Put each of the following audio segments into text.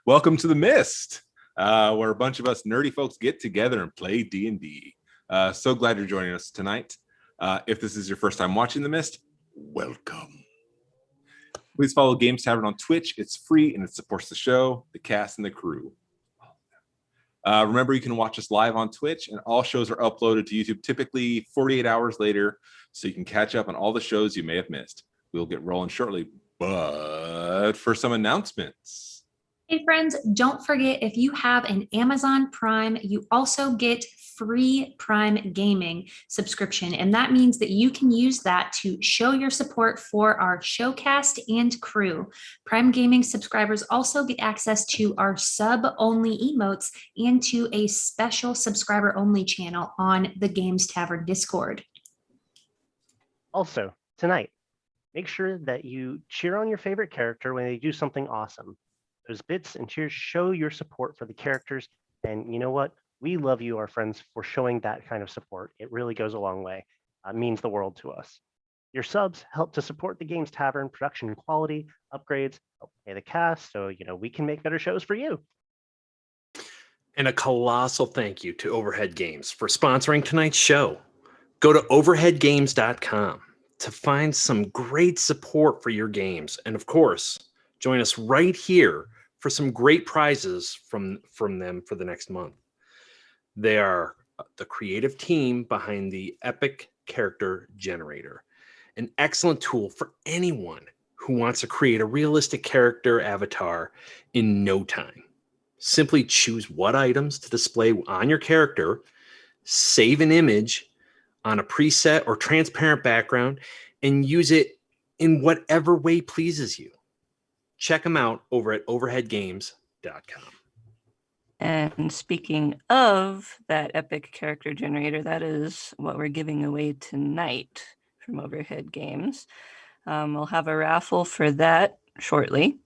Welcome to the Mist, where a bunch of us nerdy folks get together and play D&D. So glad you're joining us tonight. If this is your first time watching the Mist, welcome. Please follow Games Tavern on Twitch. It's free and it supports the show, the cast, and the crew. Remember, you can watch us live on Twitch, and all shows are uploaded to YouTube typically 48 hours later, so you can catch up on all the shows you may have missed. We'll get rolling shortly, but for some announcements. Hey friends, don't forget, if you have an Amazon Prime, you also get free Prime Gaming subscription. And that means that you can use that to show your support for our showcast and crew. Prime Gaming subscribers also get access to our sub-only emotes and to a special subscriber-only channel on the Games Tavern Discord. Also, tonight, make sure that you cheer on your favorite character when they do something awesome. Those bits and cheers show your support for the characters. And you know what? We love you, our friends, for showing that kind of support. It really goes a long way. It means the world to us. Your subs help to support the Games Tavern production quality, upgrades, help pay the cast, so we can make better shows for you. And a colossal thank you to Overhead Games for sponsoring tonight's show. Go to overheadgames.com to find some great support for your games. And of course, join us right here for some great prizes from them for the next month. They are the creative team behind the Epic Character Generator, an excellent tool for anyone who wants to create a realistic character avatar in no time. Simply choose what items to display on your character, save an image on a preset or transparent background, and use it in whatever way pleases you. Check them out over at overheadgames.com. And speaking of that Epic Character Generator, that is what we're giving away tonight from Overhead Games. We'll have a raffle for that shortly.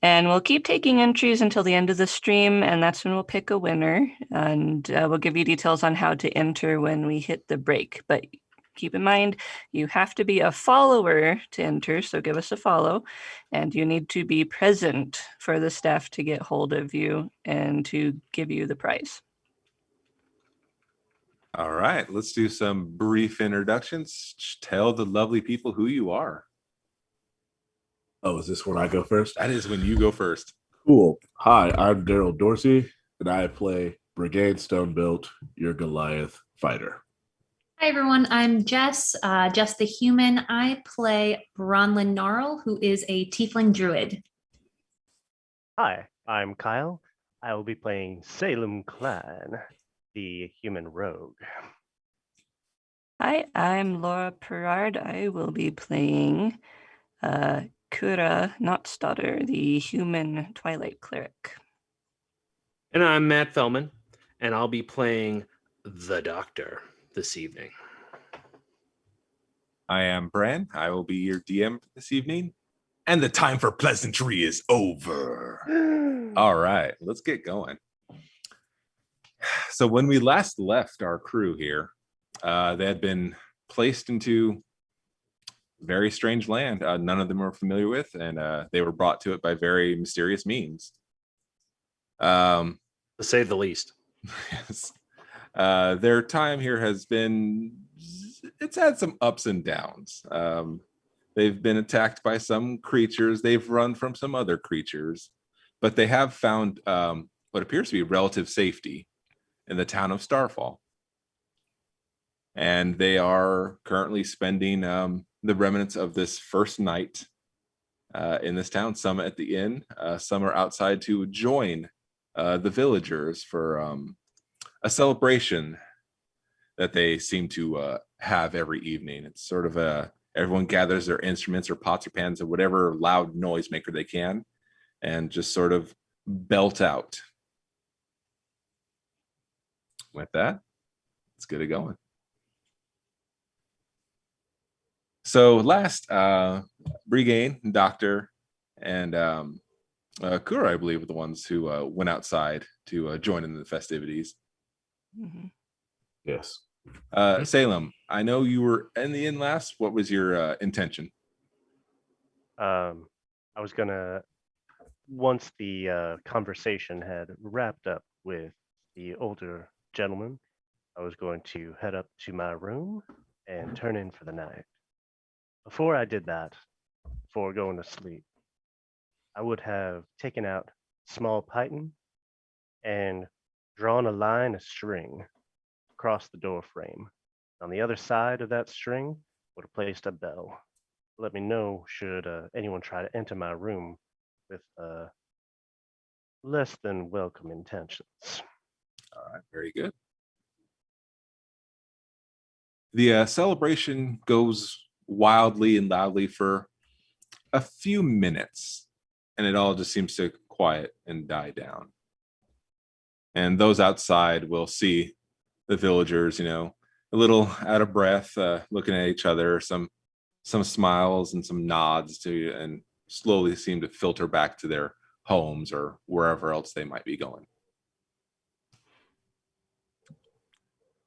And we'll keep taking entries until the end of the stream, and that's when we'll pick a winner. And we'll give you details on how to enter when we hit the break. But keep in mind, you have to be a follower to enter, so give us a follow. And you need to be present for the staff to get hold of you and to give you the prize. All right, let's do some brief introductions. Tell the lovely people who you are. Oh, is this when I go first? That is when you go first. Cool. Hi, I'm Daryl Dorsey, and I play Brigade Stonebuilt, your Goliath fighter. Hi everyone, I'm Jess, Jess the Human. I play Bronlyn Gnarl, who is a Tiefling Druid. Hi, I'm Kyle. I will be playing Salem Clan, the human rogue. Hi, I'm Laura Perard. I will be playing Kura Notstadter, the human Twilight Cleric. And I'm Matt Fellman, and I'll be playing the Doctor this evening. I am Bran. I will be your DM this evening. And the time for pleasantry is over. All right, let's get going. So when we last left our crew here, they had been placed into very strange land. None of them were familiar with, and they were brought to it by very mysterious means. To say the least. Yes. Their time here has been, it's had some ups and downs. They've been attacked by some creatures. They've run from some other creatures, but they have found what appears to be relative safety in the town of Starfall. And they are currently spending the remnants of this first night in this town. Some at the inn, some are outside to join the villagers for a celebration that they seem to have every evening. It's sort of everyone gathers their instruments or pots or pans or whatever loud noise maker they can and just sort of belt out. With that, let's get it going. So last, Brigade, Doctor, and Kura, I believe, were the ones who went outside to join in the festivities. Mm-hmm. Yes. Salem, I know you were in the inn last. What was your intention? I was gonna once the conversation had wrapped up with the older gentleman, I was going to head up to my room and turn in for the night. Before I did that, before going to sleep, I would have taken out small python and drawn a line of string across the door frame. On the other side of that string would have placed a bell. Let me know should anyone try to enter my room with less than welcome intentions. All right, very good. The celebration goes wildly and loudly for a few minutes, and it all just seems to quiet and die down. And those outside will see the villagers, a little out of breath, looking at each other, some smiles and some nods to, and slowly seem to filter back to their homes or wherever else they might be going.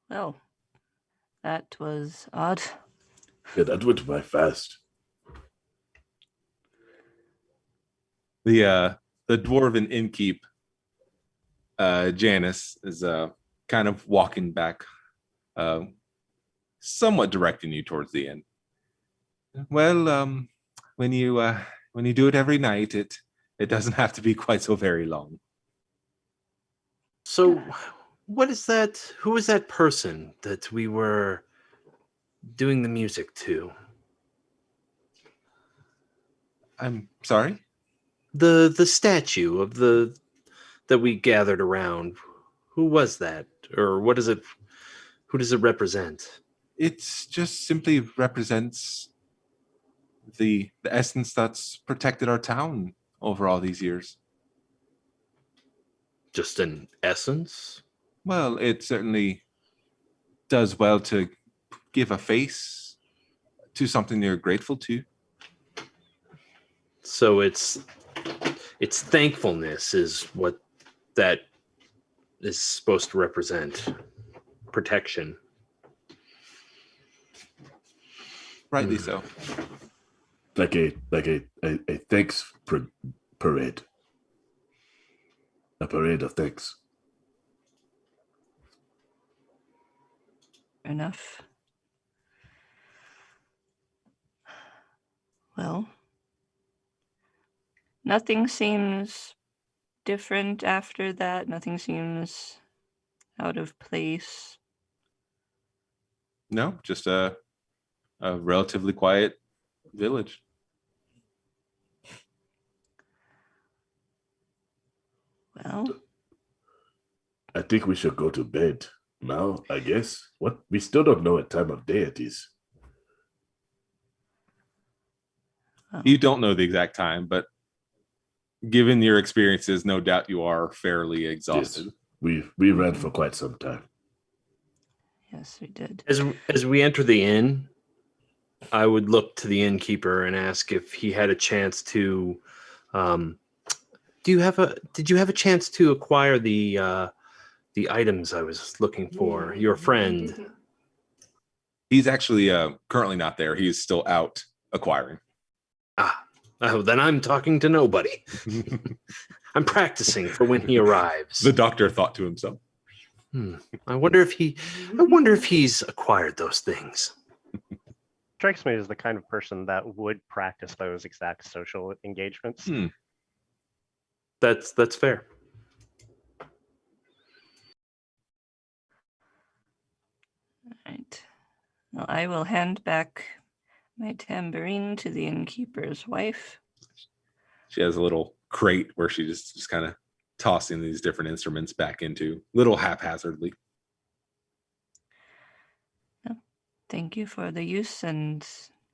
Well, that was odd. Yeah, that went by fast. The dwarven innkeep, Janice, is kind of walking back, somewhat directing you towards the inn. Well, when you do it every night, it doesn't have to be quite so very long. So, what is that? Who is that person that we were doing the music to? I'm sorry? The statue of that we gathered around. Who was that? Or what is it? Who does it represent? It's just simply represents the essence that's protected our town over all these years. Just an essence? Well, it certainly does well to give a face to something you're grateful to. So it's thankfulness is what that is supposed to represent. Protection. Rightly so. Like a thanks parade. A parade of thanks. Fair enough. Well, nothing seems different after that. Nothing seems out of place. No, just a relatively quiet village. Well, I think we should go to bed now, I guess. What? We still don't know what time of day it is. You don't know the exact time, but given your experiences, no doubt you are fairly exhausted. Yes, we ran for quite some time. yes, we did. As we enter the inn, I would look to the innkeeper and ask if he had a chance to. Did you have a chance to acquire the items I was looking for? Your friend. He's actually currently not there. He's still out acquiring. Oh, then I'm talking to nobody. I'm practicing for when he arrives. The doctor thought to himself. I wonder if he's acquired those things. Strikes me as the kind of person that would practice those exact social engagements. That's fair. All right. Well, I will hand back my tambourine to the innkeeper's wife. She has a little crate where she just kind of tossing these different instruments back into, little haphazardly. Thank you for the use and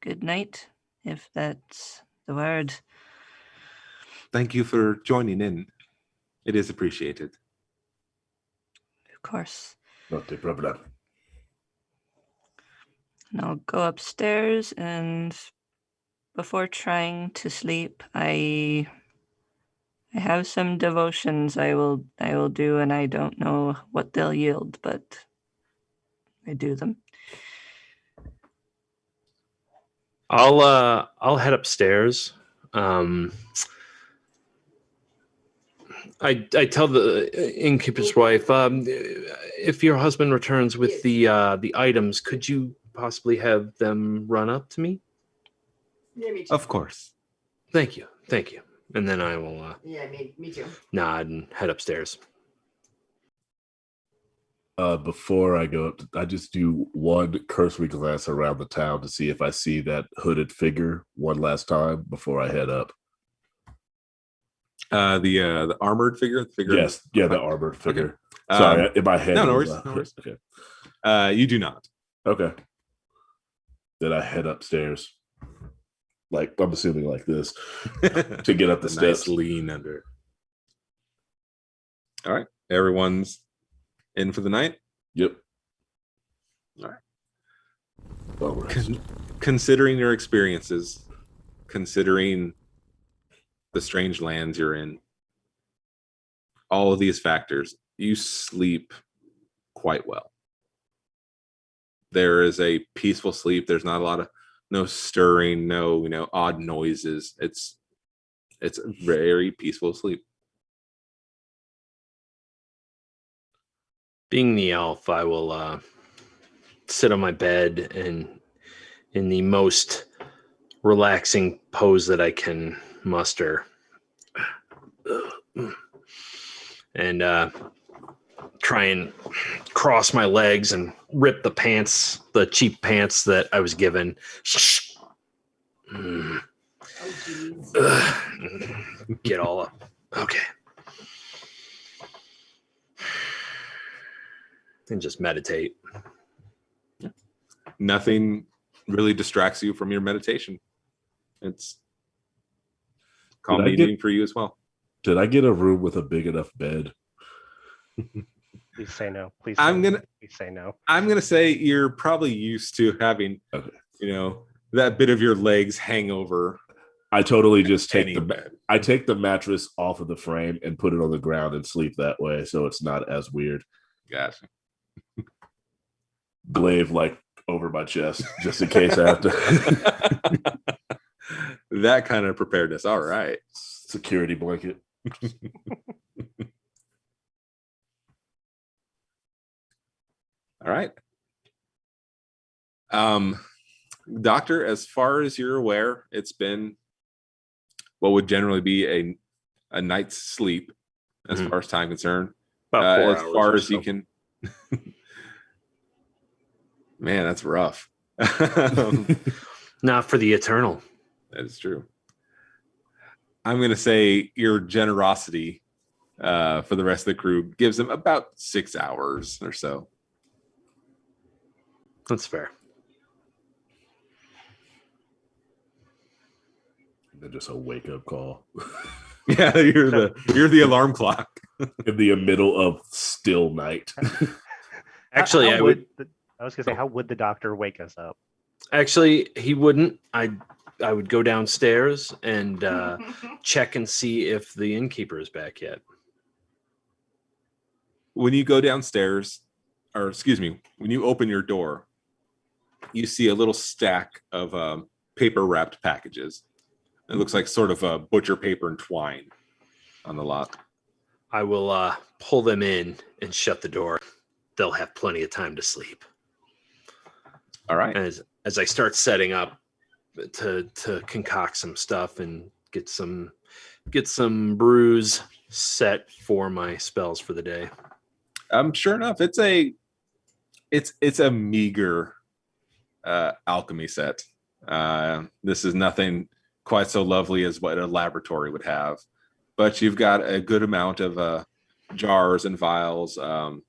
good night, if that's the word. Thank you for joining in. It is appreciated. Of course. Not a problem. And I'll go upstairs, and before trying to sleep, I have some devotions I will do, and I don't know what they'll yield, but I do them. I'll head upstairs. I tell the innkeeper's wife, if your husband returns with the items, could you possibly have them run up to me? Yeah, me too. Of course. Thank you. And then I will Yeah, me too. nod and head upstairs. Before I go up, I just do one cursory glance around the town to see if I see that hooded figure one last time before I head up. The armored figure. Yes, the armored figure. Okay. Sorry, in my head. No it was, worries. No worries. Okay. You do not. Okay. Then I head upstairs. Like, I'm assuming like this to get up the steps. Nice lean under. All right. Everyone's in for the night? Yep. All right. Well, Considering your experiences, considering the strange lands you're in, all of these factors, you sleep quite well. There is a peaceful sleep. There's not a lot of no stirring, no odd noises. It's a very peaceful sleep. Being the elf, I will sit on my bed and in the most relaxing pose that I can muster. And try and cross my legs and rip the cheap pants that I was given. Oh, geez. Get all up. Okay. And just meditate. Nothing really distracts you from your meditation. It's calm eating for you as well. Did I get a room with a big enough bed? Please say no. Please say no. I'm gonna say you're probably used to having, that bit of your legs hang over. I totally just take bed. I take the mattress off of the frame and put it on the ground and sleep that way, so it's not as weird. Gotcha. Glaive like over my chest, just in case I have to. That kind of preparedness. All right. Security blanket. All right. Doctor, as far as you're aware, it's been what would generally be a night's sleep as far as time concerned. About 4 as hours far or as so. you can. Man, that's rough. Not for the eternal. That is true. I'm going to say your generosity for the rest of the crew gives them about 6 hours or so. That's fair. They're just a wake up call. Yeah, you're the alarm clock in the middle of still night. Actually, I was going to say, how would the doctor wake us up? Actually, he wouldn't. I would go downstairs and check and see if the innkeeper is back yet. When you go downstairs, when you open your door, you see a little stack of paper wrapped packages. It looks like sort of butcher paper and twine on the lot. I will pull them in and shut the door. They'll have plenty of time to sleep. All right. As I start setting up to concoct some stuff and get some brews set for my spells for the day. Sure enough, it's a meager alchemy set. This is nothing quite so lovely as what a laboratory would have, but you've got a good amount of jars and vials. A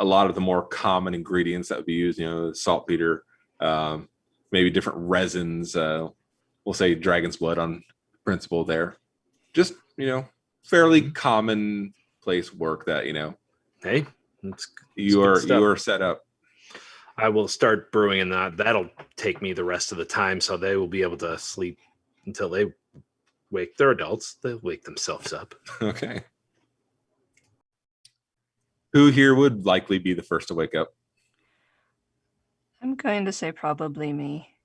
lot of the more common ingredients that would be used, saltpeter, maybe different resins. We'll say dragon's blood on principle there. Just, fairly commonplace work that, Hey, you are set up. I will start brewing, and that'll take me the rest of the time, so they will be able to sleep until they wake. They're adults. They'll wake themselves up. Okay. Who here would likely be the first to wake up? I'm going to say probably me.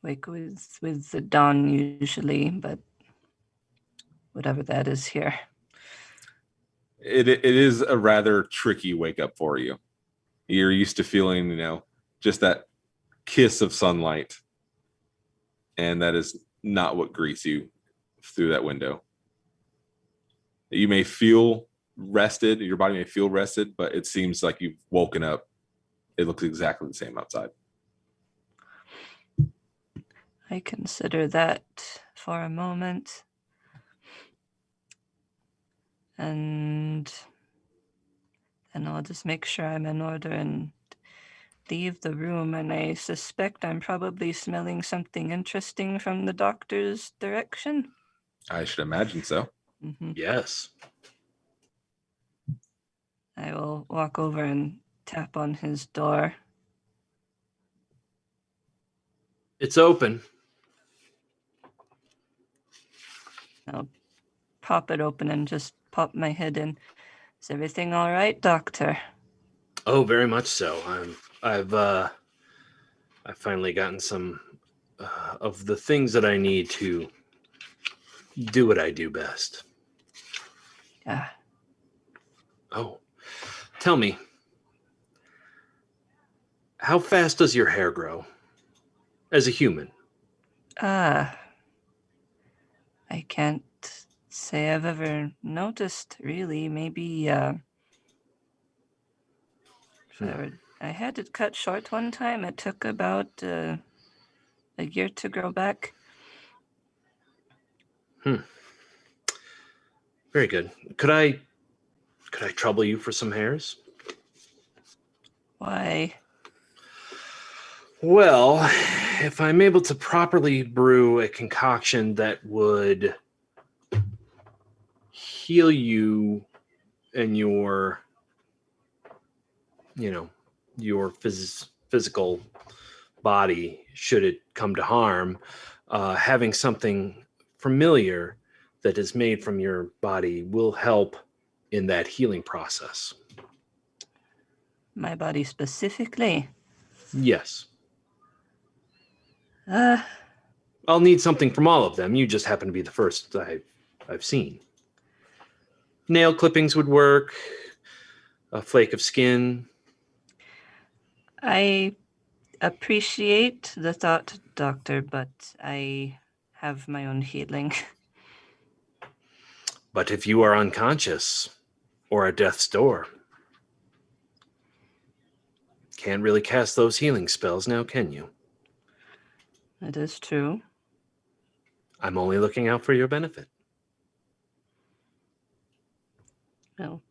Wake with the dawn usually, but whatever that is here. It is a rather tricky wake up for you. You're used to feeling, just that kiss of sunlight, and that is not what greets you through that window. You may feel rested, your body may feel rested, but it seems like you've woken up. It looks exactly the same outside. I consider that for a moment. And then I'll just make sure I'm in order and leave the room. And I suspect I'm probably smelling something interesting from the doctor's direction. I should imagine so. Mm-hmm. Yes. I will walk over and tap on his door. It's open. I'll pop it open and just pop my head in. Is everything all right, doctor? Oh, very much so. I've finally gotten some of the things that I need to do what I do best. Yeah. Oh, tell me, how fast does your hair grow as a human? I can't say I've ever noticed, really. Maybe I had it cut short one time. It took about a year to grow back. Very good. Could I trouble you for some hairs? Why? Well, if I'm able to properly brew a concoction that would heal you and your physical body, should it come to harm, having something familiar that is made from your body will help in that healing process. My body specifically? Yes. I'll need something from all of them. You just happen to be the first I've seen. Nail clippings would work. A flake of skin. I appreciate the thought, doctor, but I have my own healing. But if you are unconscious or at death's door, can't really cast those healing spells now, can you? It is true. I'm only looking out for your benefit. Well,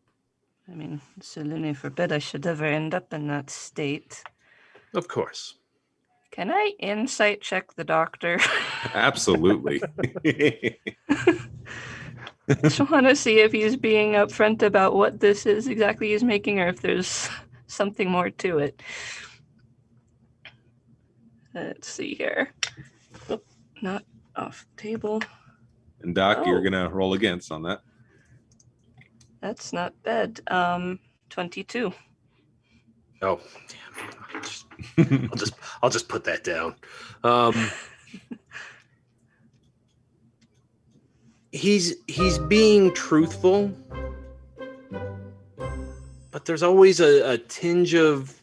I mean, Selene forbid I should ever end up in that state. Of course. Can I insight check the doctor? Absolutely. I just want to see if he's being upfront about what this is exactly he's making, or if there's something more to it. Let's see here. Oh, not off the table. And Doc, you're Oh. gonna roll against on that. That's not bad. 22. Oh, damn. I'll just put that down. He's being truthful, but there's always a tinge of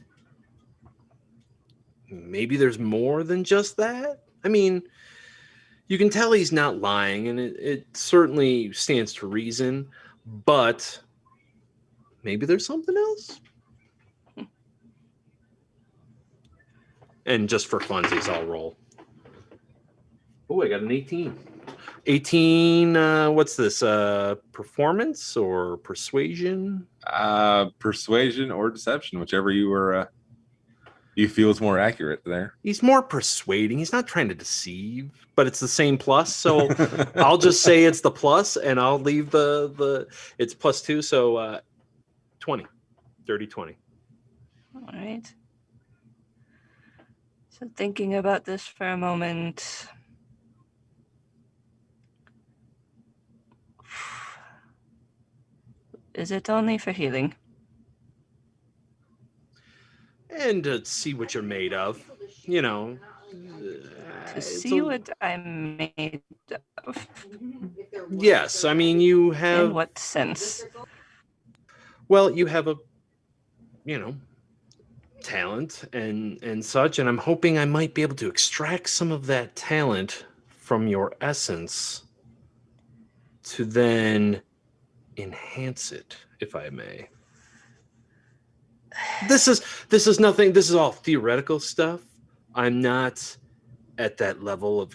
maybe there's more than just that. I mean, you can tell he's not lying, and it certainly stands to reason, but maybe there's something else. And just for funsies, I'll roll. Oh, I got an 18. 18, what's this? Performance or persuasion? Persuasion or deception, whichever you feel is more accurate there. He's more persuading. He's not trying to deceive, but it's the same plus. So I'll just say it's the plus, and I'll leave the it's +2. So 20, dirty 20. All right. So thinking about this for a moment. Is it only for healing? And to see what you're made of, To see what I'm made of. Yes, I mean you In have. what sense? Well, you have a, talent and such, and I'm hoping I might be able to extract some of that talent from your essence to then enhance it, if I may. This is nothing. This is all theoretical stuff. I'm not at that level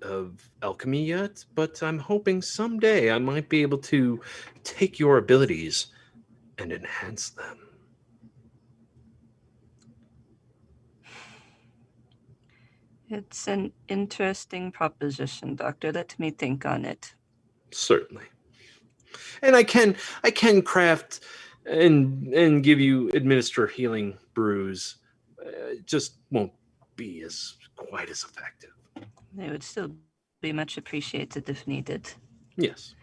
of alchemy yet, but I'm hoping someday I might be able to take your abilities and enhance them. It's an interesting proposition, Doctor. Let me think on it. Certainly. And I can craft and give you administer healing brews. It just won't be as quite as effective. They would still be much appreciated if needed. Yes.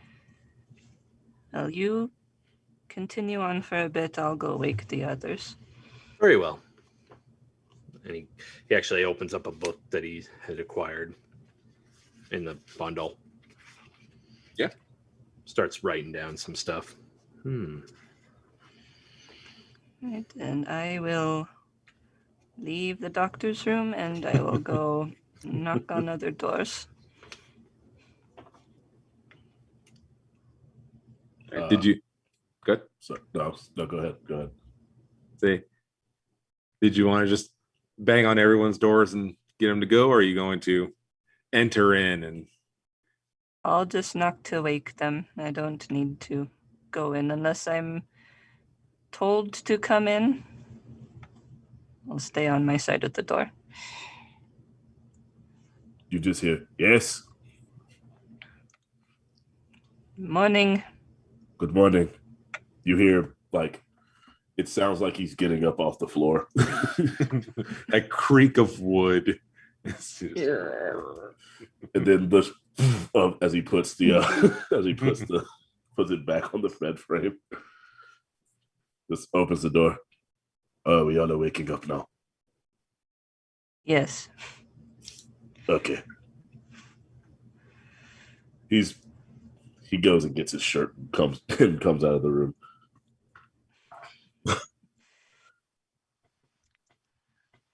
Well, you continue on for a bit. I'll go wake the others. Very well. And he actually opens up a book that he had acquired in the bundle. Yeah. Starts writing down some stuff. Right, and I will leave the doctor's room and I will go knock on other doors. Did you? Good. So, no, go ahead. Go ahead. See, did you want to just bang on everyone's doors and get them to go, or are you going to enter in and? I'll just knock to wake them. I don't need to go in unless I'm told to come in. I'll stay on my side of the door. You just hear, yes. Morning. Good morning. You hear, it sounds like he's getting up off the floor. A creak of wood. And then as he puts puts it back on the bed frame, just opens the door. Oh, we all are waking up now. Yes. Okay. He goes and gets his shirt and comes out of the room.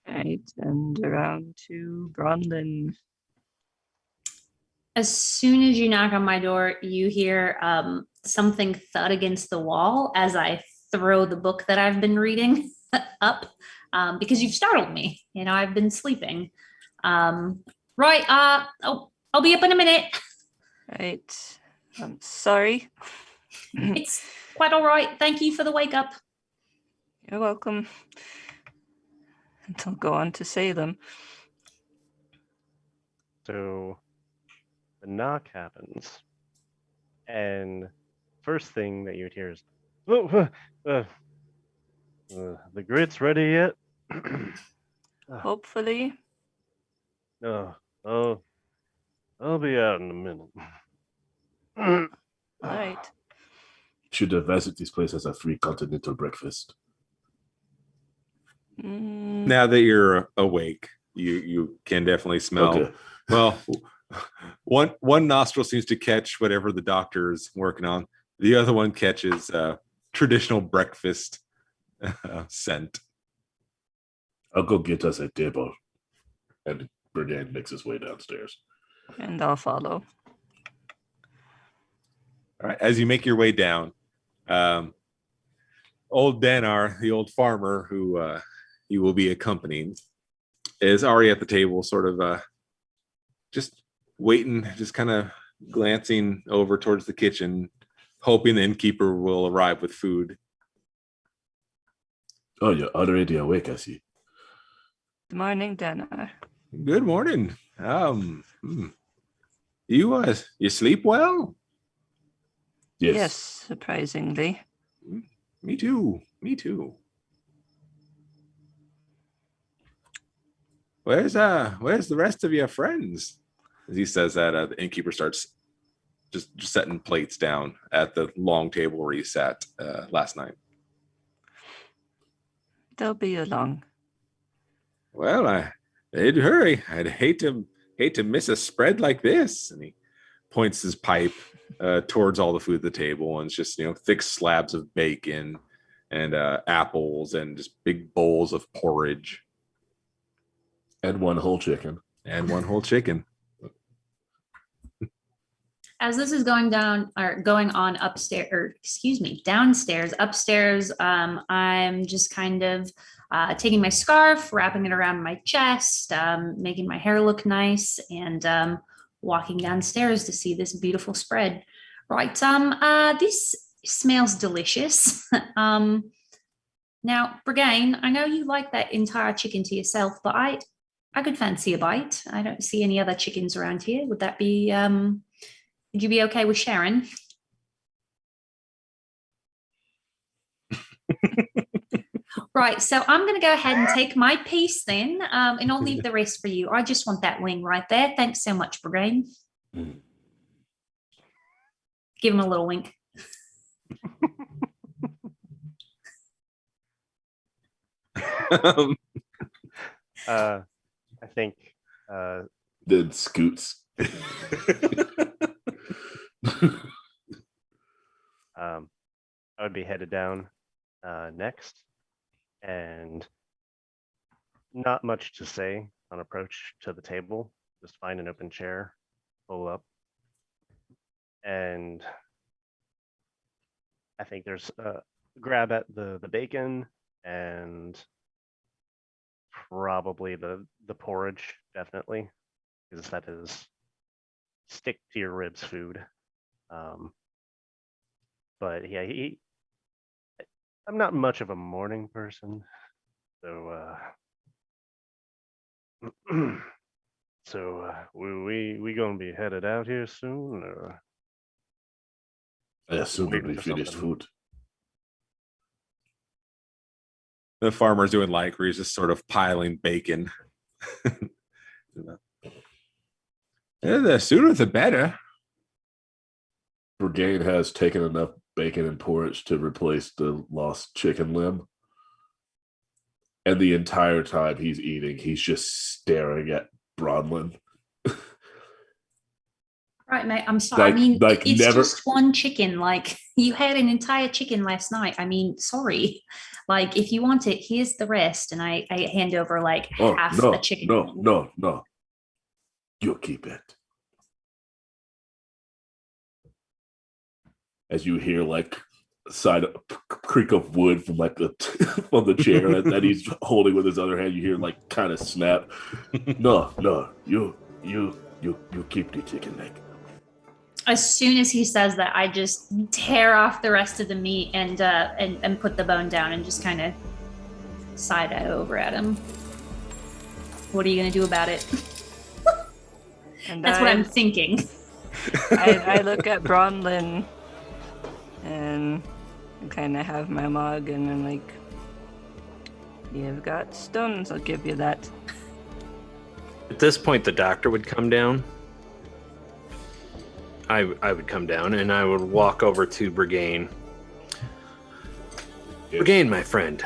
Right, and around to Bronlin. As soon as you knock on my door, you hear something thud against the wall as I throw the book that I've been reading up because you've startled me. I've been sleeping. Right. I'll be up in a minute. Right. I'm sorry. It's quite all right. Thank you for the wake up. You're welcome. And I'll go on to say them. So the knock happens, and first thing that you would hear is, the grit's ready yet? Hopefully. No. Oh, I'll be out in a minute. All right. Should visit this place as a free continental breakfast. Now that you're awake, you can definitely smell. Okay. Well, one nostril seems to catch whatever the doctor is working on. The other one catches traditional breakfast scent. I'll go get us a table. And Bernard makes his way downstairs. And I'll follow. All right. As you make your way down, old Danar, the old farmer who you will be accompanying, is already at the table, sort of just waiting, just kind of glancing over towards the kitchen, hoping the innkeeper will arrive with food. Oh, you're already awake, I see. Good morning, Dana. Good morning. You sleep well? Yes, surprisingly. Me too. Where's the rest of your friends? As he says that, the innkeeper starts just setting plates down at the long table where he sat last night. They'll be along. Well, they'd hurry. I'd hate to miss a spread like this. And he points his pipe towards all the food at the table, and it's just thick slabs of bacon and apples and just big bowls of porridge And one whole chicken. and one whole chicken. As this is going on upstairs, or excuse me, downstairs, upstairs, I'm just kind of taking my scarf, wrapping it around my chest, making my hair look nice, and walking downstairs to see this beautiful spread. Right, this smells delicious. Now, Brigane, I know you like that entire chicken to yourself, but I could fancy a bite. I don't see any other chickens around here. Would that be would you be okay with sharing? Right, so I'm going to go ahead and take my piece then, and I'll leave the rest for you. I just want that wing right there. Thanks so much, Brigade. Give him a little wink. I think Then scoots. I would be headed down next, and not much to say on approach to the table. Just find an open chair, pull up, and I think there's grab at the bacon and probably the porridge, definitely, because that is stick to your ribs food. But yeah, I'm not much of a morning person, so we gonna be headed out here soon, or I assume waiting we for finished something? food. The farmer's doing like where he's just sort of piling bacon. Yeah, the sooner the better. Brigade has taken enough bacon and porridge to replace the lost chicken limb. And the entire time he's eating, he's just staring at Bronlin. Right, mate. I'm sorry. Like- I mean, like it's never- just one chicken. Like, you had an entire chicken last night. I mean, sorry. Like, if you want it, here's the rest. And I hand over like Oh, half no, the chicken. no. You keep it. As you hear like side creak of wood from like the from the chair that he's holding with his other hand, you hear like kind of snap. No, you keep the chicken leg. As soon as he says that, I just tear off the rest of the meat and put the bone down and just kind of side eye over at him. What are you gonna do about it? And That's what I'm thinking. I look at Bronlin and kind of have my mug, and I'm like, "You've got stones. I'll give you that." At this point, the doctor would come down. I would come down and I would walk over to Brigane. Brigane, my friend,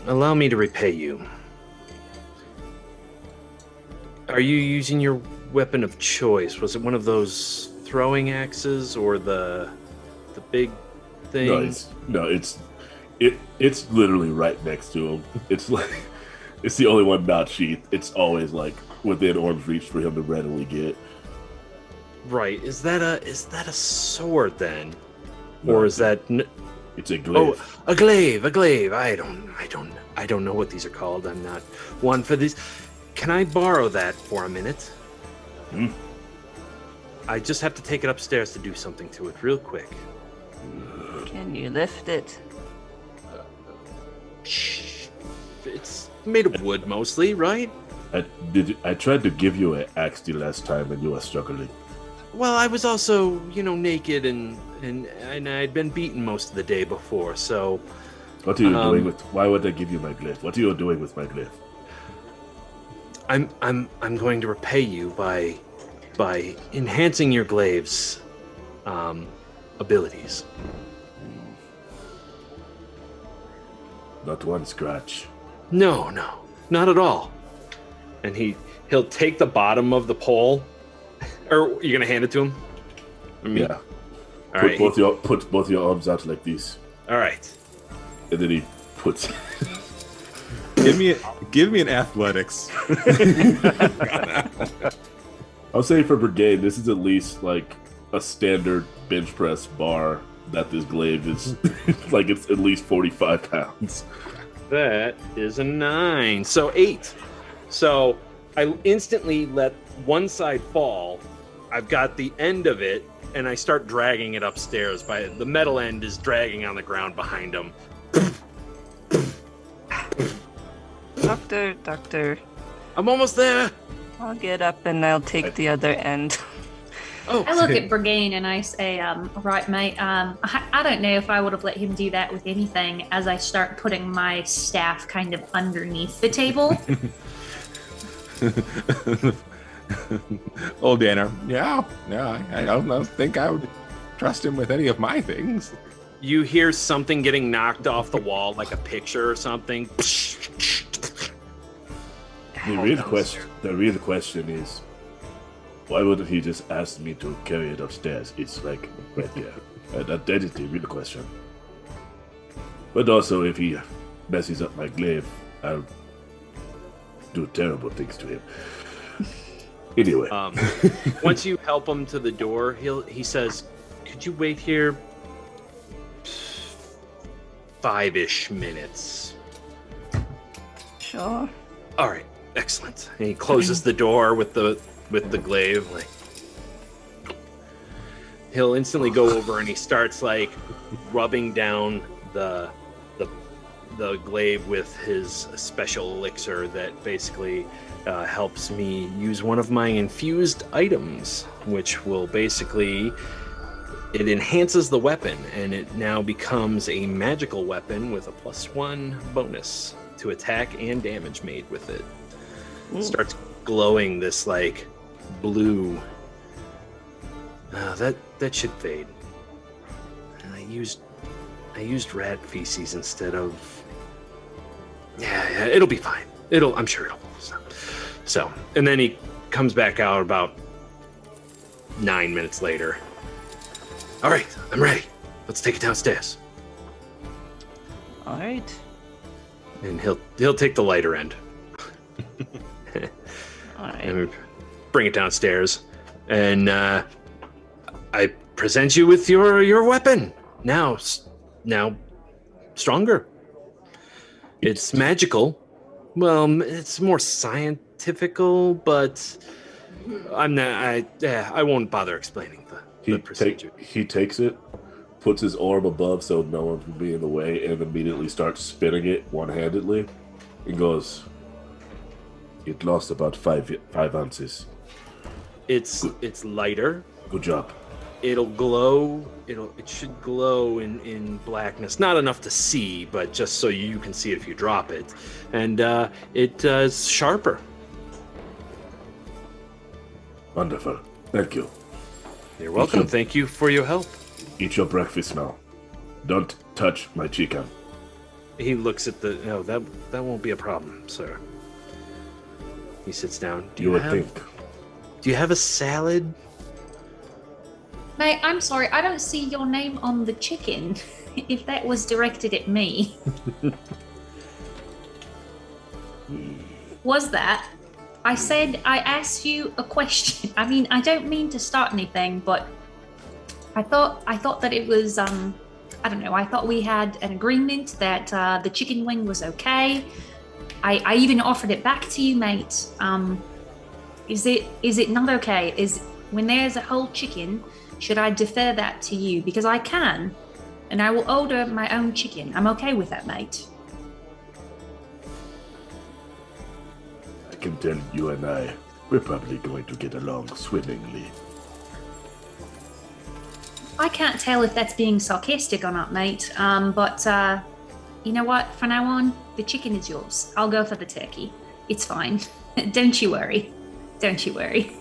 allow me to repay you. Are you using your weapon of choice? Was it one of those throwing axes or the big thing? It's literally right next to him. It's like it's the only one not sheathed. It's always like within arm's reach for him to readily get. Right. Is that a sword then? No, Or is that It's a glaive. Oh, a glaive. I don't know what these are called. I'm not one for these. Can I borrow that for a minute? I just have to take it upstairs to do something to it real quick. Can you lift it? Shh. It's made of wood mostly, right? I tried to give you an axe the last time and you were struggling. Well, I was also, naked and I'd been beaten most of the day before, so What are you doing with? Why would I give you my glaive? What are you doing with my glaive? I'm going to repay you by enhancing your glaive's abilities. Not one scratch. No, not at all. And he'll take the bottom of the pole. Or you're gonna hand it to him? I mean, Yeah. all Put right. both your arms out like this, All right. and then he puts. Give me an athletics. I'll say for brigade, this is at least like a standard bench press bar that this glaive is like it's at least 45 pounds. That is a 9. So 8. So I instantly let one side fall. I've got the end of it, and I start dragging it upstairs. The metal end is dragging on the ground behind him. Doctor, I'm almost there. I'll get up and I'll take the other end. Oh, I look at Brigane and I say, right, mate, I don't know if I would have let him do that with anything as I start putting my staff kind of underneath the table. Old Danner. Yeah, I don't think I would trust him with any of my things. you hear something getting knocked off the wall, like a picture or something. The real question is, why wouldn't he just ask me to carry it upstairs? It's like right there. That is the real question. But also, if he messes up my glaive, I'll do terrible things to him. Anyway, Once you help him to the door, he says, "Could you wait here 5-ish minutes?" Sure. All right, excellent. And he closes the door with the glaive. Like, he'll instantly go over and he starts like rubbing down the glaive with his special elixir that basically helps me use one of my infused items, which will basically, it enhances the weapon and it now becomes a magical weapon with a +1 bonus to attack and damage made with it. It starts glowing this like blue. That should fade. And I used rat feces instead of. Yeah, it'll be fine. I'm sure it'll. So, and then he comes back out about 9 minutes later. All right, I'm ready. Let's take it downstairs. All right. And he'll take the lighter end. All right. And we bring it downstairs, and I present you with your weapon. Now stronger. It's magical. Well, it's more scientifical, but I'm not. I won't bother explaining the procedure. he takes it, puts his arm above so no one can be in the way, and immediately starts spinning it one-handedly, and goes. It lost about 5 ounces. It's lighter. Good job. It'll glow. It should glow in blackness. Not enough to see, but just so you can see it if you drop it. And it's sharper. Wonderful. Thank you. You're welcome. Thank you for your help. Eat your breakfast now. Don't touch my chicken. He looks at the. No, that won't be a problem, sir. He sits down. Do you have a salad? Mate, I'm sorry, I don't see your name on the chicken. If that was directed at me. Was that? I asked you a question. I mean, I don't mean to start anything, but I thought that it was I don't know, I thought we had an agreement that the chicken wing was okay. I even offered it back to you, mate. Is it not okay? When there's a whole chicken, should I defer that to you? Because I can, and I will order my own chicken. I'm okay with that, mate. I can tell you and we're probably going to get along swimmingly. I can't tell if that's being sarcastic or not, mate. But you know what? From now on, the chicken is yours. I'll go for the turkey. It's fine. Don't you worry. Don't you worry.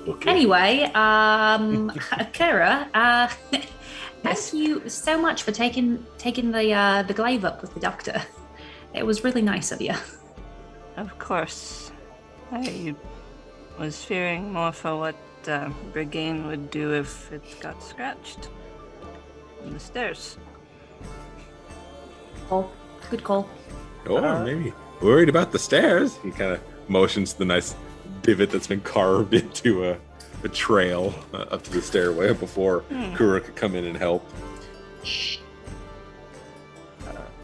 Okay. Anyway, Kara, thank you so much for taking the glaive up with the doctor. It was really nice of you. Of course. I was fearing more for what Brigane would do if it got scratched on the stairs. Oh, good call. Or maybe worried about the stairs. He kind of motions to the nice divot that's been carved into a trail up to the stairway before Kura could come in and help.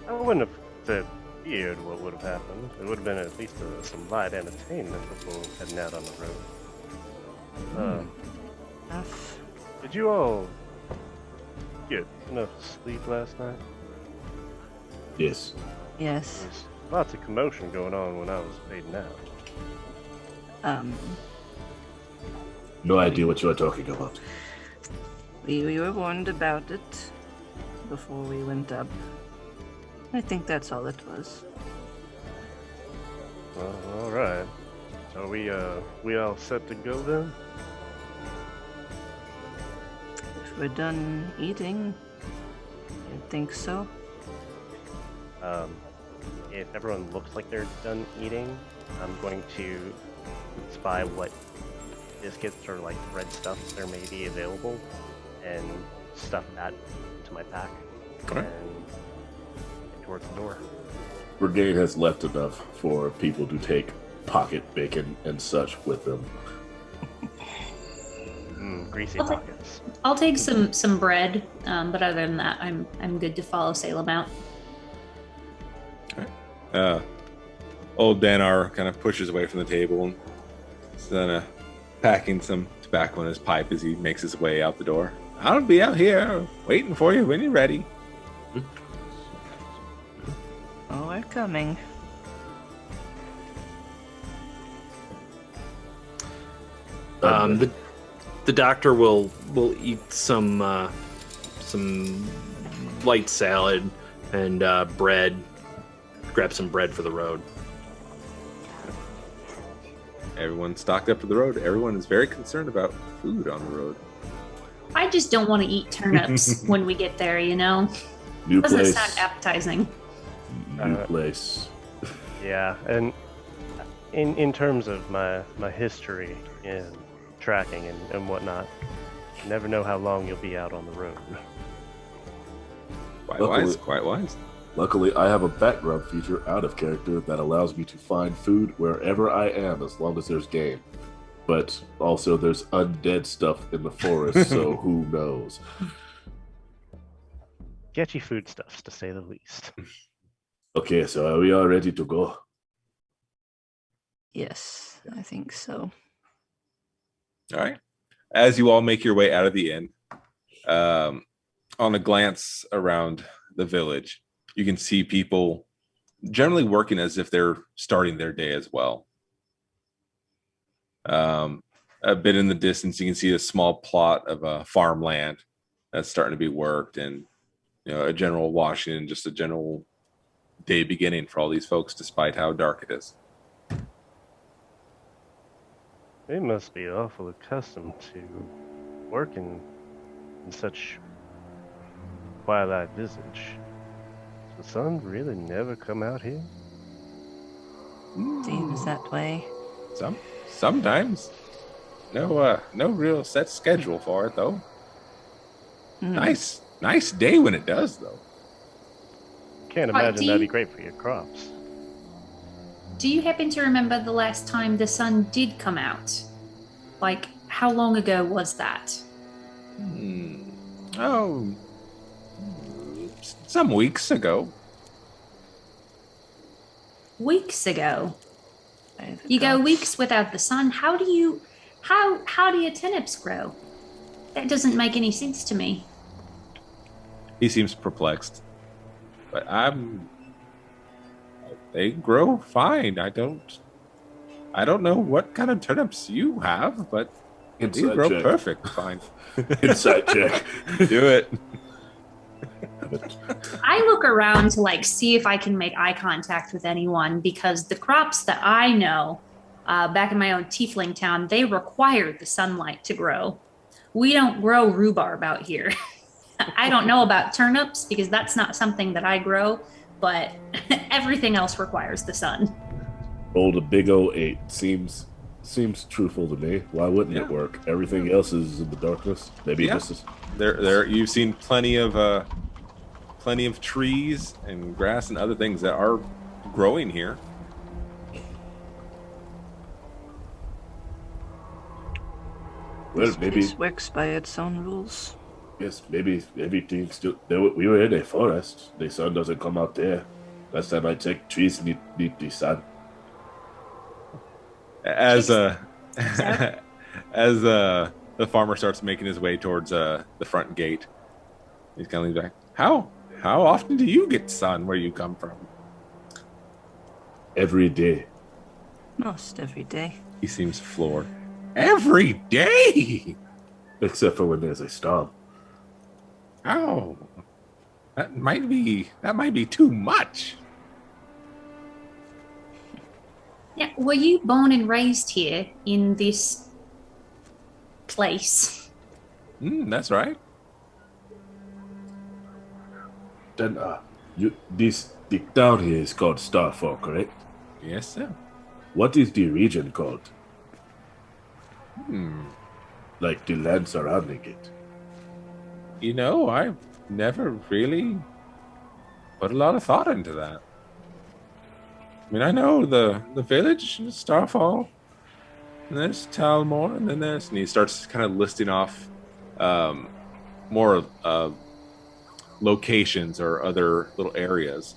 I wouldn't have said feared what would have happened. It would have been at least some light entertainment before heading out on the road. Did you all get enough sleep last night? Yes. Yes. There's lots of commotion going on when I was fading out. No idea what you are talking about. We were warned about it before we went up. I think that's all it was. Well, all right. So we all set to go then? If we're done eating, I think so. If everyone looks like they're done eating, I'm going to spy what biscuits or like bread stuff there may be available and stuff that into my pack Okay. and head towards the door. Brigade has left enough for people to take pocket bacon and such with them. Greasy Okay. pockets. I'll take some bread, but other than that, I'm good to follow Salem out. Old Danar kind of pushes away from the table and is then packing some tobacco in his pipe as he makes his way out the door. I'll be out here waiting for you when you're ready. Oh, we're coming. The doctor will eat some light salad and bread. Grab some bread for the road. Everyone's stocked up for the road. Everyone is very concerned about food on the road. I just don't want to eat turnips when we get there, you know? New Doesn't place. sound appetizing. New place. Yeah, and in terms of my history in tracking and whatnot, you never know how long you'll be out on the road. Quite Luckily- wise, quite wise. Luckily, I have a background feature out of character that allows me to find food wherever I am as long as there's game. But also, there's undead stuff in the forest, so who knows? Sketchy foodstuffs, to say the least. Okay, so are we all ready to go? Yes, I think so. All right. As you all make your way out of the inn, on a glance around the village, you can see people generally working as if they're starting their day as well. A bit in the distance, you can see a small plot of farmland that's starting to be worked, and a general washing and just a general day beginning for all these folks, despite how dark it is. They must be awful accustomed to working in such twilight visage. Does the sun really never come out here? Seems that way. Sometimes. No real set schedule for it though. Nice day when it does though. Can't Right, imagine that'd be great for your crops. Do you happen to remember the last time the sun did come out? Like, how long ago was that? Oh, some weeks ago. Weeks ago. I You go forgot. weeks without the sun. How do your turnips grow? That doesn't make any sense to me. He seems perplexed, but they grow fine. I don't know what kind of turnips you have, but these Inside grow check. perfect fine. Inside check. Do it. I look around to see if I can make eye contact with anyone, because the crops that I know back in my own tiefling town, they require the sunlight to grow. We don't grow rhubarb out here. I don't know about turnips because that's not something that I grow, but everything else requires the sun. Rolled a big 08. Seems seems truthful to me. Why wouldn't it work? Everything else is in the darkness. Maybe this is There. You've seen plenty of trees and grass and other things that are growing here. well, This maybe place works by its own rules. yes, maybe everything's still. We were in a forest. The sun doesn't come out there. Last time I checked, trees need the sun. As Sorry? as the farmer starts making his way towards the front gate, he's kind of leaning back. How often do you get sun where you come from? Every day. Most every day. He seems floored. Every day. Except for when there's a storm. Oh, that might be too much. Yeah, were you born and raised here in this place? That's right. Then the town here is called Starfall, correct? Yes, sir. What is the region called? Hmm. Like the land surrounding it. You know, I've never really put a lot of thought into that. I mean, I know the village, Starfall, and there's Talmor, and then and he starts kind of listing off more locations or other little areas.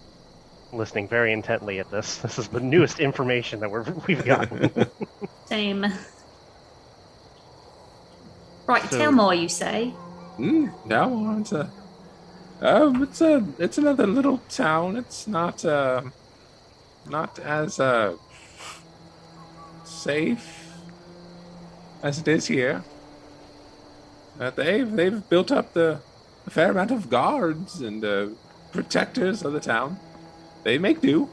Listening very intently at this. This is the newest information that we've gotten. Same. Right, So- Telmore, you say? No, it's another little town. It's not as safe as it is here. They've built up a fair amount of guards and protectors of the town. They make do.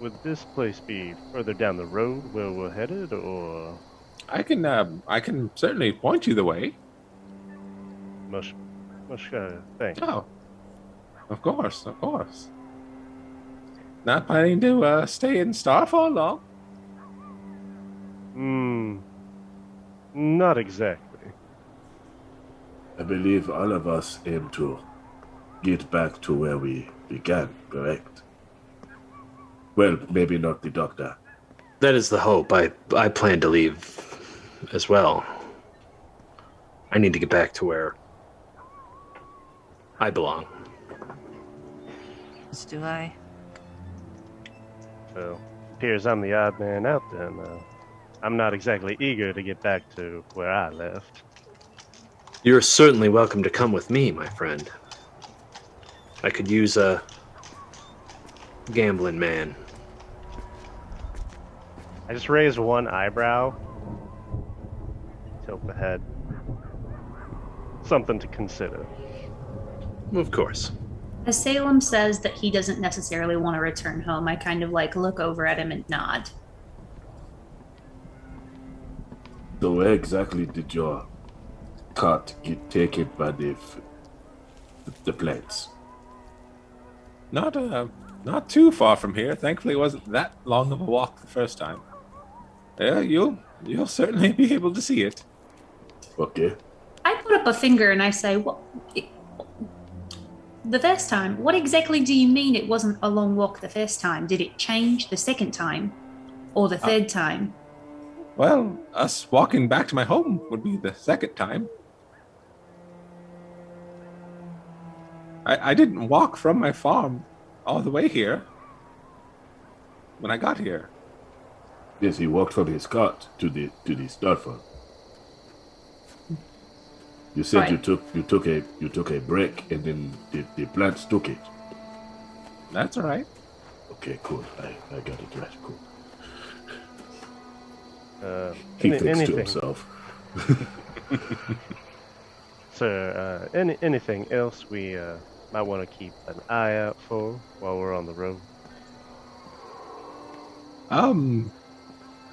Would this place be further down the road where we're headed, or I can certainly point you the way. much thanks? Oh, of course. Not planning to stay in Starfall long. Not exactly. I believe all of us aim to get back to where we began, correct? Well, maybe not the doctor. That is the hope. I plan to leave as well. I need to get back to where I belong. As do I. So, appears I'm the odd man out then. I'm not exactly eager to get back to where I left. You're certainly welcome to come with me, my friend. I could use a gambling man. I just raised one eyebrow. Tilt the head. Something to consider. Of course. As Salem says that he doesn't necessarily want to return home, I kind of look over at him and nod. So where exactly did your cart get taken by the plants? Not too far from here. Thankfully, it wasn't that long of a walk the first time. Yeah, you'll certainly be able to see it. Okay. I put up a finger and I say, the first time, what exactly do you mean it wasn't a long walk the first time? Did it change the second time? Or the third time? Well, us walking back to my home would be the second time. I didn't walk from my farm all the way here when I got here. Yes, he walked from his cart to the start farm. You said Right. you took a break and then the plants took it. That's all right. Okay, cool. I got it right. Cool. He Any- thinks to anything, himself. sir. Anything else we might want to keep an eye out for while we're on the road?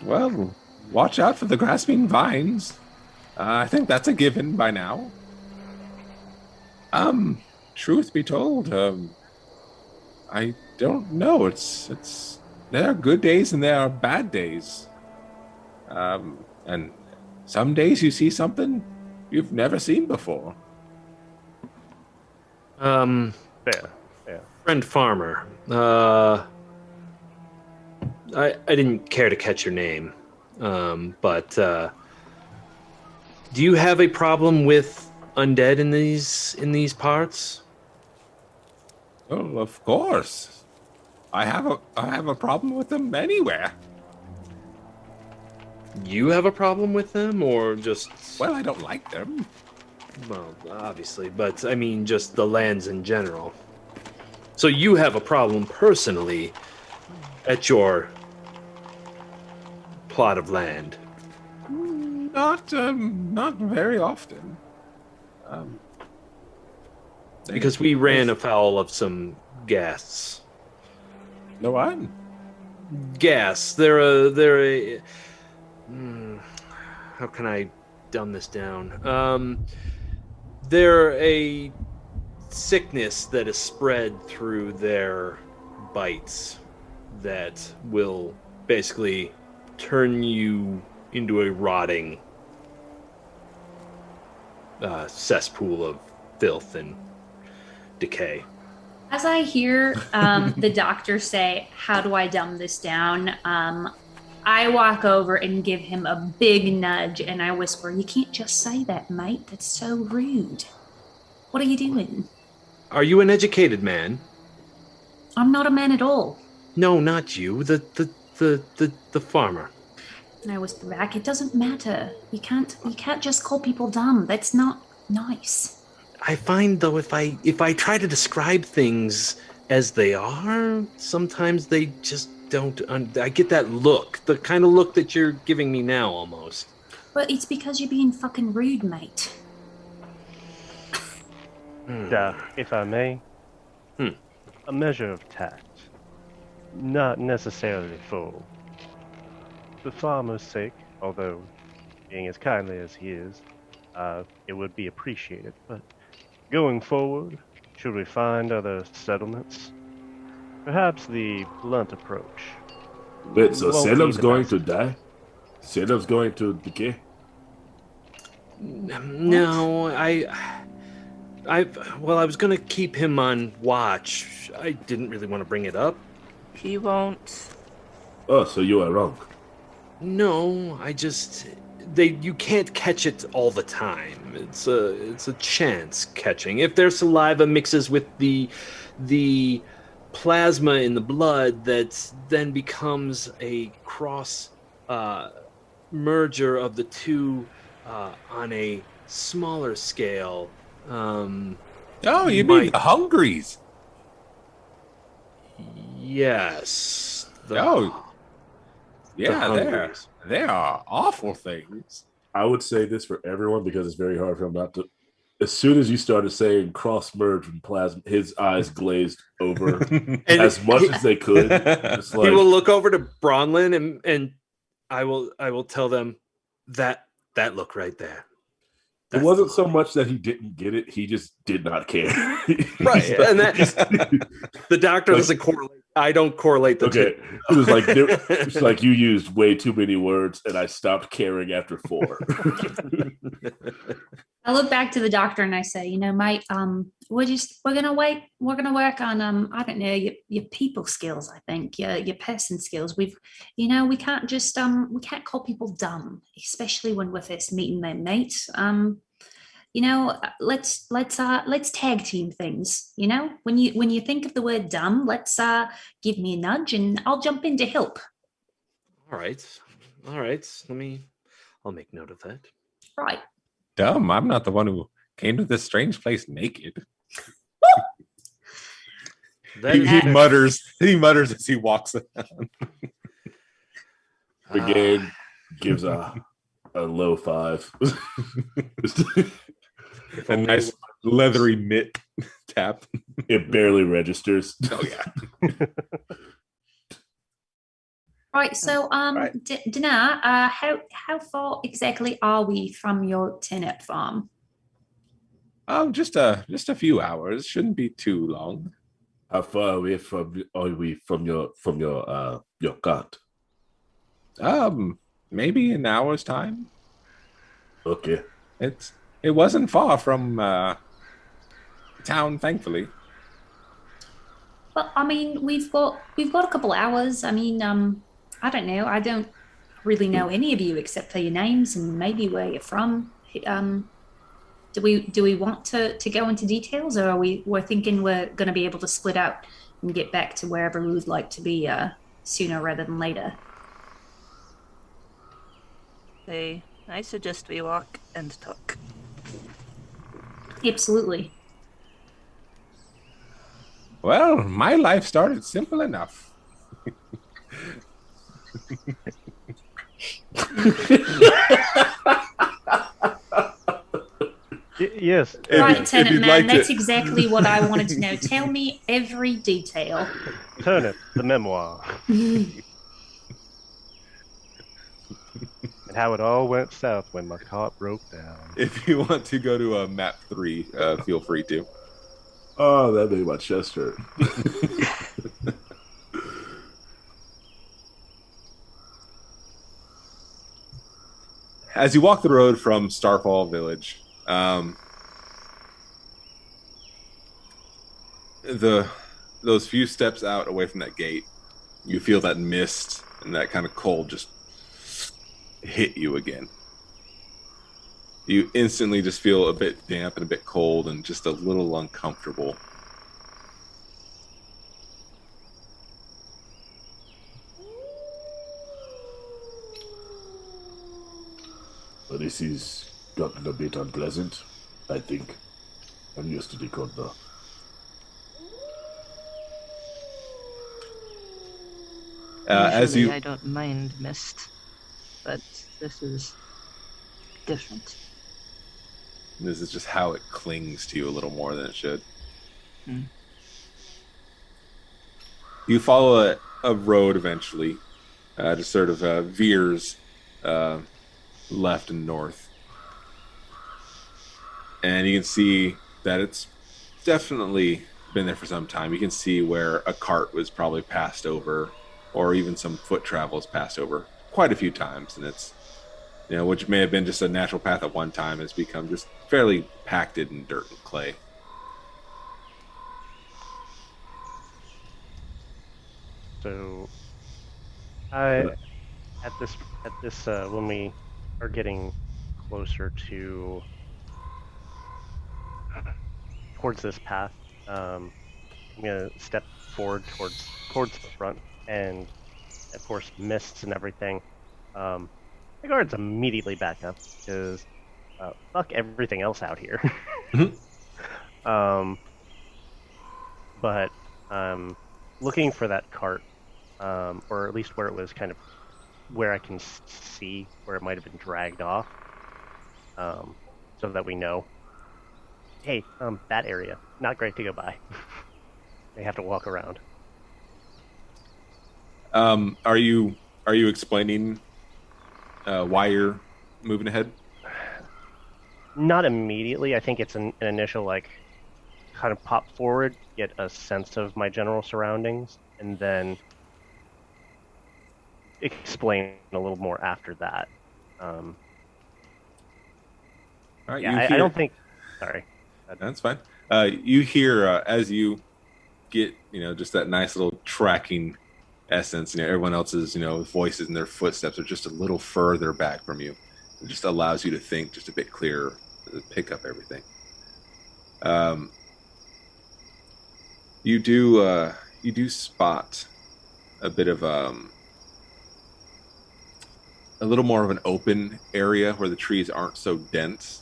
Well, watch out for the grasping vines. I think that's a given by now. Truth be told, I don't know. It's there are good days and there are bad days. And some days you see something you've never seen before. Fair. Friend farmer, I didn't care to catch your name, but do you have a problem with undead in these parts? Oh, of course. I have a problem with them anywhere. You have a problem with them, or just Well, I don't like them. well, obviously, but I mean just the lands in general. So you have a problem personally at your plot of land. Not very often. Because we ran afoul of some ghasts. No, what? Gas. They're a. How can I dumb this down? They're a sickness that is spread through their bites that will basically turn you into a rotting cesspool of filth and decay. As I hear the doctor say, "How do I dumb this down?" I walk over and give him a big nudge and I whisper, "You can't just say that, mate. That's so rude. What are you doing?" Are you an educated man? I'm not a man at all. No, not you. The farmer. And I whisper back, "It doesn't matter. You can't just call people dumb. That's not nice." I find though if I try to describe things as they are, sometimes they just don't. I get that look, the kind of look that you're giving me now, almost. Well, it's because you're being fucking rude, mate. If I may, a measure of tact, not necessarily full. The farmer's sake, although being as kindly as he is, it would be appreciated. But going forward, should we find other settlements, perhaps the blunt approach. Wait, so won't Salem's be the going best. to die? Salem's going to decay? No, I was gonna keep him on watch. I didn't really want to bring it up. He won't. Oh, so you are wrong. No, you can't catch it all the time. It's a chance catching. If their saliva mixes with the plasma in the blood, that then becomes a cross merger of the two on a smaller scale. Oh, you mean the Hungries? Yes. Yeah, Hungries. they are awful things. I would say this for everyone because it's very hard for him not to. As soon as you started saying cross merge and plasma, his eyes glazed over as much as they could. It's like, He will look over to Bronlin and I will tell them that look right there. it wasn't so much that he didn't get it; he just did not care. Right, and the doctor doesn't correlate. I don't correlate the Okay, two. it was like it's like you used way too many words, and I stopped caring after 4. I look back to the doctor and I say, "Mate, we're gonna wait. We're gonna work on I don't know, your people skills. I think your person skills. We can't just we can't call people dumb, especially when we're first meeting them, mate. Let's tag team things. When you think of the word dumb, let's give me a nudge and I'll jump in to help." All right. I'll make note of that. Right. Dumb. I'm not the one who came to this strange place naked. He mutters as he walks around. The game gives a low 5. A nice leathery mitt tap. It barely registers. Oh yeah. Right. So, Right. Dinar, how far exactly are we from your turnip farm? Just a few hours. Shouldn't be too long. How far away are we from your cart? maybe an hour's time. Okay. It wasn't far from town, thankfully. Well, I mean, we've got a couple hours. I mean, I don't know. I don't really know any of you except for your names and maybe where you're from. Do we want to go into details, or we're thinking we're going to be able to split out and get back to wherever we would like to be sooner rather than later? I suggest we walk and talk. Absolutely. Well, my life started simple enough. Yes. Right, Tenant Man, like that's to- exactly what I wanted to know. Tell me every detail. Turnip, the memoir, and how it all went south when my cart broke down. If you want to go to map 3, feel free to. Oh, that made my chest hurt. As you walk the road from Starfall Village, those few steps out away from that gate, you feel that mist and that kind of cold just hit you again. You instantly just feel a bit damp and a bit cold and just a little uncomfortable. But this is gotten a bit unpleasant, I think. I'm used to the cold now. As Usually you I don't mind mist, but this is different. This is just how it clings to you a little more than it should. Hmm. You follow a road eventually, just sort of veers left and north. And you can see that it's definitely been there for some time. You can see where a cart was probably passed over, or even some foot travel has passed over quite a few times. And it's, which may have been just a natural path at one time, has become just fairly packed in dirt and clay. So, at this when we are getting closer towards this path, I'm gonna step forward towards the front, and of course, mists and everything. The guards immediately back up because fuck everything else out here. But looking for that cart, or at least where it was kind of where I can see where it might have been dragged off, so that we know, hey, that area, not great to go by. They have to walk around. Are you explaining why you're moving ahead? Not immediately. I think it's an initial kind of pop forward, get a sense of my general surroundings, and then explain a little more after that. All right, Yeah, I don't think. Sorry. That's fine. You hear as you get, just that nice little tracking essence. Everyone else's, voices and their footsteps are just a little further back from you. It just allows you to think just a bit clearer, to pick up everything. You do spot a bit of a little more of an open area where the trees aren't so dense.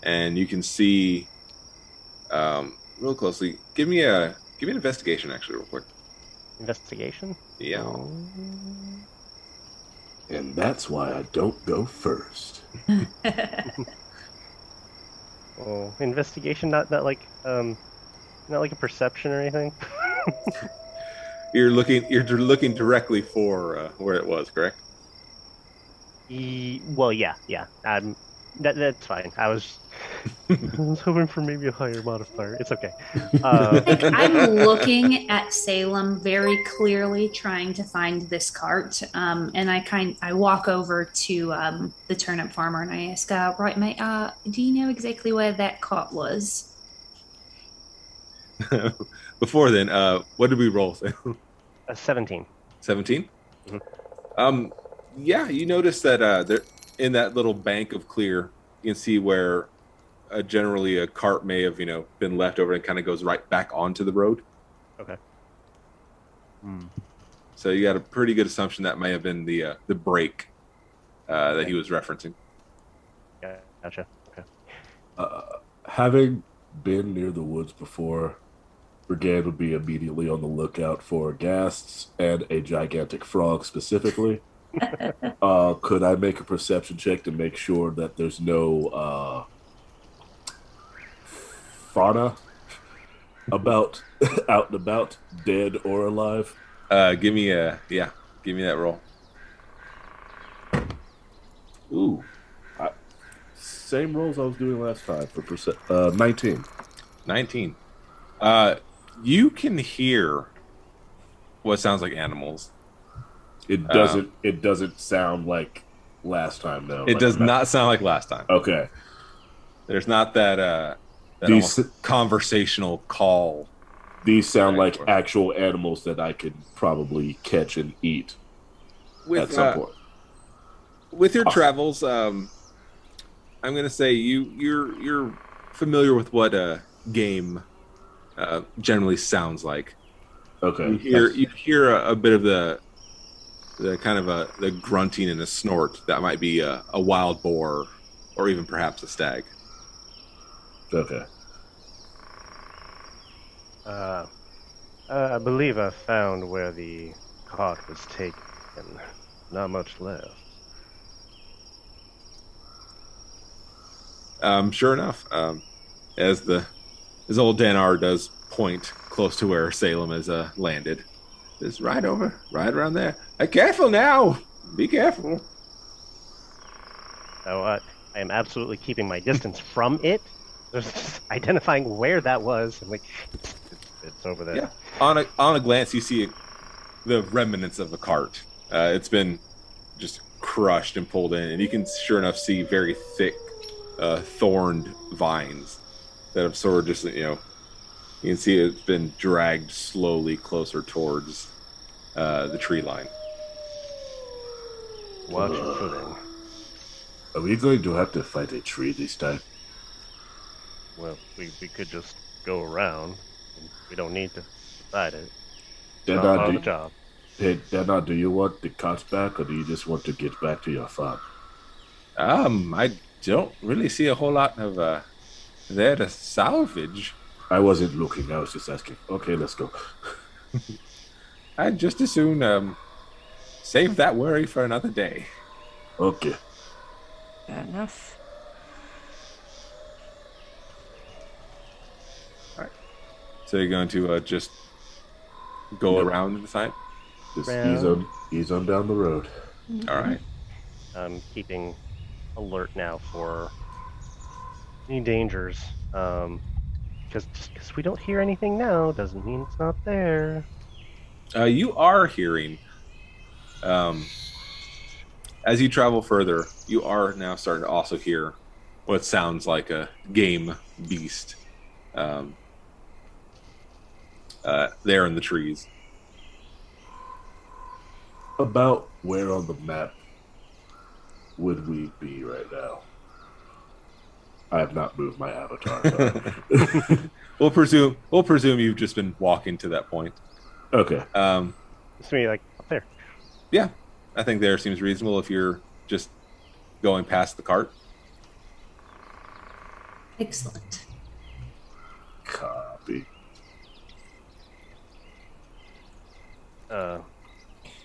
And you can see real closely. Give me an investigation, actually, real quick. Investigation? Yeah. And that's why I don't go first. Oh, investigation, not like a perception or anything. You're looking directly for where it was, correct? Well, yeah. That's fine. I was I was hoping for maybe a higher modifier. It's okay. Like I'm looking at Salem very clearly, trying to find this cart. And I walk over to the turnip farmer and I ask, right, mate, do you know exactly where that cart was? Before then, what did we roll? A 17. 17? Mhm. Yeah, you notice that there in that little bank of clear, you can see where generally a cart may have, been left over and kind of goes right back onto the road. Okay. So you got a pretty good assumption that may have been the break that he was referencing. Yeah, gotcha. Okay. Having been near the woods before, Brigade would be immediately on the lookout for ghasts and a gigantic frog specifically. Could I make a perception check to make sure that there's no fauna about out and about, dead or alive? Give me that roll. Ooh, same rolls I was doing last time for 19. 19. You can hear what sounds like animals. It doesn't sound like last time though. It does not sound like last time. Okay. There's not that almost conversational call. These sound like actual animals that I could probably catch and eat at some point. With your travels, I'm gonna say you're familiar with what a game generally sounds like. Okay. You hear a bit of the kind of the grunting and a snort that might be a wild boar or even perhaps a stag. Okay. I believe I found where the cart was taken. Not much left. Sure enough, as old Danar does point close to where Salem has landed, it's right around there. Careful now! Be careful. So I am absolutely keeping my distance from it. Just identifying where that was. I'm like, it's over there. Yeah. On a glance, you see the remnants of a cart. It's been just crushed and pulled in, and you can sure enough see very thick, thorned vines that have sort of just, you can see it's been dragged slowly closer towards the tree line. Watch your footing. Are we going to have to fight a tree this time? Well, we could just go around. We don't need to fight it. Dana, the job. Hey, Dana, do you want the carts back, or do you just want to get back to your farm? I don't really see a whole lot of there to salvage. I wasn't looking. I was just asking. Okay, let's go. I'd just as soon save that worry for another day. Okay. Fair enough. All right. So you're going to just go around the side? Just ease on down the road. All right. I'm keeping alert now for any dangers. Because we don't hear anything now doesn't mean it's not there. You are hearing, as you travel further, you are now starting to also hear what sounds like a game beast there in the trees. About where on the map would we be right now? I have not moved my avatar. So. We'll presume you've just been walking to that point. Okay. It's me, like, up there. Yeah, I think there seems reasonable if you're just going past the cart. Excellent. Copy.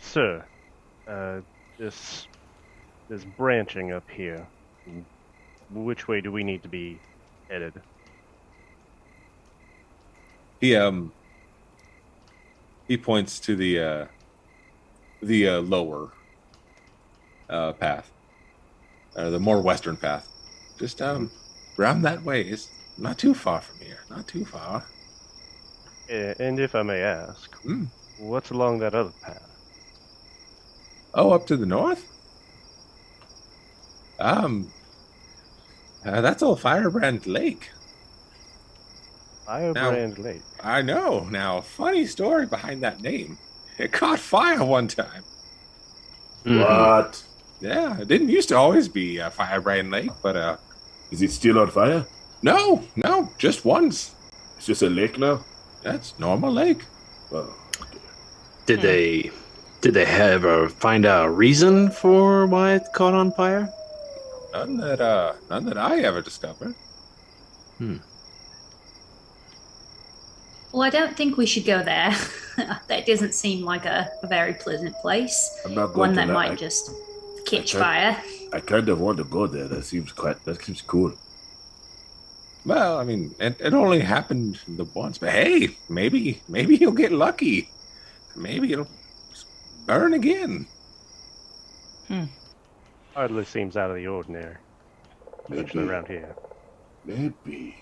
Sir, this branching up here, which way do we need to be headed? He points to the lower path, the more western path. Just round that way is not too far from here. Not too far. And if I may ask, Hmm. what's along that other path? Oh, up to the north? That's old Firebrand Lake. Firebrand Lake. I know. Now, funny story behind that name. It caught fire one time. What? Yeah, it didn't used to always be Firebrand Lake, but Is it still on fire? no, just once. It's just a lake now? That's normal lake. Oh, Did they ever find a reason for why it caught on fire? None that I ever discovered. Well, I don't think we should go there. That doesn't seem like a very pleasant place. I'm not going One to that that. might just catch Okay. fire. I kind of want to go there. That seems cool. Well, I mean, it only happened the once, but hey, maybe you'll get lucky. Maybe it'll burn again. Hardly seems out of the ordinary. Especially Maybe. around here. Maybe.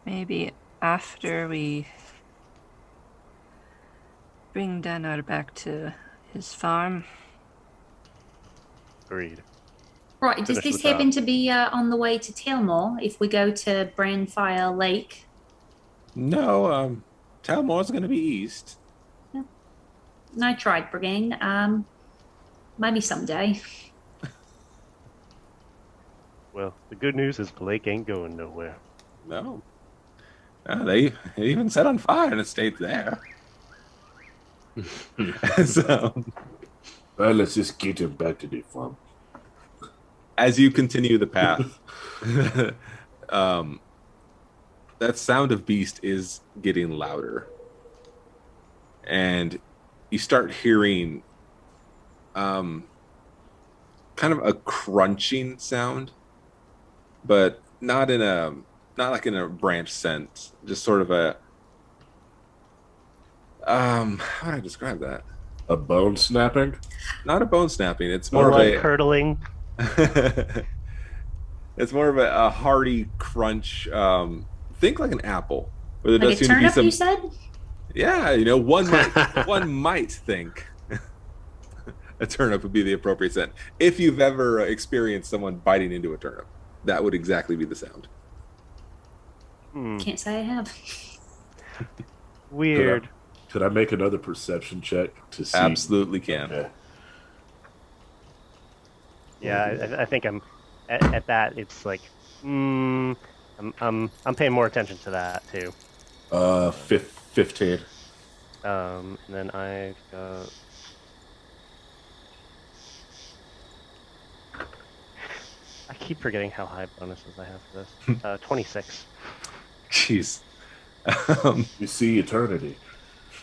Maybe after we bring Danar back to his farm. Agreed. Right, does Finish this the happen job. to be on the way to Tilmore if we go to Brandfire Lake? No, Talmore's going to be east. I tried, Brigane. Maybe someday. Well, the good news is the lake ain't going nowhere. No. They even set on fire and it stayed there. So, Well, let's just get him back to the farm. as you continue the path, that sound of beast is getting louder. And you start hearing kind of a crunching sound, but not like in a branch sense, just sort of a how would I describe that? A bone snapping? Not a bone snapping, it's More more like of curdling. it's more of a hearty crunch. Think like an apple, where there Like does a seem to be turnip, some. you said? Yeah, one might think a turnip would be the appropriate scent. If you've ever experienced someone biting into a turnip, that would exactly be the sound. Can't say I have. Weird. Could I make another perception check to see? Absolutely can. Okay. Yeah, I think I'm at that. It's like, I'm paying more attention to that too. 15. And then I've got. I keep forgetting how high bonuses I have for this. 26. Jeez. You see eternity.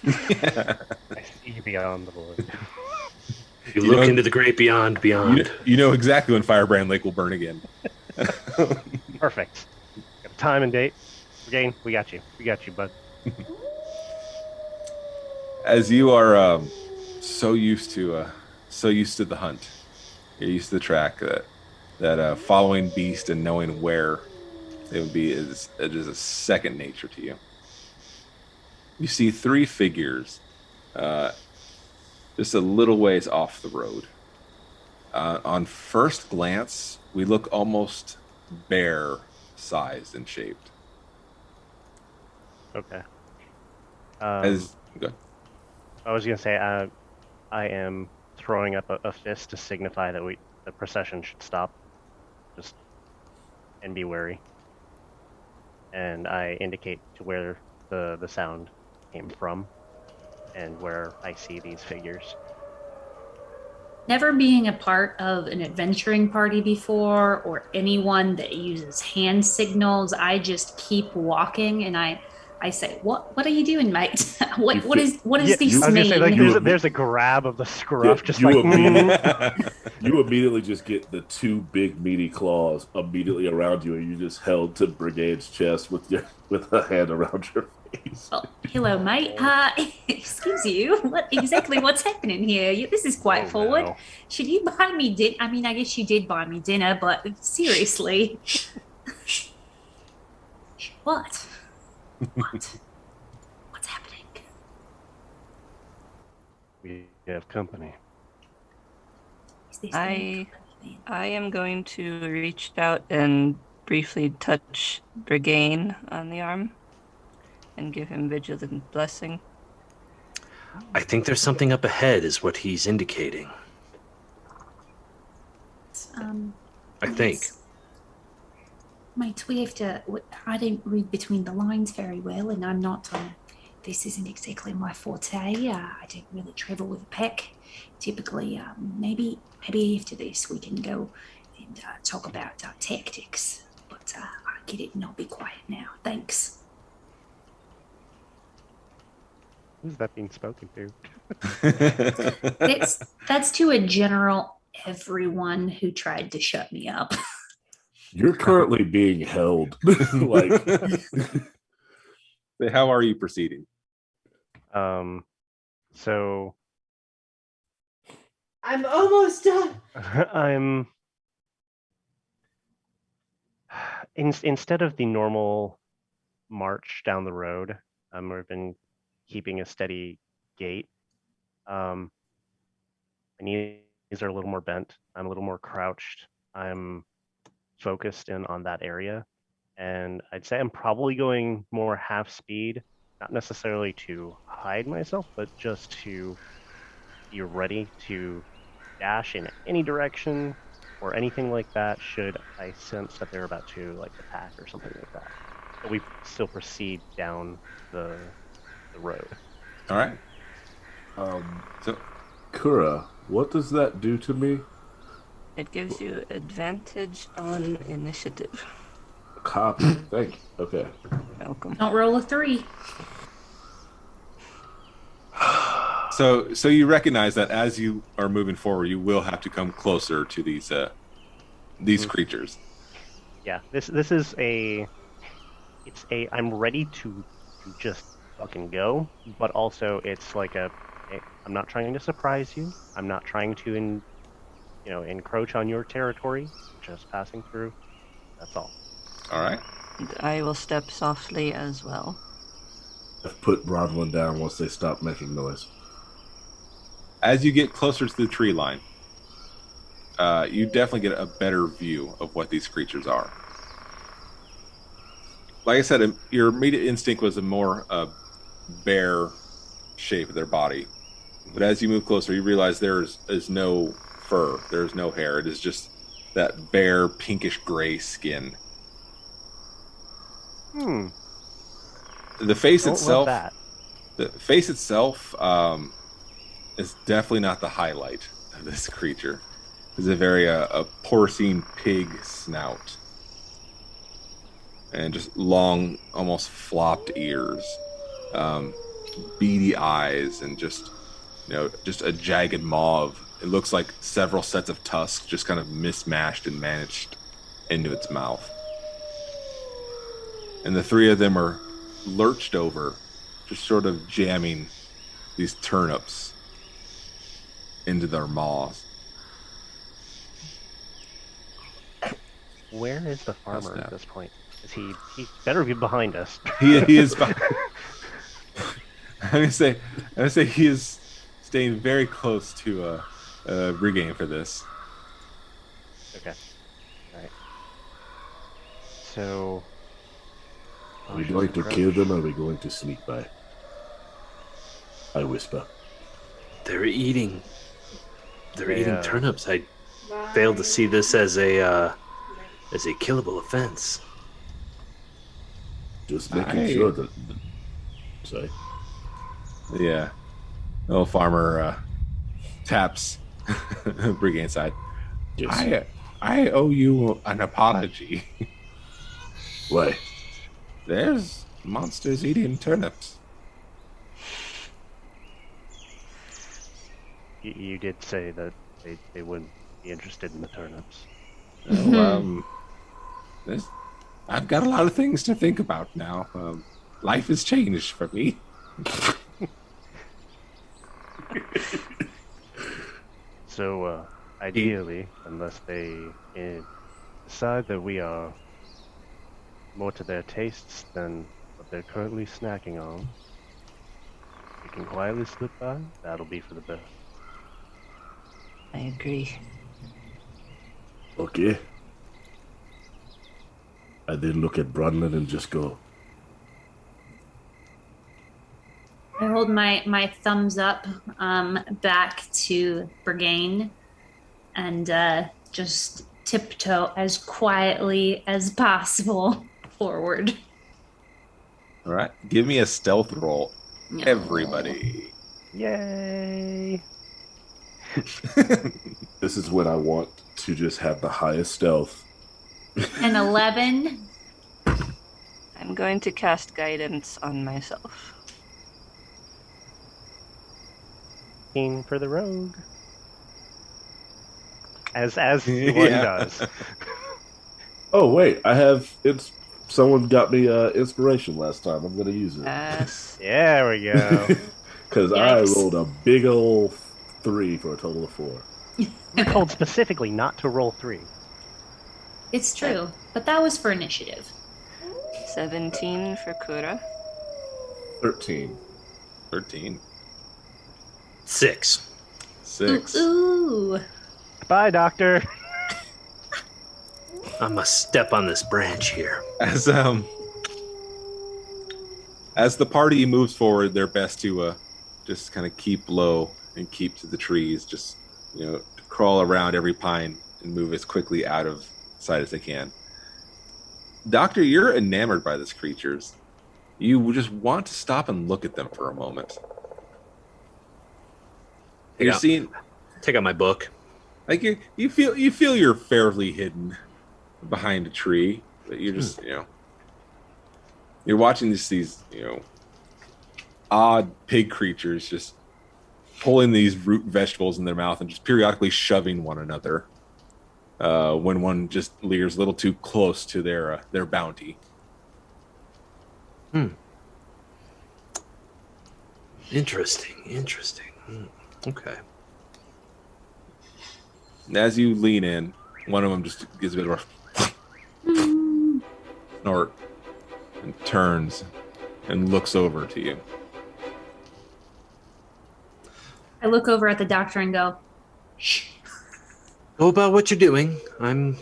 Yeah. I see beyond the void. You You look know- into the great beyond. You know exactly when Firebrand Lake will burn again. Perfect. Got a time and date. Again, we got you. We got you, bud. As you are so used to the hunt, you're used to the track that following beast and knowing where it would be is just a second nature to you. You see three figures just a little ways off the road. On first glance, we look almost bear-sized and shaped. Okay. As good. I was gonna say, I am throwing up a fist to signify that the procession should stop, and be wary. And I indicate to where the sound came from, and where I see these figures. Never being a part of an adventuring party before or anyone that uses hand signals, I just keep walking and I say, "What are you doing, mate? what does this I was gonna say, like, mean?" there's a grab of the scruff, just you like. You immediately just get the two big meaty claws immediately around you, and you just held to Brigade's chest with a hand around your Oh, hello, mate. Excuse you. What's happening here? This is quite Oh, forward. no. Should you buy me dinner? I mean, I guess you did buy me dinner, but seriously. What? What's happening? We have company. Is this I am going to reach out and briefly touch Brigane on the arm and give him Vigilant Blessing. I think there's something up ahead, is what he's indicating. I think. yes. Mate, we have to. I don't read between the lines very well, and I'm not. This isn't exactly my forte. I don't really travel with a pack. Typically, maybe after this we can go and talk about tactics. But I get it, and I'll be quiet now. Thanks. Who's that being spoken to? That's to a general everyone who tried to shut me up. You're currently being held. How are you proceeding? So I'm almost done. I'm instead of the normal march down the road, I've been keeping a steady gait. My knees are a little more bent. I'm a little more crouched. I'm focused in on that area, and I'd say I'm probably going more half speed, not necessarily to hide myself, but just to be ready to dash in any direction or anything like that should I sense that they're about to attack or something like that. But we still proceed down the road. All right. So, Kura, what does that do to me? It gives you advantage on initiative. Copy. Thank you. Okay. Welcome. Don't roll a 3. So you recognize that as you are moving forward, you will have to come closer to these creatures. Yeah, this is I'm ready to just fucking go, but also it's like I'm not trying to surprise you. I'm not trying to encroach on your territory. Just passing through. That's all. All right. And I will step softly as well. I've put Bronwyn down once they stop making noise. As you get closer to the tree line, you definitely get a better view of what these creatures are. Like I said, your immediate instinct was a more bare shape of their body. But as you move closer, you realize there is no fur. There's no hair. It is just that bare pinkish gray skin. The face Don't itself, love that. the face itself is definitely not the highlight of this creature. It's a very a porcine pig snout. And just long, almost flopped ears, beady eyes, and just a jagged maw. It looks like several sets of tusks just kind of mismatched and managed into its mouth. And the three of them are lurched over, just sort of jamming these turnips into their maws. Where is the farmer at this point? Is he better be behind us? He is. I'm gonna say he is staying very close to Brigane for this. Okay. All right. So, Are we going to kill them or are we going to sneak by? I whisper. They're eating turnips. I failed to see this as a killable offense. Just making sure that. Sorry. Yeah. The little farmer taps Brigane's side. Yes. I owe you an apology. Why? There's monsters eating turnips. You did say that they wouldn't be interested in the turnips. Well, I've got a lot of things to think about now. life has changed for me. So, ideally, unless they decide that we are more to their tastes than what they're currently snacking on, we can quietly slip by. That'll be for the best. I agree. Okay. I then look at Bronlin and just go, I hold my thumbs up back to Bergain and just tiptoe as quietly as possible forward. All right. Give me a stealth roll, everybody. Yay! this is when I want to just have the highest stealth. An 11. I'm going to cast guidance on myself. For the rogue. As one Yeah. does. Oh, wait. Someone got me inspiration last time. I'm going to use it. Yes. There we go. Because I Yikes. rolled a big old 3 for a total of 4. We're told specifically not to roll 3. It's true, but that was for initiative. 17 for Kura. 13. 13. 6. 6. Ooh. Bye, Doctor. I must step on this branch here. As the party moves forward, their best to just kind of keep low and keep to the trees, just crawl around every pine and move as quickly out of sight as they can. Doctor, you're enamored by these creatures. You just want to stop and look at them for a moment. You're seeing, Take out my book. like you feel you're fairly hidden behind a tree, but you're just you're watching these odd pig creatures just pulling these root vegetables in their mouth and just periodically shoving one another when one just leers a little too close to their bounty. Interesting. Okay. And as you lean in, one of them just gives a bit of a snort and turns and looks over to you. I look over at the doctor and go, shh. Go about what you're doing. I'm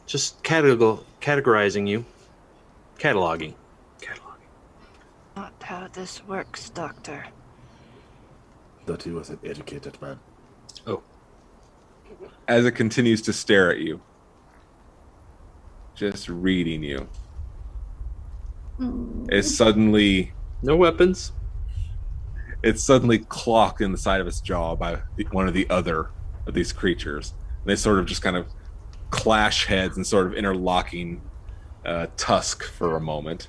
just categorizing you. Cataloging. Not how this works, Doctor. Thought he was an educated man. Oh. As it continues to stare at you, just reading you, it's suddenly clocked in the side of its jaw by one of the other of these creatures. They sort of just kind of clash heads and sort of interlocking tusk for a moment.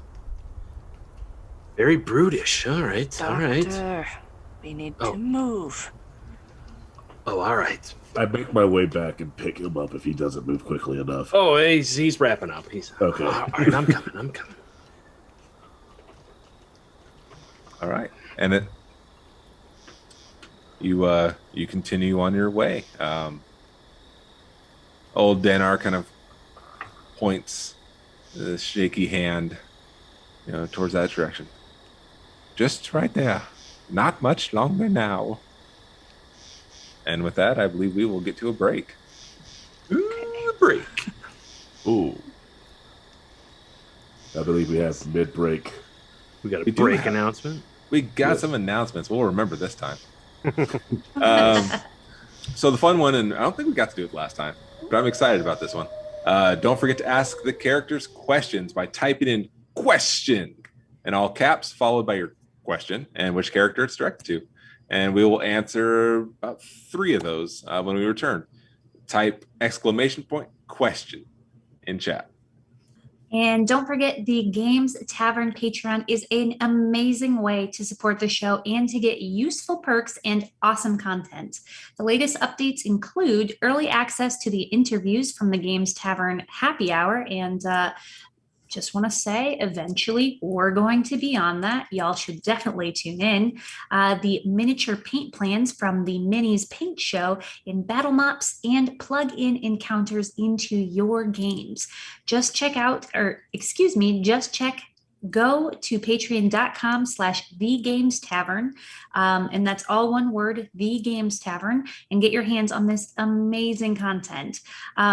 Very brutish. All right. Doctor, we need to move. Oh, all right. I make my way back and pick him up if he doesn't move quickly enough. Oh, he's wrapping up. He's okay. All right, I'm coming. All right, and it you continue on your way. Old Denar kind of points the shaky hand, towards that direction. Just right there. Not much longer now. And with that, I believe we will get to a break. Break. Ooh. I believe we have mid-break. We got a We do break have- announcement. We got some announcements. We'll remember this time. So the fun one, and I don't think we got to do it last time, but I'm excited about this one. Don't forget to ask the characters questions by typing in question in all caps, followed by your question and which character it's directed to. And we will answer about 3 of those when we return. Type !question in chat. And don't forget, the Games Tavern Patreon is an amazing way to support the show and to get useful perks and awesome content. The latest updates include early access to the interviews from the Games Tavern Happy Hour and just want to say eventually we're going to be on that. Y'all should definitely tune in. The miniature paint plans from the Minis Paint Show in battle mops and plug-in encounters into your games. Just check go to patreon.com/thegamestavern, and that's all one word, The Games Tavern, and get your hands on this amazing content.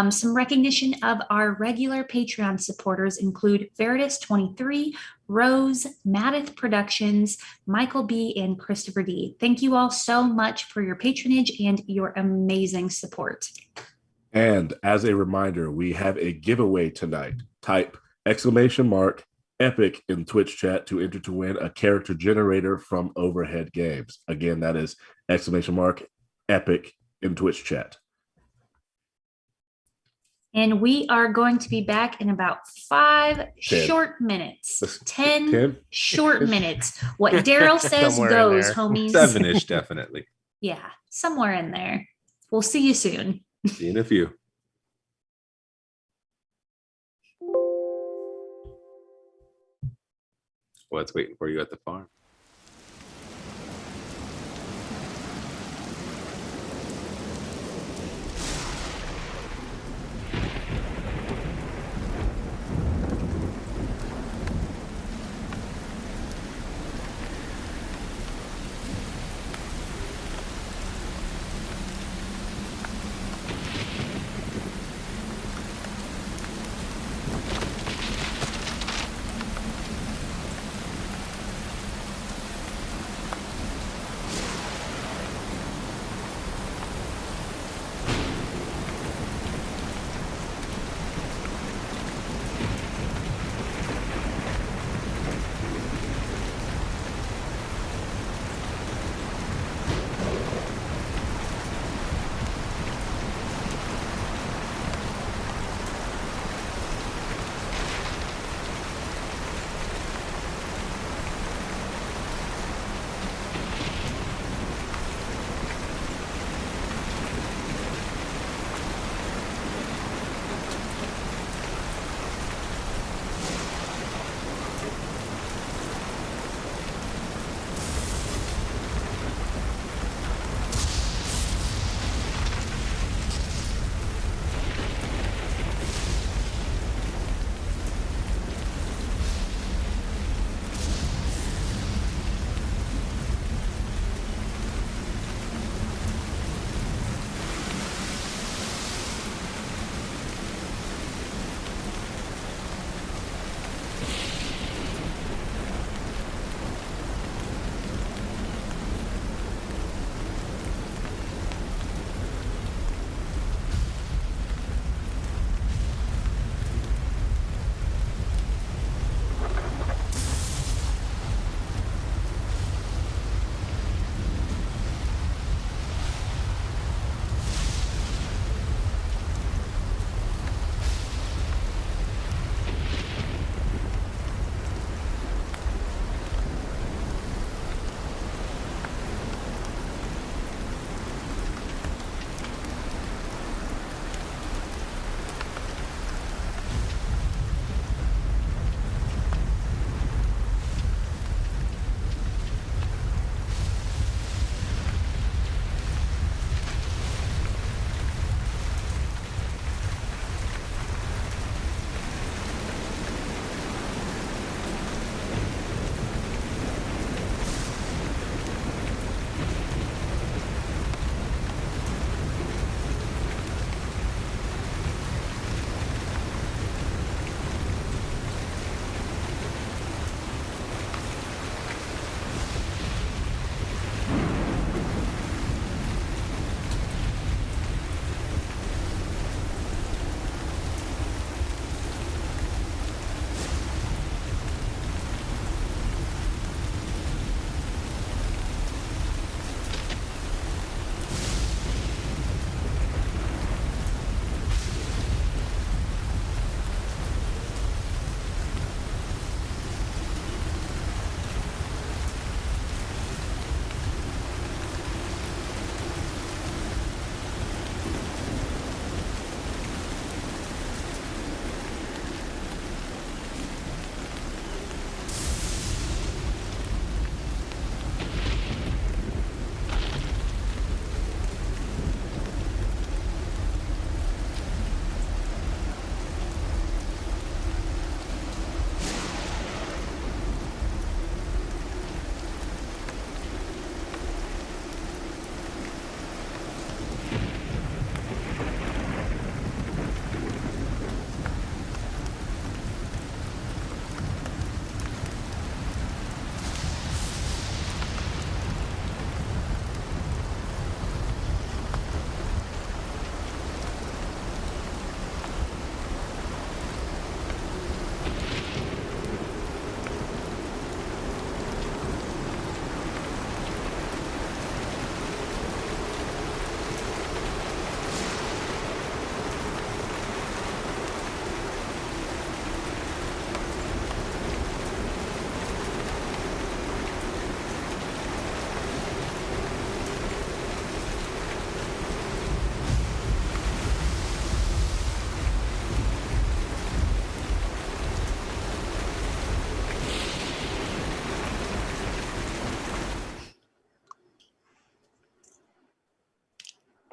Some recognition of our regular Patreon supporters include Veritas23, Rose, Madith Productions, Michael B, and Christopher D. Thank you all so much for your patronage and your amazing support. And as a reminder, we have a giveaway tonight. Type !epic in Twitch chat to enter to win a character generator from Overhead Games. Again, that is !epic in Twitch chat. And we are going to be back in about 5 short minutes. 10 short minutes. What Daryl says goes, homies. 7-ish, definitely. Yeah, somewhere in there. We'll see you soon. See you in a few. What's waiting for you at the farm?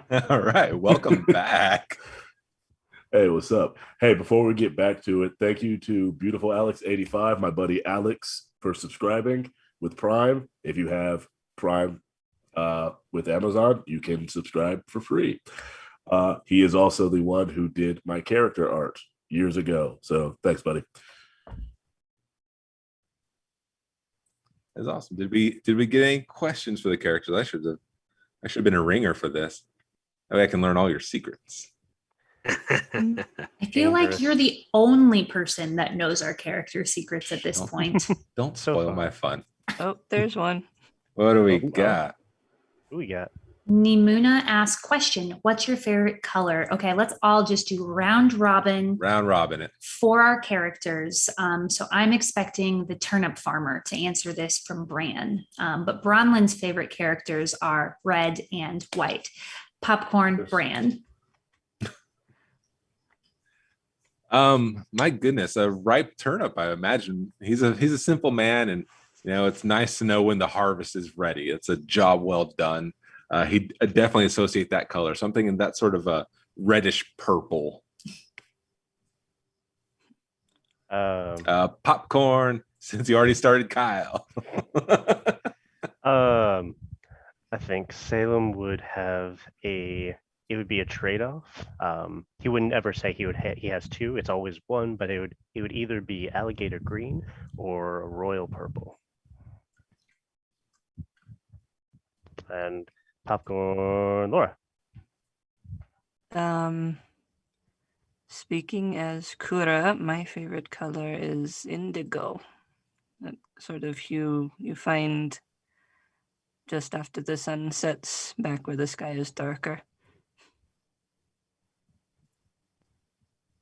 All right, welcome back. Hey, what's up? Hey, before we get back to it, thank you to beautiful Alex85, my buddy Alex, for subscribing with Prime. If you have Prime with Amazon, you can subscribe for free. He is also the one who did my character art years ago. So thanks, buddy. That's awesome. Did we get any questions for the characters? I should have been a ringer for this. That way I can learn all your secrets. I feel like you're the only person that knows our character secrets at this point. Don't So spoil fun. my fun. Oh, there's one. What do we Oh, got? Who we got? Nimuna asks, question, what's your favorite color? Okay, let's all just do round robin Round robin it. for our characters. So I'm expecting the turnip farmer to answer this from Bran. But Bronlin's favorite characters are red and white. Popcorn, Bran. My goodness, a ripe turnip. I imagine he's a simple man, and it's nice to know when the harvest is ready. It's a job well done. He definitely associate that color, something in that sort of a reddish purple. Popcorn, since you already started Kyle. I think Salem would have it would be a trade-off. He wouldn't ever say he has two. It's always one, but it would either be alligator green or royal purple. And popcorn, Laura. Speaking as Kura, my favorite color is indigo. That sort of hue you find just after the sun sets, back where the sky is darker.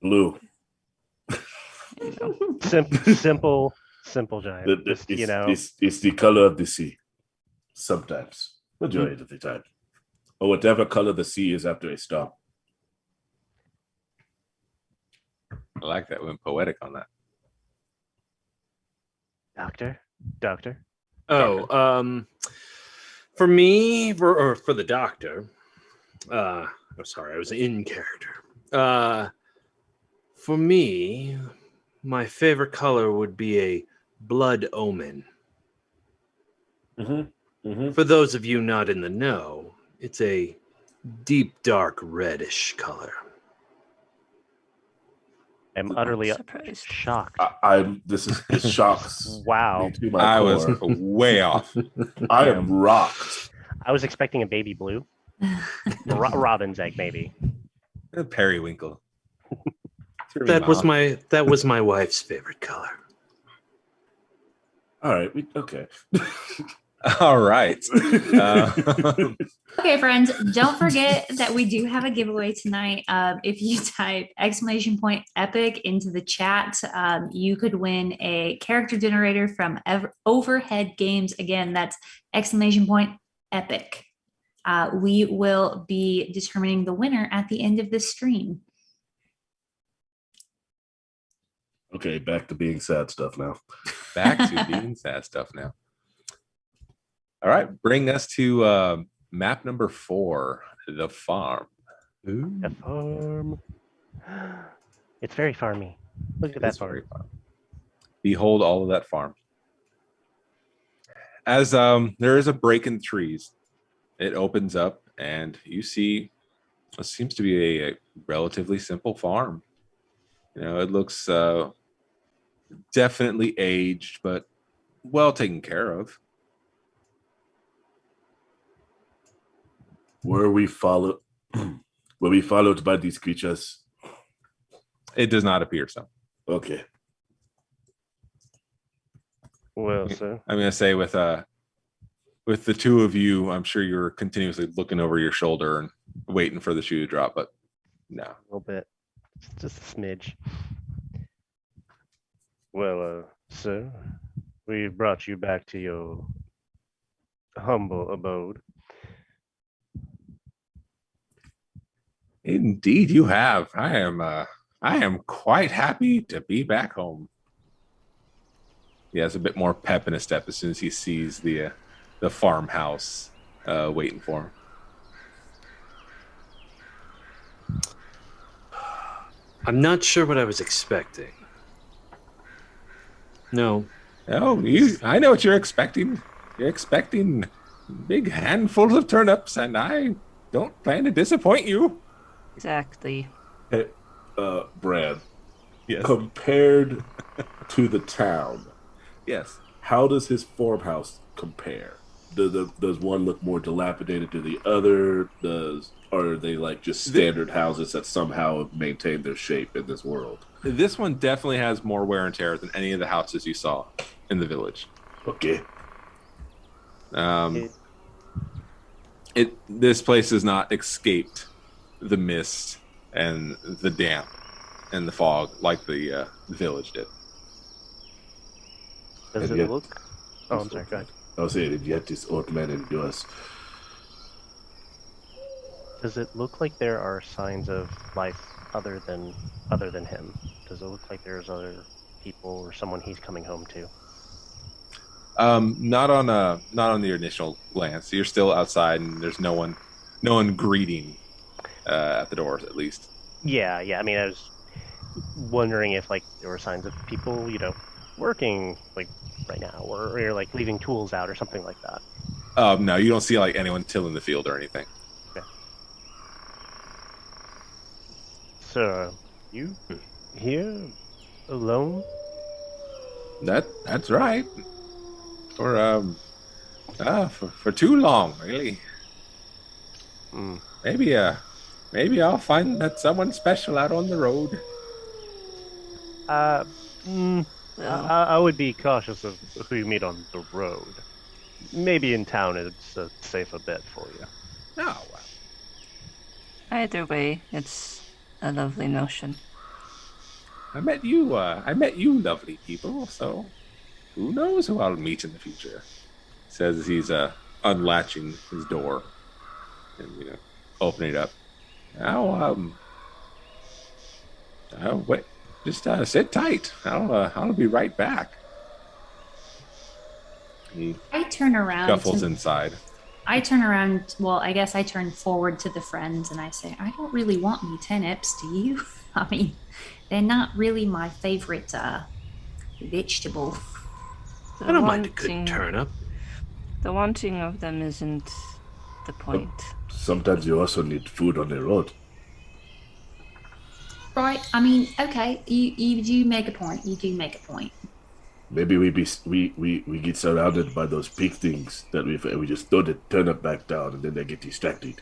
Blue. You know. Simple giant. Just, It's the color of the sea. Sometimes. Majority of the time. Or whatever color the sea is after a storm. I like that. Went poetic on that. Doctor. Oh, for me, for the doctor. Sorry, I was in character. For me, my favorite color would be a blood omen. For those of you not in the know, it's a deep, dark, reddish color. I'm utterly surprised. shocked. This shocks. Wow. Me to my I core. was way off. I am rocked. I was expecting a baby blue. Robin's egg, maybe. Periwinkle. That was my wife's favorite color. All right. Okay. All right. Okay, friends, don't forget that we do have a giveaway tonight. If you type !epic into the chat, you could win a character generator from Overhead Games. Again, that's !epic. We will be determining the winner at the end of this stream. Okay, back to being sad stuff now. Back to being sad stuff now. All right, bring us to map number 4, the farm. Ooh. The farm. It's very farmy. Look at that farm. Behold all of that farm. As there is a break in the trees, it opens up and you see what seems to be a relatively simple farm. It looks definitely aged, but well taken care of. Were we followed by these creatures? It does not appear so. Okay. Well, sir. I'm gonna say with the two of you, I'm sure you're continuously looking over your shoulder and waiting for the shoe to drop, but no. A little bit. Just a smidge. Well, sir, we brought you back to your humble abode. Indeed, you have. I am quite happy to be back home. He has a bit more pep in his step as soon as he sees the farmhouse waiting for him. I'm not sure what I was expecting. No. Oh, I know what you're expecting. You're expecting big handfuls of turnips, and I don't plan to disappoint you. Exactly. Hey, Brad, Yes. compared to the town, Yes. how does his farmhouse compare? Does one look more dilapidated to the other? Or are they like just standard houses that somehow have maintained their shape in this world? This one definitely has more wear and tear than any of the houses you saw in the village. Okay. This place has not escaped the mist and the damp and the fog like the village did. Does And it yet- look? Oh, I'm sorry. Go ahead. I was saying, and yet this old man endures. Does it look like there are signs of life other than him? Does it look like there's other people or someone he's coming home to? Not on the initial glance. You're still outside, and there's no one greeting at the doors, at least. Yeah. I mean, I was wondering if like there were signs of people, working like right now, or like leaving tools out or something like that. No, you don't see like anyone tilling the field or anything. So, you here alone? That's right. For too long, really. Mm. Maybe I'll find that someone special out on the road. Well, I would be cautious of who you meet on the road. Maybe in town it's a safer bet for you. Oh, well. either way, it's a lovely notion. I met you, lovely people, so who knows who I'll meet in the future. Says as he's unlatching his door and opening it up. Now, wait, just sit tight. I'll be right back. He I turn around. shuffles inside. I turn around. Well, I guess I turn forward to the friends and I say, I don't really want any turnips, do you? I mean, they're not really my favorite vegetable. The I don't mind a wanting- good turnip. The wanting of them isn't the point. Sometimes you also need food on the road. Right. I mean, okay, you do make a point. You do make a point. Maybe we get surrounded by those pig things that we just throw the turnip back down and then they get distracted.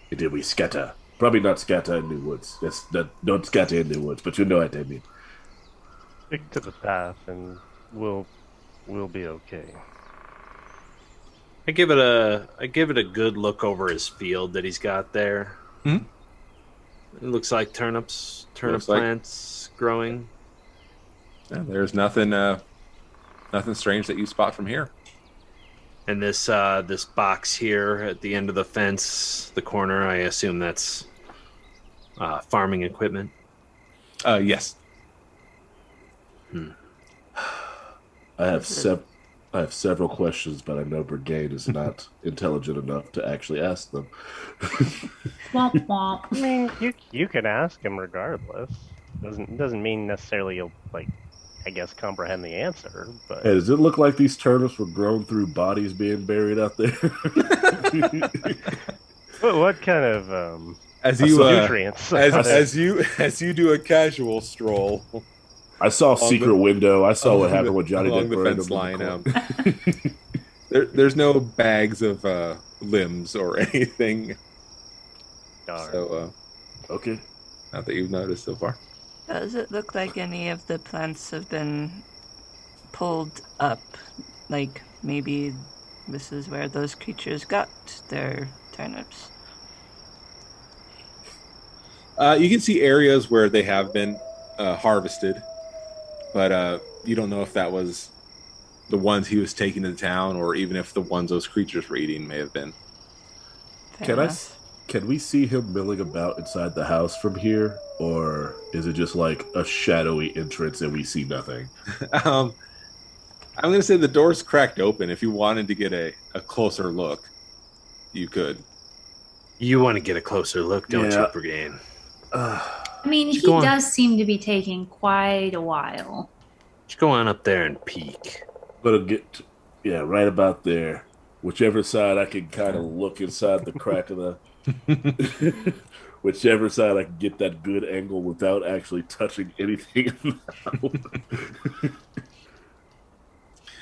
And then we scatter. Probably not scatter in the woods. Don't scatter in the woods, but you know what I mean. Stick to the path, and we'll be okay. I give it a good look over his field that he's got there. Hmm? It looks like turnip Looks like- plants growing. Yeah, there's nothing strange that you spot from here. And this box here at the end of the fence, the corner, I assume that's farming equipment. Yes. I have several questions, but I know Brigade is not intelligent enough to actually ask them. Womp womp. I mean, you can ask him regardless. Doesn't mean necessarily you'll I guess comprehend the answer. But Hey, does it look like these turnips were grown through bodies being buried out there? what kind of As you nutrients? as you do a casual stroll I saw Secret Window. I saw what along happened the- with Johnny along Depp the buried fence him in line. the corner. There's no bags of limbs or anything. Darn. So Okay. not that you've noticed so far. Does it look like any of the plants have been pulled up? Like maybe this is where those creatures got their turnips? You can see areas where they have been harvested, but you don't know if that was the ones he was taking to town or even if the ones those creatures were eating may have been. Fair enough. Can we see him milling about inside the house from here, or is it just like a shadowy entrance and we see nothing? I'm going to say the door's cracked open. If you wanted to get a closer look, you could. You want to get a closer look, don't Yeah. you, Brigade? I mean, Just he go on. does seem to be taking quite a while. Just go on up there and peek. Gonna get, yeah, right about there. Whichever side I can kind of look inside the crack of the, whichever side I can get that good angle without actually touching anything.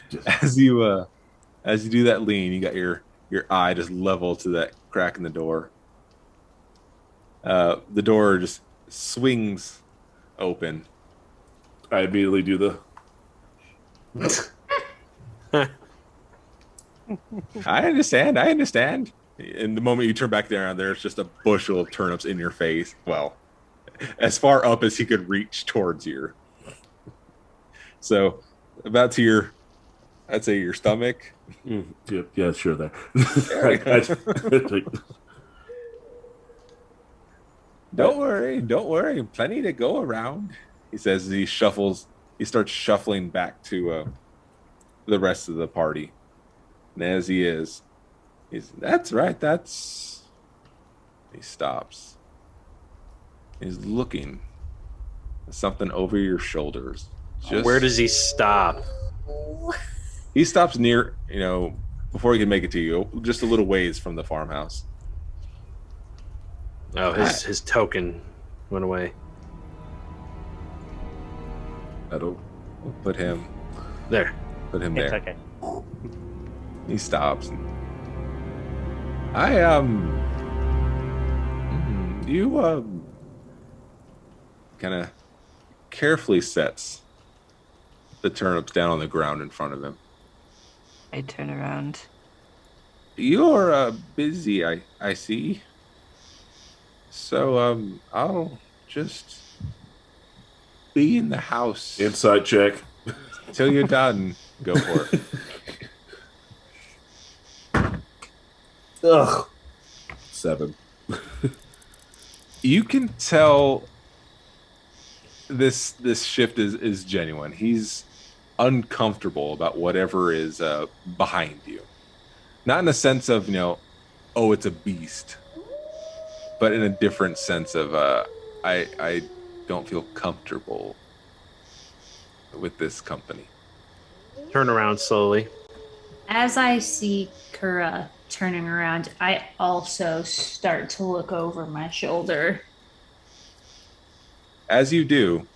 Just, As you do that lean, you got your eye just level to that crack in the door. The door just swings open. I immediately do the. I understand. And the moment you turn back there, there's just a bushel of turnips in your face. Well, as far up as he could reach towards you. So about to your, I'd say your stomach. Yeah, sure. There. Don't worry. Plenty to go around. He says as he starts shuffling back to the rest of the party. And as that's right, he stops. He's looking at something over your shoulders. Where does he stop? He stops near, before he can make it to you, just a little ways from the farmhouse. Oh, his token went away. That'll put him there. Put him It's there. okay. He stops. You kind of carefully sets the turnips down on the ground in front of him. I turn around. You're busy, I see. So I'll just be in the house. Insight check. Till you're done. Go for it. Ugh. 7. You can tell this shift is genuine. He's uncomfortable about whatever is behind you. Not in a sense of, oh, it's a beast, but in a different sense of I don't feel comfortable with this company. Turn around slowly. As I see Kura turning around, I also start to look over my shoulder. As you do,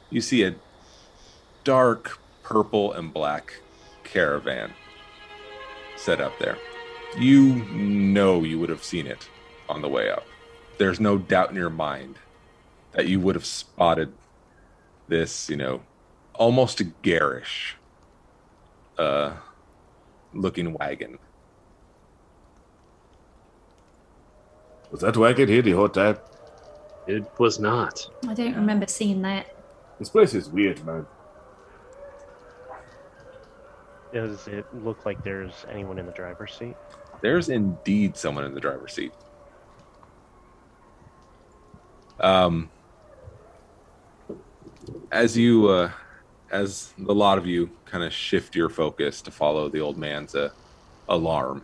you see a dark purple and black caravan set up there. You know you would have seen it on the way up. There's no doubt in your mind that you would have spotted this, almost garish looking wagon. Was that wagon here the whole time? It was not. I don't remember seeing that. This place is weird, man. Does it look like there's anyone in the driver's seat? There's indeed someone in the driver's seat. As the lot of you kind of shift your focus to follow the old man's alarm,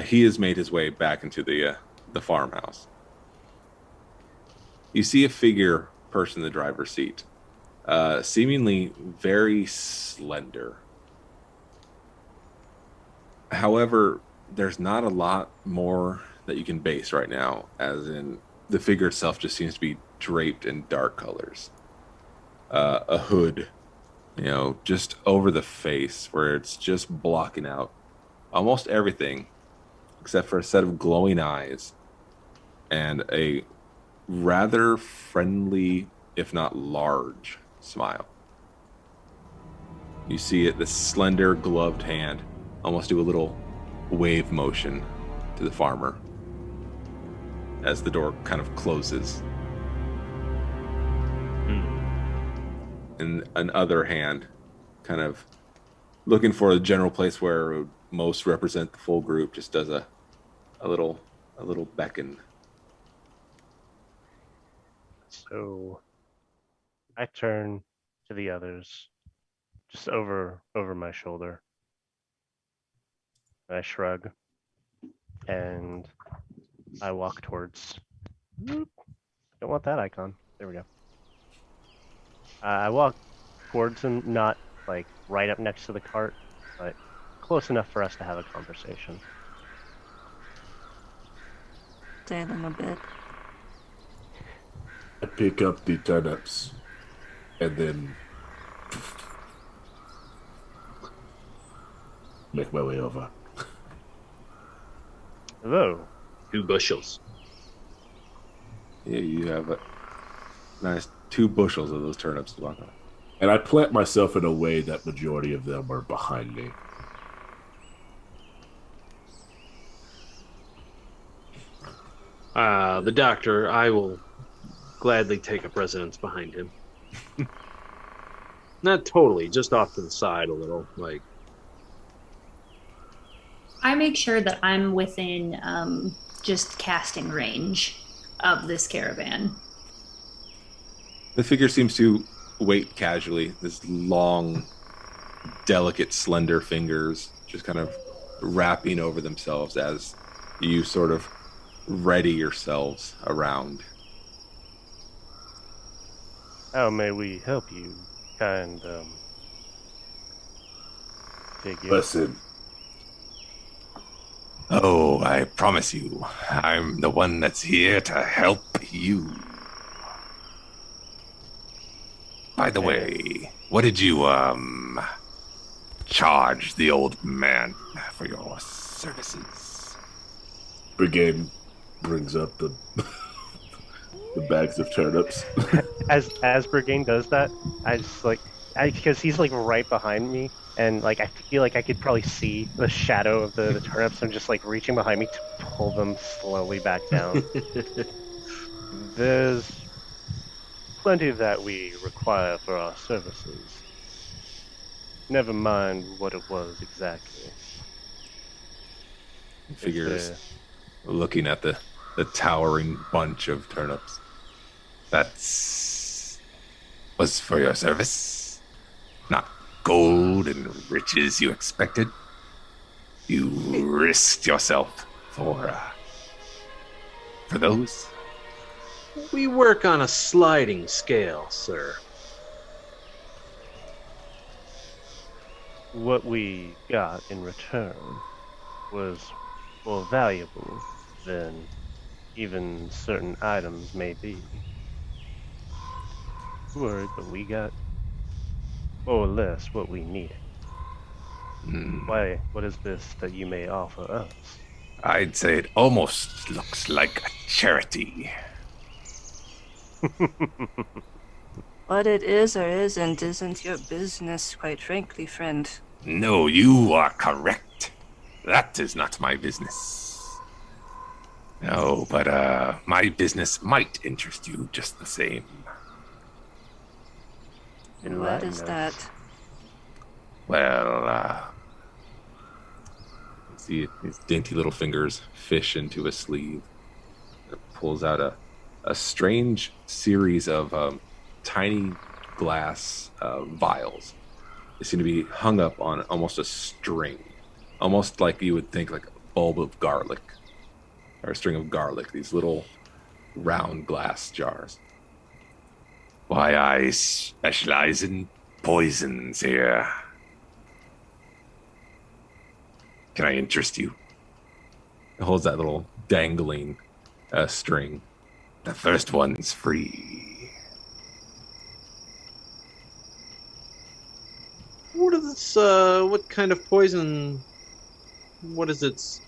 he has made his way back into the farmhouse. You see a figure perched in the driver's seat, seemingly very slender. However, there's not a lot more that you can base right now, as in the figure itself just seems to be draped in dark colors. A hood, just over the face where it's just blocking out almost everything except for a set of glowing eyes and a rather friendly, if not large, smile. You see it, this slender gloved hand almost do a little wave motion to the farmer as the door kind of closes. And another hand kind of looking for a general place where it would most represent the full group, just does a little beckon. So I turn to the others, just over my shoulder. I shrug. and I walk towards. Don't want that icon. There we go. I walk towards him, not like right up next to the cart, but close enough for us to have a conversation. Stay them a bit. I pick up the turnips and then make my way over. Hello. 2 bushels. Yeah, you have a nice 2 bushels of those turnips to walk on. And I plant myself in a way that majority of them are behind me. The doctor, I will gladly take up residence behind him. Not totally, just off to the side a little, like. I make sure that I'm within just casting range of this caravan. The figure seems to wait casually. This long, delicate, slender fingers just kind of wrapping over themselves as you sort of ready yourselves around. How may we help you, kind figure? Listen, Oh, I promise you, I'm the one that's here to help you. By the way, what did you, charge the old man for your services? Brigade brings up the the bags of turnips. As Brigane does that, I just like, because he's like right behind me, and like I feel like I could probably see the shadow of the turnips. I'm just like reaching behind me to pull them slowly back down. There's plenty that we require for our services. Never mind what it was exactly. Figures looking at the towering bunch of turnips. That's was for your service, not gold and riches you expected. You risked yourself for those. We work on a sliding scale, sir. What we got in return was more valuable than even certain items may be. Worried, but we got more or less what we needed. Why? What is this that you may offer us? I'd say it almost looks like a charity. What it is or isn't your business, quite frankly, friend. No, you are correct. That is not my business. No, but my business might interest you just the same. And what is that? Well, see his dainty little fingers fish into a sleeve. It pulls out a strange series of tiny glass vials. They seem to be hung up on almost a string, almost like you would think like a bulb of garlic or a string of garlic. These little round glass jars. Why, I specialize in poisons here. Can I interest you? It holds that little dangling string. The first one's free. What is this, what kind of poison? What is its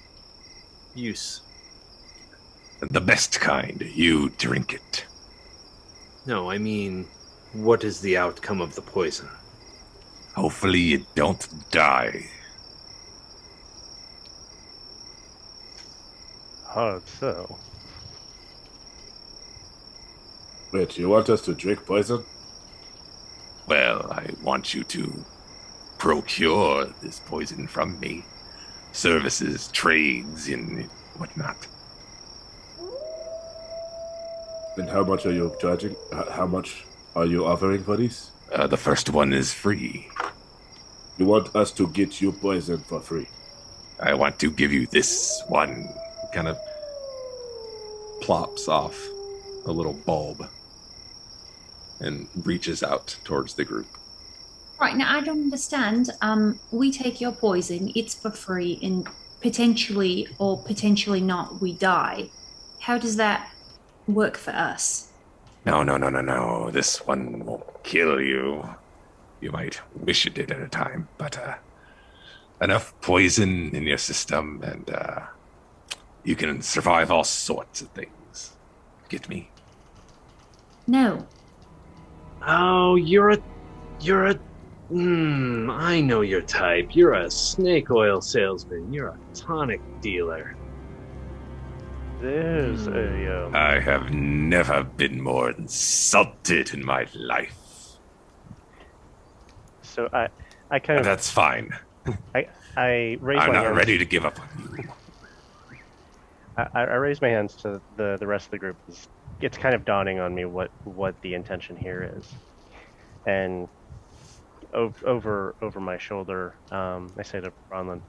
use? The best kind. You drink it. No, I mean, what is the outcome of the poison? Hopefully you don't die. Hard so. Wait, you want us to drink poison? Well, I want you to procure this poison from me. Services, trades, and whatnot. And how much are you charging? How much are you offering for these? The first one is free. You want us to get you poison for free? I want to give you this one kind of plops off a little bulb and reaches out towards the group. Right, now I don't understand. We take your poison, it's for free, and potentially or potentially not, we die. How does that work for us? No. This one won't kill you. You might wish it did at a time, but enough poison in your system and you can survive all sorts of things. Get me? No. Oh, I know your type. You're a snake oil salesman. You're a tonic dealer. There's a I have never been more insulted in my life. so I kind of That's fine. I raise I'm my not hands. ready to give up on you. I raise my hands to the rest of the group. It's kind of dawning on me what the intention here is, and over my shoulder, I say to Bronlin,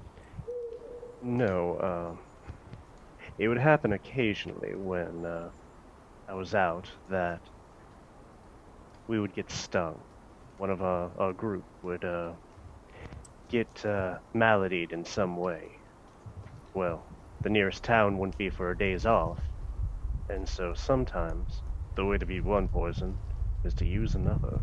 "No, it would happen occasionally when I was out that we would get stung. One of our group would get maladied in some way. Well, the nearest town wouldn't be for a days off, and so sometimes the way to beat one poison is to use another.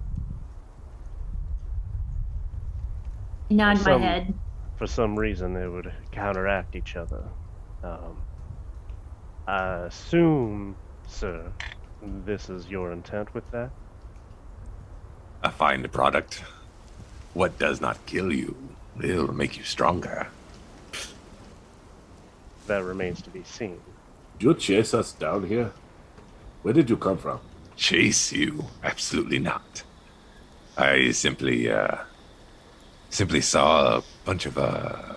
Nod my head. For some reason, they would counteract each other. I assume, sir, this is your intent with that? A fine product. What does not kill you will make you stronger. That remains to be seen. Did you chase us down here? Where did you come from? Chase you? Absolutely not. I simply saw a bunch of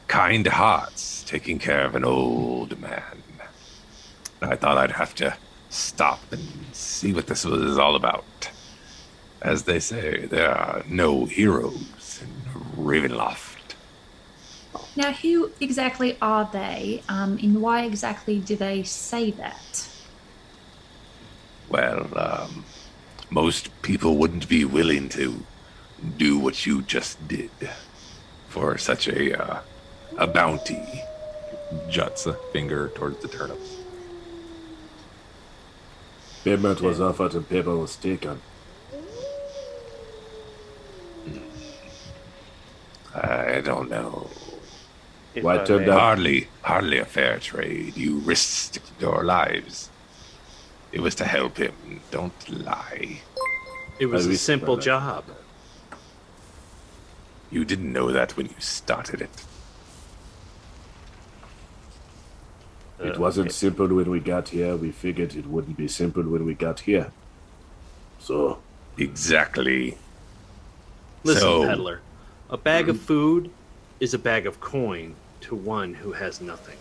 kind hearts taking care of an old man. I thought I'd have to stop and see what this was all about. As they say, there are no heroes in Ravenloft. Now, who exactly are they, and why exactly do they say that? Well, most people wouldn't be willing to do what you just did for such a bounty. Juts a finger towards the turnips. Payment was offered and paper was taken. I don't know. If Why I turned may. out- Hardly a fair trade. You risked your lives. It was to help him. Don't lie. It was I a risked simple my life. job. You didn't know that when you started it. It wasn't simple when we got here. We figured it wouldn't be simple when we got here. So, Exactly. Listen, So- peddler. A bag of food is a bag of coin to one who has nothing.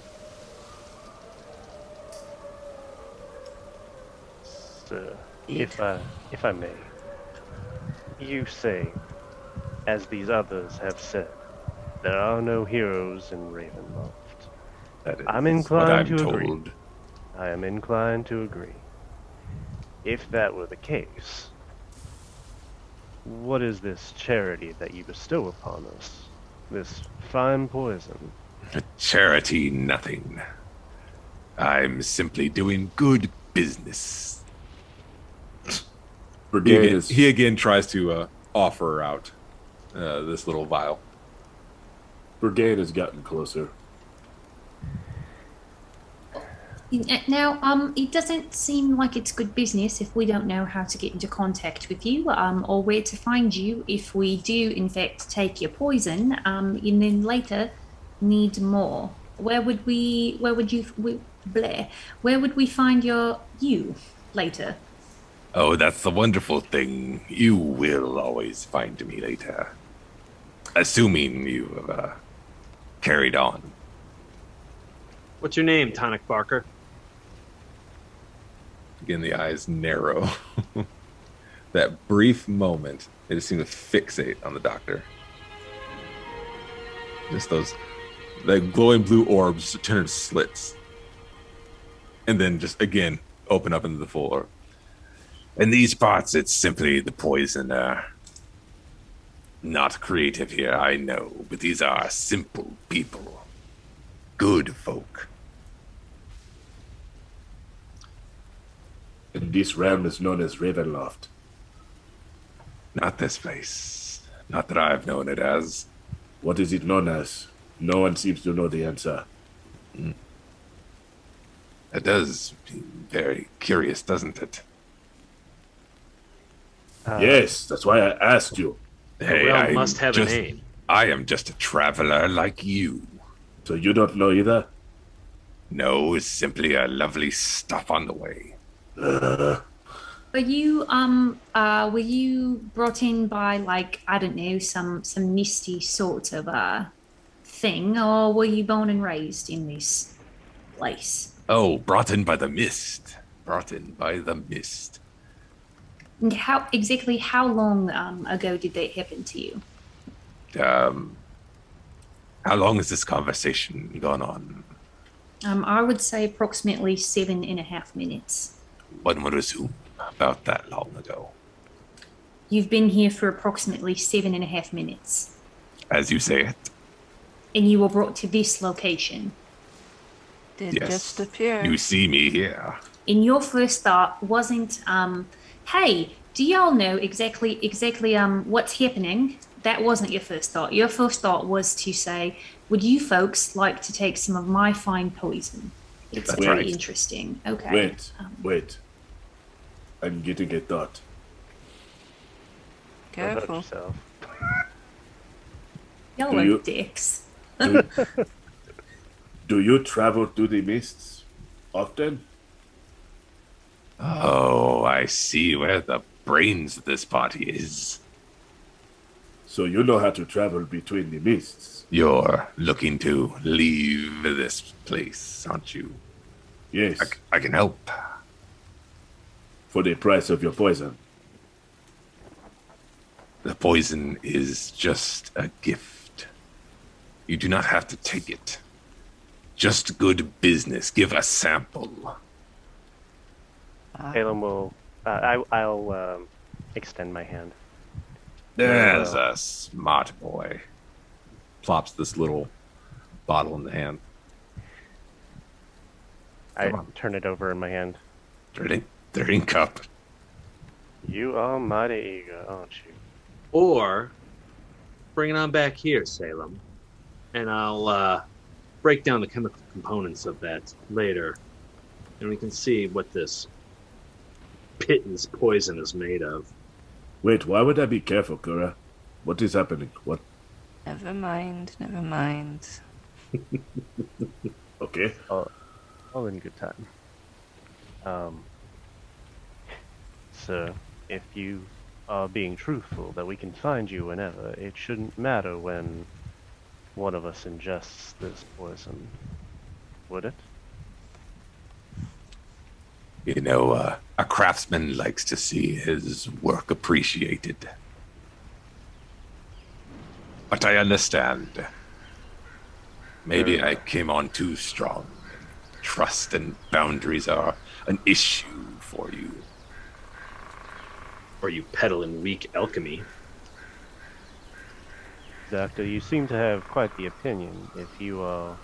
Sir, if I may, you say, as these others have said, there are no heroes in Ravenloft. That is I'm what inclined I'm to agree. told. I am inclined to agree. If that were the case, what is this charity that you bestow upon us? This fine poison? Charity, nothing. I'm simply doing good business. Brigade is He again tries to offer out this little vial. Brigade has gotten closer. Now, it doesn't seem like it's good business if we don't know how to get into contact with you, or where to find you if we do, in fact, take your poison, and then later need more. Where would we find you later? Oh, that's the wonderful thing. You will always find me later. Assuming you have carried on. What's your name, Tonic Barker? Again, the eyes narrow. That brief moment, they just seem to fixate on the doctor. Just the glowing blue orbs turn into slits and then just again open up into the floor. In these parts, it's simply the poison. Not creative here, I know, but these are simple people. Good folk. And this realm is known as Ravenloft. Not this place. Not that I've known it as. What is it known as? No one seems to know the answer. It does seem very curious, doesn't it? Yes, that's why I asked you. Hey, realm I'm must have a name. I am just a traveler like you. So you don't know either? No, it's simply a lovely stop on the way. Were you brought in by, like, I don't know, some misty sort of thing, or were you born and raised in this place? Oh, brought in by the mist. Brought in by the mist. And how long ago did that happen to you? How long has this conversation gone on? I would say approximately 7.5 minutes. One would assume about that long ago. You've been here for approximately 7.5 minutes, As you say it. and you were brought to this location. Did Yes. just appear. You see me here. And your first thought wasn't, hey, do y'all know exactly what's happening? That wasn't your first thought. Your first thought was to say, would you folks like to take some of my fine poison? It's That's very right. interesting. Okay. Wait. I'm getting a thought. Don't hurt Careful. yourself. Y'all Do are you- dicks. Do you travel to the mists often? Oh, I see where the brains of this party is. So you know how to travel between the mists? You're looking to leave this place, aren't you? Yes, I can help. for the price of your poison. The poison is just a gift. You do not have to take it. Just good business. Give a sample. Salem will. I'll extend my hand. There's a smart boy. Plops this little bottle in the hand. I Come on. turn it over in my hand. Dirty cup. You are mighty eager, aren't you? Or bring it on back here, Salem, and I'll break down the chemical components of that later, and we can see what this pittance poison is made of. Wait, why would I be careful, Kura? What is happening? What? Never mind. Never mind. Okay. All in good time. So, if you are being truthful that we can find you whenever, it shouldn't matter when one of us ingests this poison, would it? You know, a craftsman likes to see his work appreciated. But I understand. Maybe I came on too strong. Trust and boundaries are an issue for you. Or you peddling weak alchemy. Doctor, you seem to have quite the opinion. If you are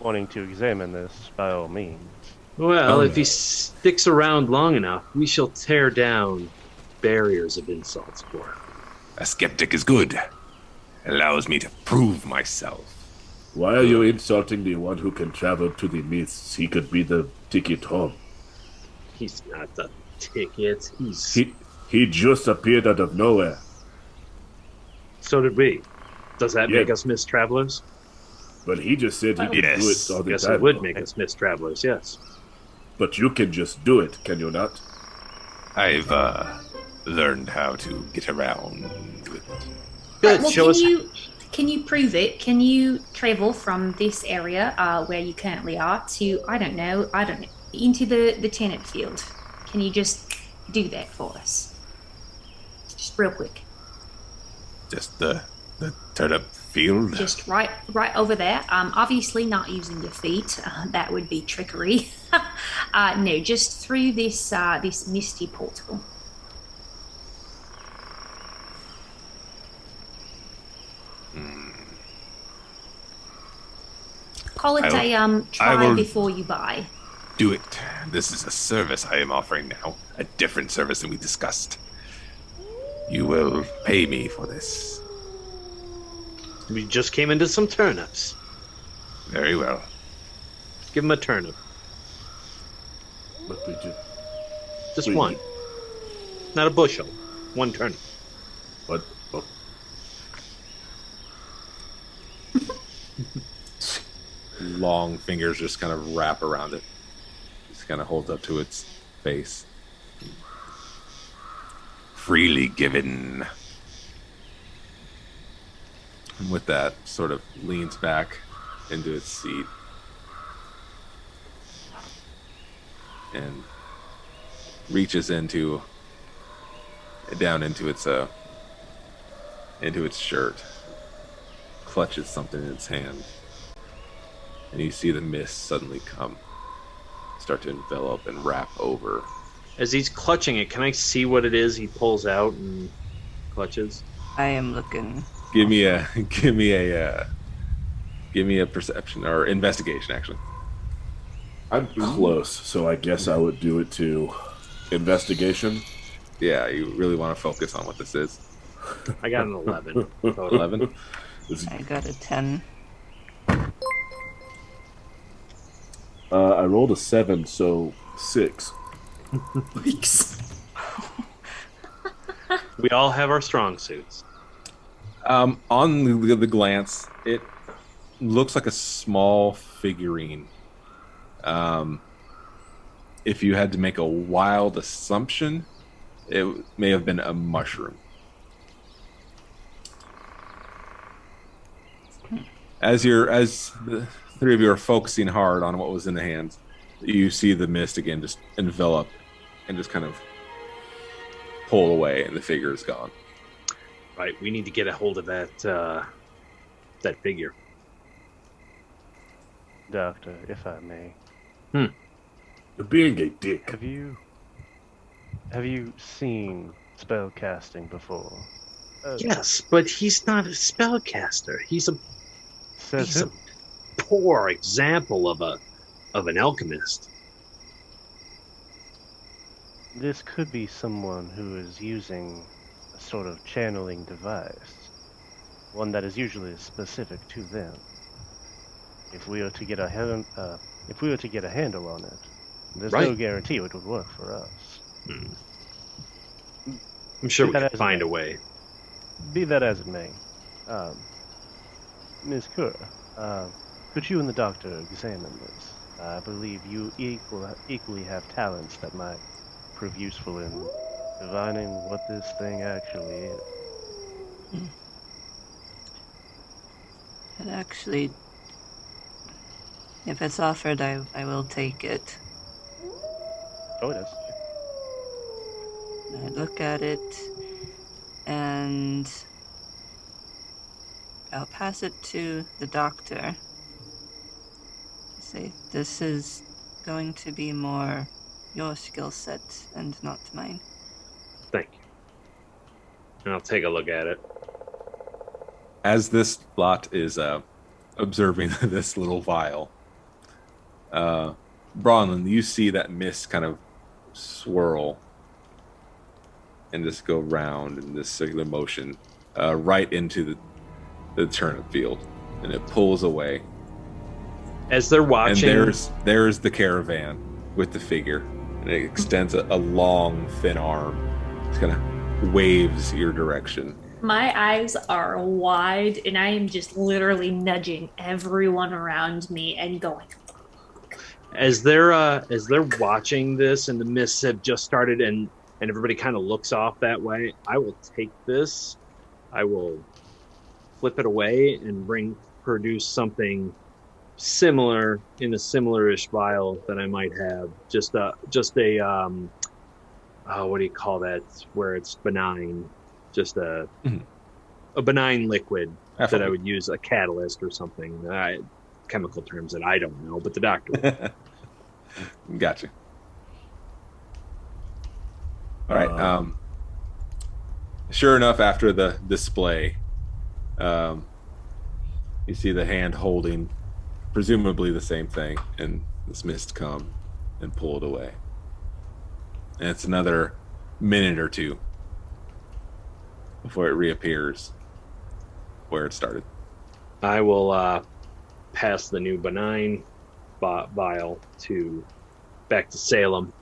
wanting to examine this, by all means. Well, Oh, if no. he sticks around long enough, we shall tear down barriers of insults for him. A skeptic is good. Allows me to prove myself. Why are you insulting the one who can travel to the mists? He could be the ticket home. He's not the ticket. He just appeared out of nowhere. So did we. Does that Yeah. make us miss travelers? But he just said he could do Yes. it all the Guess time. it would make us miss travelers, yes. But you can just do it, can you not? I've learned how to get around with Good, Well, show us. can you prove it? Can you travel from this area where you currently are to I don't know into the turnip field? Can you just do that for us? Just real quick. just the turnip field? Just right over there. Obviously not using your feet. That would be trickery. No, just through this this misty portal. Call it try before you buy. Do it. This is a service I am offering now. A different service than we discussed. You will pay me for this. We just came into some turnips. Very well. Give him a turnip. But we Just one. Not a bushel. One turnip. What? Oh, Long fingers just kind of wrap around it. Just kind of holds up to its face. Freely given. And with that, sort of leans back into its seat. And reaches down into its shirt. Clutches something in its hand. And you see the mist suddenly start to envelop and wrap over. As he's clutching it, can I see what it is he pulls out and clutches? I am looking. Give me a perception or investigation, actually. I'm close, so I guess I would do it to investigation. Yeah, you really want to focus on what this is. I got an 11. 11. I got a 10. I rolled a 7, so 6. We all have our strong suits. On the glance, it looks like a small figurine. If you had to make a wild assumption, it may have been a mushroom. As the three of you are focusing hard on what was in the hands, you see the mist again just envelop and just kind of pull away, and the figure is gone. Right, we need to get a hold of that figure. Doctor, if I may, You're being a dick. have you seen spell casting before? Yes, but he's not a spellcaster. He's a Says him. poor example of an alchemist. This could be someone who is using a sort of channeling device, one that is usually specific to them. If we were to get a handle on it, there's no Right. guarantee it would work for us. I'm sure we That can has find been- a way. Be that as it may, Ms. Kerr, could you and the doctor examine this? I believe you equally have talents that might prove useful in divining what this thing actually is. But actually, if it's offered, I will take it. Oh, it is. I look at it, and I'll pass it to the doctor. I say, this is going to be more your skill set and not mine. Thank you. And I'll take a look at it. As this lot is observing this little vial, Bronlin, you see that mist kind of swirl and just go round in this circular motion right into the turnip field, and it pulls away. As they're watching, And there's the caravan with the figure, and it extends a long, thin arm. It kind of waves your direction. My eyes are wide, and I am just literally nudging everyone around me and going, as they're watching this, and the mists have just started, and everybody kind of looks off that way. I will take this. I will flip it away and produce something similar in a similar-ish vial that I might have. Just a what do you call that? Where it's benign. Just a benign liquid that I would use a catalyst or something. Chemical terms that I don't know, but the doctor would. Gotcha. All right. Sure enough, after the display, you see the hand holding presumably the same thing, and this mist come and pull it away. And it's another minute or two before it reappears where it started. I will pass the new benign vial back to Salem.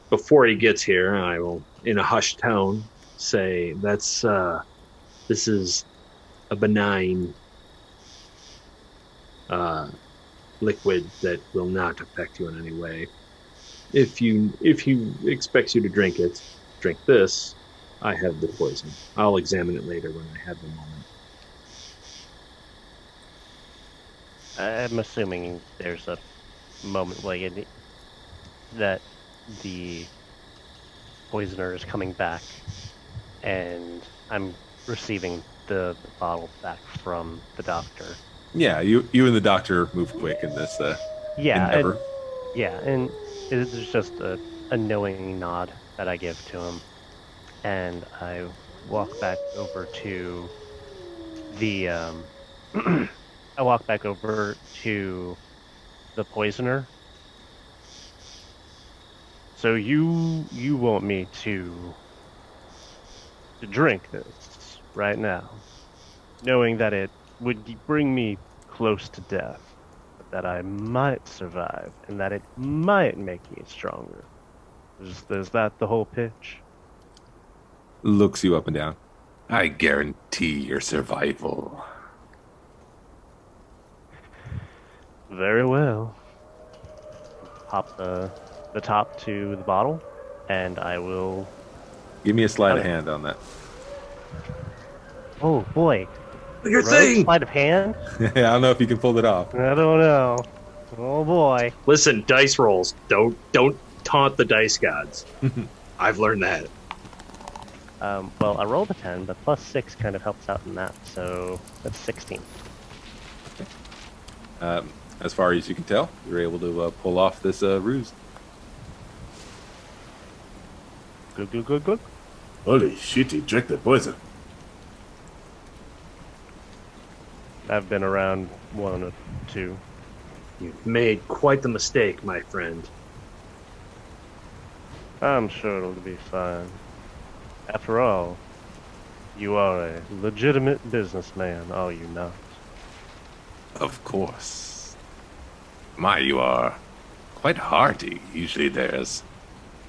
Before he gets here, I will, in a hushed tone, say, this is a benign liquid that will not affect you in any way. If he expects you to drink it, drink this. I have the poison. I'll examine it later when I have the moment. I'm assuming there's a moment that the poisoner is coming back, and I'm receiving the bottle back from the doctor. Yeah, you and the doctor move quick in this endeavor. And it's just a knowing nod that I give to him, and I walk back over to the I walk back over to the poisoner. So you want me to drink this right now, knowing that it would bring me close to death, but that I might survive, and that it might make me stronger. Is that the whole pitch? Looks you up and down. I guarantee your survival. Very well. Pop the top to the bottle, and I will... Give me a sleight of hand on that. Oh, boy. Your thing! Sleight of hand? I don't know if you can pull it off. I don't know. Oh, boy. Listen, dice rolls. Don't taunt the dice gods. I've learned that. Well, I rolled a 10, but plus 6 kind of helps out in that, so that's 16. As far as you can tell, you're able to pull off this ruse. Good. Holy shit, he drank the poison. I've been around 1 or 2. You've made quite the mistake, my friend. I'm sure it'll be fine. After all, you are a legitimate businessman, are you not? Of course. You are quite hearty. Usually there's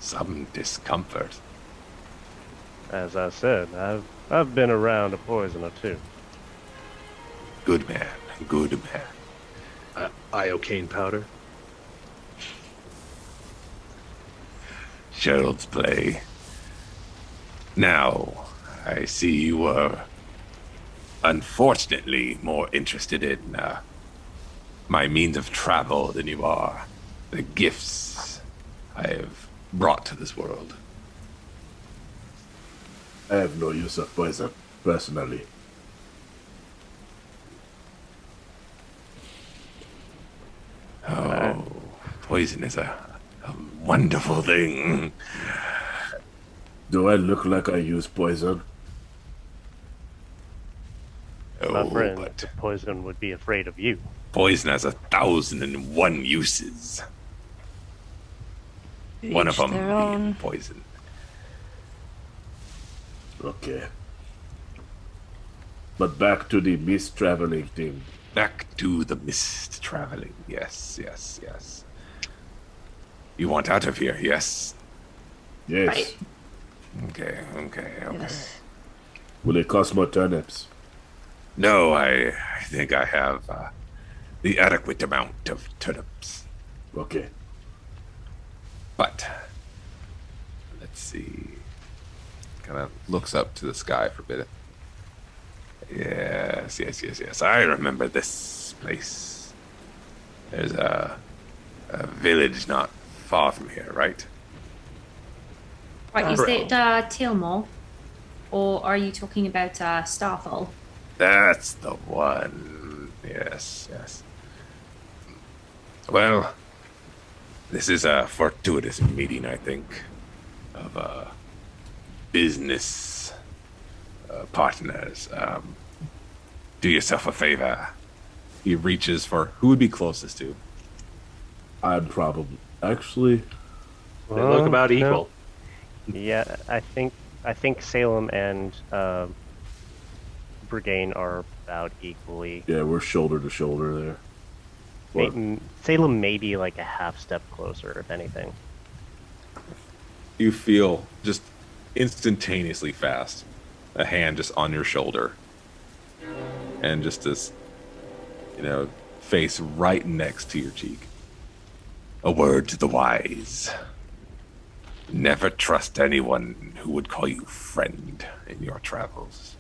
some discomfort. As I said, I've been around a poison or 2. Good man. Iocane powder. Child's play. Now, I see you were unfortunately more interested in my means of travel than you are the gifts I have brought to this world. I have no use of poison, personally. Oh, poison is a wonderful thing. Do I look like I use poison? My friend, But the poison would be afraid of you. poison has 1,001 uses. One of Each them their being own. poison. Okay. But back to the mist traveling thing. Back to the mist traveling. Yes. You want out of here, yes? Yes. Right. Okay. Yes. Will it cost more turnips? No, I think I have the adequate amount of turnips. Okay. But let's see. Kind of looks up to the sky for a bit. Yes. I remember this place. There's a village not far from here, right? Right, is it Tilmore? or are you talking about Starfall? That's the one. Yes, yes. Well, this is a fortuitous meeting, I think, of business partners. Do yourself a favor. He reaches for who would be closest to. I'd probably actually. They look about no. equal. Yeah, I think Salem and Brigane are about equally. Yeah, we're shoulder to shoulder there. What? Salem may be like a half step closer, if anything. You feel just instantaneously fast a hand just on your shoulder, and just this, face right next to your cheek. A word to the wise. Never trust anyone who would call you friend in your travels.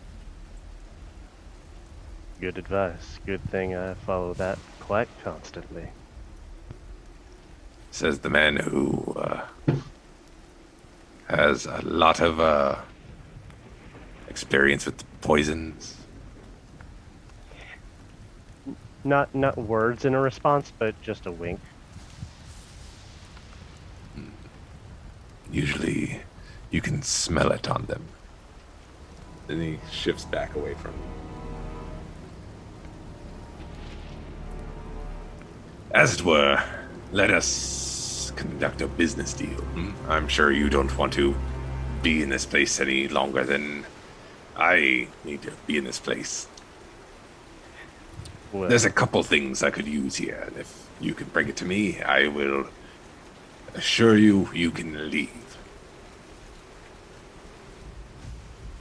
Good advice. Good thing I follow that quite constantly. Says the man who has a lot of experience with poisons. Not words in a response, but just a wink. Usually, you can smell it on them. Then he shifts back away from you. As it were, let us conduct a business deal. I'm sure you don't want to be in this place any longer than I need to be in this place. Well, There's a couple things I could use here, and if you can bring it to me, I will assure you can leave.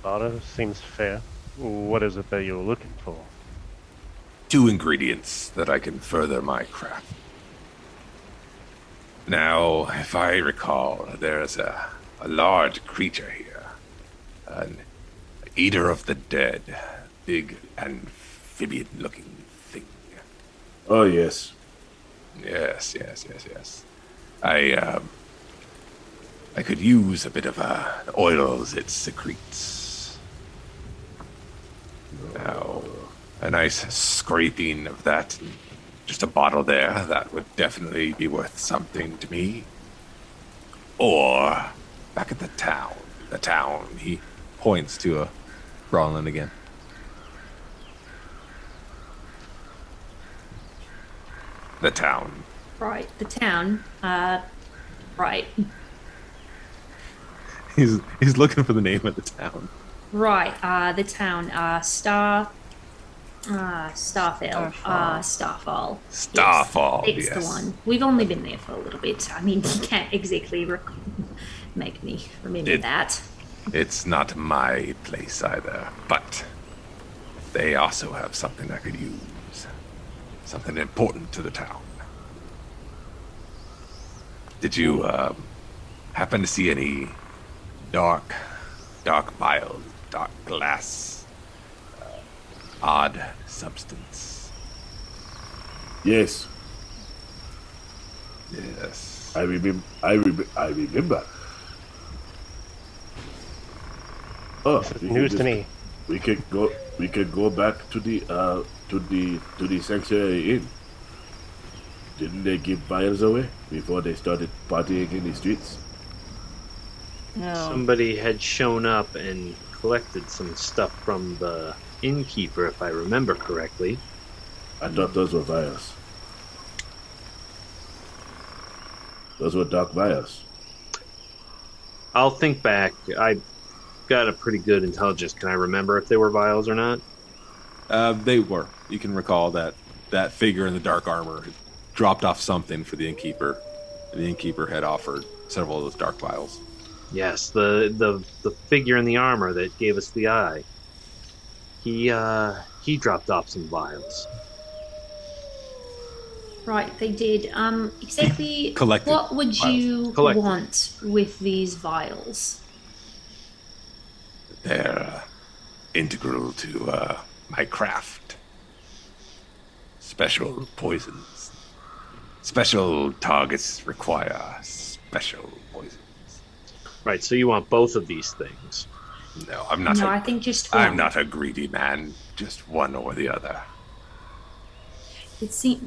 Otto seems fair. What is it that you're looking for? 2 ingredients that I can further my craft. Now, if I recall, there's a large creature here. An eater of the dead. Big amphibian-looking thing. Oh yes. Yes. I could use a bit of oils it secretes. Now, a nice scraping of that, and just a bottle there, that would definitely be worth something to me. Or, back at the town, he points to Bronlin again. The town. Right, the town. Right. He's looking for the name of the town. Right, the town. Starfall. Starfall. Starfall, It's yes. the one. We've only been there for a little bit. I mean, you can't exactly make me remember that. It's not my place either, but they also have something I could use. Something important to the town. Did you happen to see any dark vials, dark glass, odd substance? Yes. Yes. I remember. Oh, This is news to me. We could go back to the sanctuary inn. Didn't they give vials away before they started partying in the streets? No. Somebody had shown up and collected some stuff from the innkeeper, if I remember correctly. I thought those were vials. Those were dark vials. I'll think back. I got a pretty good intelligence. Can I remember if they were vials or not? They were. You can recall that figure in the dark armor had dropped off something for the innkeeper, and the innkeeper had offered several of those dark vials. Yes, the figure in the armor that gave us the eye. He dropped off some vials. Right, they did. Exactly. Collected what would you Collected. want with these vials? They're integral to my craft. Special poisons. Special targets require special poisons. Right, so you want both of these things. No, I'm not. No, I think just one. I'm not a greedy man. Just one or the other.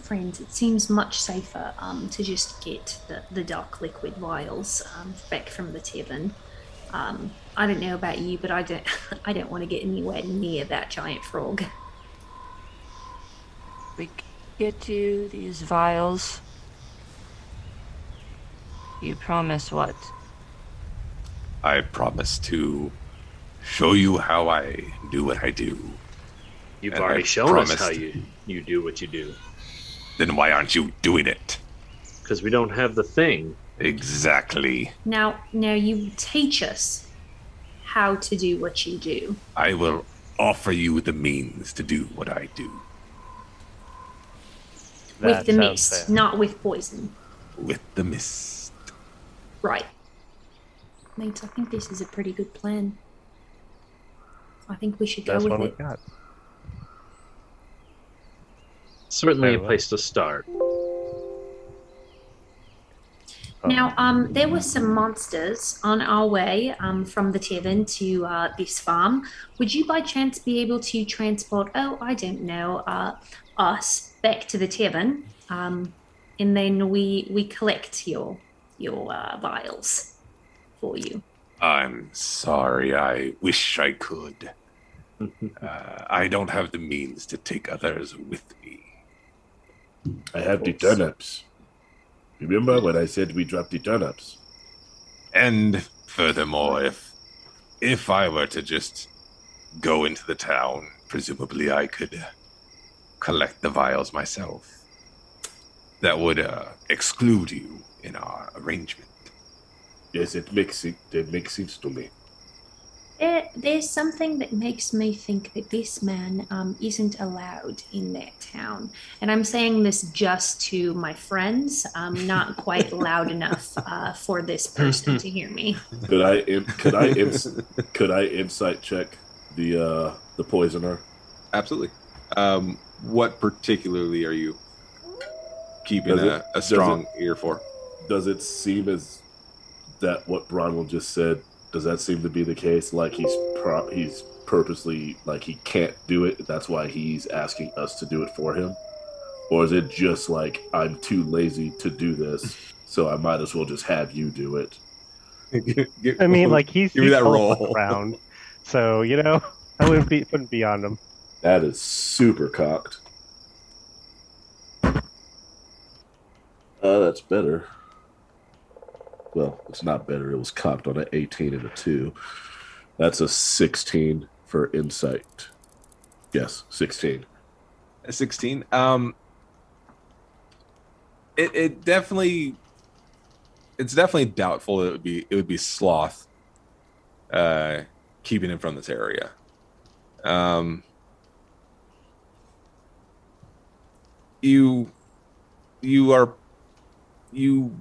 Friends, it seems much safer to just get the dark liquid vials back from the tavern. I don't know about you, but I don't I don't want to get anywhere near that giant frog. We get you these vials. You promise what? I promise to show you how I do what I do. You've And already I shown us how promised- you do what you do. Then why aren't you doing it? Because we don't have the thing. Exactly. Now you teach us how to do what you do. I will offer you the means to do what I do With the sounds mist, fair. not with poison. with the mist. Right. Mates, I think this is a pretty good plan. I think we should go That's with one it. we've got. Certainly Very a well. place to start. Now, there were some monsters on our way from the tavern to this farm. Would you by chance be able to transport, I don't know, us back to the tavern? And then we collect your vials for you. I'm sorry. I wish I could. I don't have the means to take others with me. I have the turnips. Remember when I said we dropped the turnips? And furthermore, if I were to just go into the town, presumably I could collect the vials myself. That would exclude you in our arrangement. Yes, it makes sense to me. There's something that makes me think that this man isn't allowed in that town. And I'm saying this just to my friends, not quite loud enough for this person to hear me. Could I insight check the poisoner? Absolutely. What particularly are you keeping Does a strong ear for? Does it seem as that what Bronwyn just said? Does that seem to be the case? Like he's purposely like he can't do it. That's why he's asking us to do it for him, or is it just like I'm too lazy to do this, so I might as well just have you do it? I mean, like he's give me that teleported roll. around, so I wouldn't be on him. That is super cocked. That's better. Well, it's not better. It was cocked on an 18 and a 2. That's a 16 for insight. Yes, 16. 16. It's definitely doubtful it would be sloth keeping him from this area. You you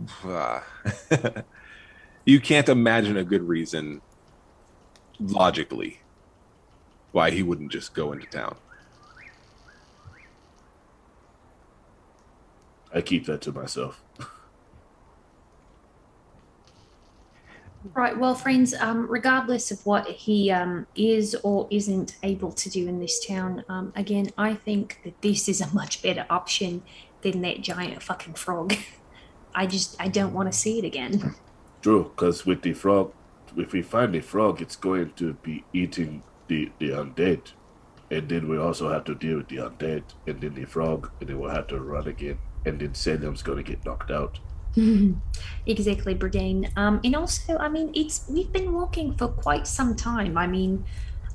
can't imagine a good reason logically why he wouldn't just go into town. I keep that to myself. Right. Well, friends, regardless of what he is or isn't able to do in this town, again, I think that this is a much better option than that giant fucking frog. I don't want to see it again. True, because with the frog, if we find the frog, it's going to be eating the undead. And then we also have to deal with the undead, and then the frog, and then we'll have to run again. And then Salem's going to get knocked out. Exactly, Brigane. And also, I mean, we've been walking for quite some time. I mean,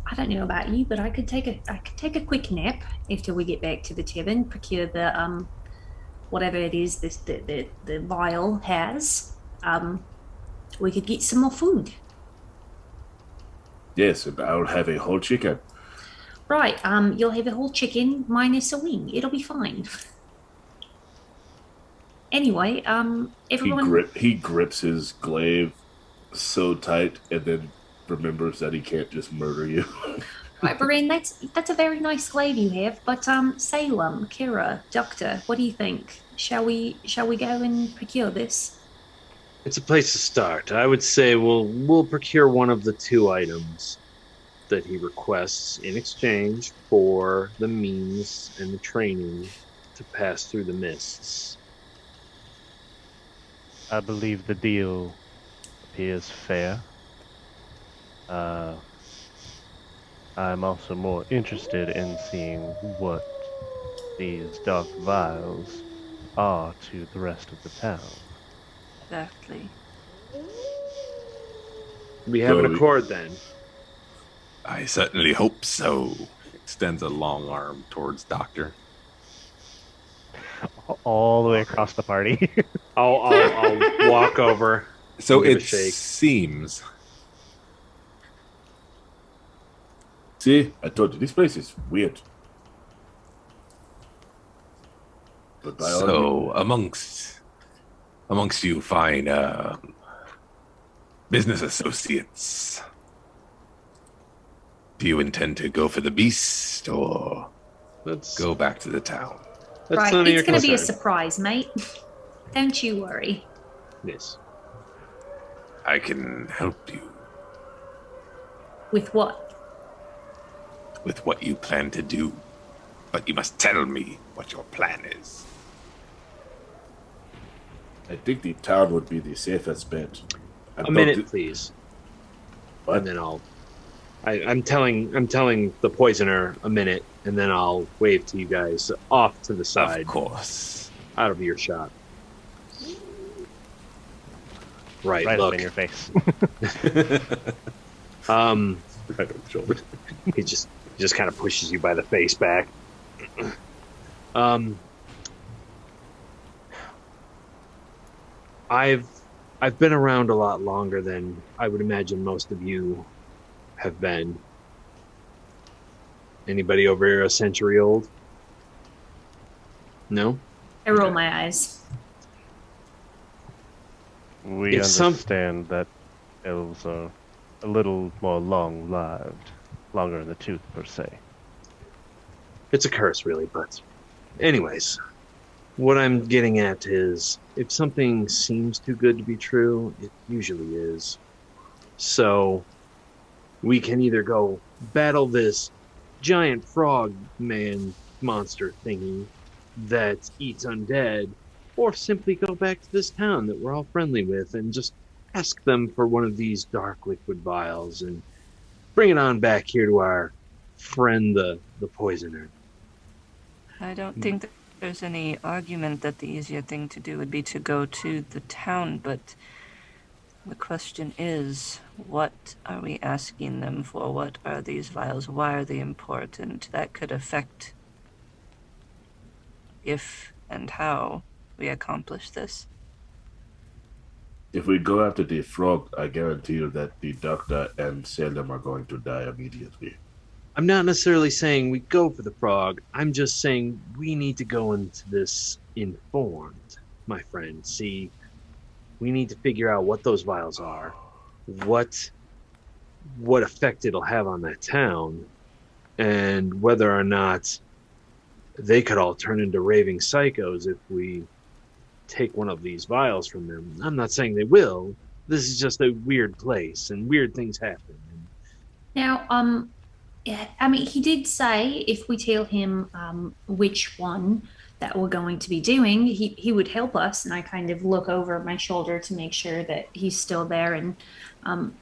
I don't know about you, but I could take a quick nap after we get back to the tavern, procure the whatever it is the vial has. We could get some more food. Yes, and I'll have a whole chicken. Right. You'll have a whole chicken minus a wing. It'll be fine. Anyway, everyone. He grips his glaive so tight, and then remembers that he can't just murder you. Right, Brigane, that's a very nice glaive you have. But Salem, Kira, Doctor, what do you think? Shall we go and procure this? It's a place to start. I would say we'll procure one of the two items. that he requests in exchange for the means and the training to pass through the mists. I believe the deal appears fair. I'm also more interested in seeing what these dark vials are to the rest of the town. Exactly. We have an So- accord then. I certainly hope so. Extends a long arm towards Doctor. All the way across the party. I'll walk over. So Give a it shake. seems. See, I told you, this place is weird. But by all So amongst you fine business associates, do you intend to go for the beast or That's go back to the town? Right, none of your it's going to be a concern. surprise, mate. Don't you worry. Yes. I can help you With what? with what you plan to do, but you must tell me what your plan is. I think the town would be the safest bet. I A don't minute, thi- please. What? And then I'm telling the poisoner a minute, and then I'll wave to you guys off to the side, Of course. out of earshot. Right, Right up look. in your face. Right on the shoulder. He just kind of pushes you by the face back. I've been around a lot longer than I would imagine most of you have been. Anybody over here a century old? No? I roll my eyes. We If some- understand that elves are a little more long-lived, longer in the tooth per se. It's a curse, really, but anyways, what I'm getting at is if something seems too good to be true, it usually is. So we can either go battle this giant frog man monster thingy that eats undead, or simply go back to this town that we're all friendly with and just ask them for one of these dark liquid vials and bring it on back here to our friend the poisoner. I don't think that there's any argument that the easier thing to do would be to go to the town, but the question is, what are we asking them for? What are these vials? Why are they important? That could affect if and how we accomplish this. If we go after the frog, I guarantee you that the doctor and Salem are going to die immediately. I'm not necessarily saying we go for the frog. I'm just saying we need to go into this informed, my friend. See, we need to figure out what those vials are, what effect it'll have on that town, and whether or not they could all turn into raving psychos if we take one of these vials from them. I'm not saying they will. This is just a weird place, and weird things happen. Now, yeah, I mean, he did say if we tell him which one that we're going to be doing, he would help us. And I kind of look over my shoulder to make sure that he's still there. And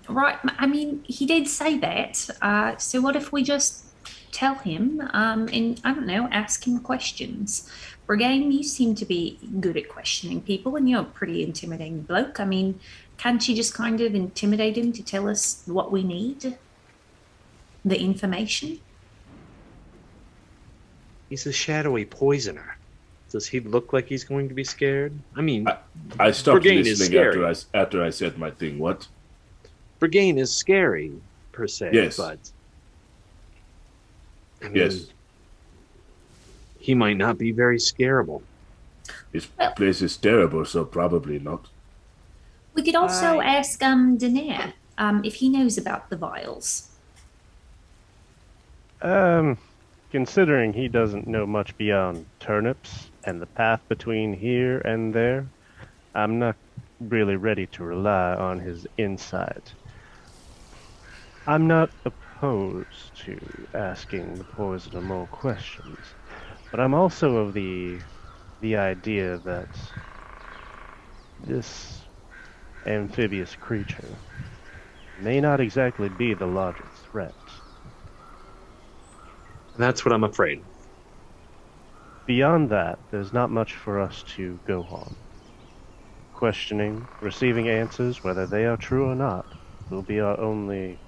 right, I mean, he did say that. So what if we just tell him and I don't know, ask him questions? Brigade, you seem to be good at questioning people, and you're a pretty intimidating bloke. I mean, can't you just kind of intimidate him to tell us what we need? The information? He's a shadowy poisoner. Does he look like he's going to be scared? I mean, I stopped Brigade is listening scary. after I said my thing. What? Brigade is scary, per se. Yes. But I mean, Yes. he might not be very scarable. This place is terrible, so probably not. We could also Right. ask Danair if he knows about the vials. Considering he doesn't know much beyond turnips and the path between here and there, I'm not really ready to rely on his insight. I'm not opposed to asking the poisoner more questions, but I'm also of the idea that this amphibious creature may not exactly be the largest threat. That's what I'm afraid. Beyond that, there's not much for us to go on. Questioning, receiving answers, whether they are true or not, will be our only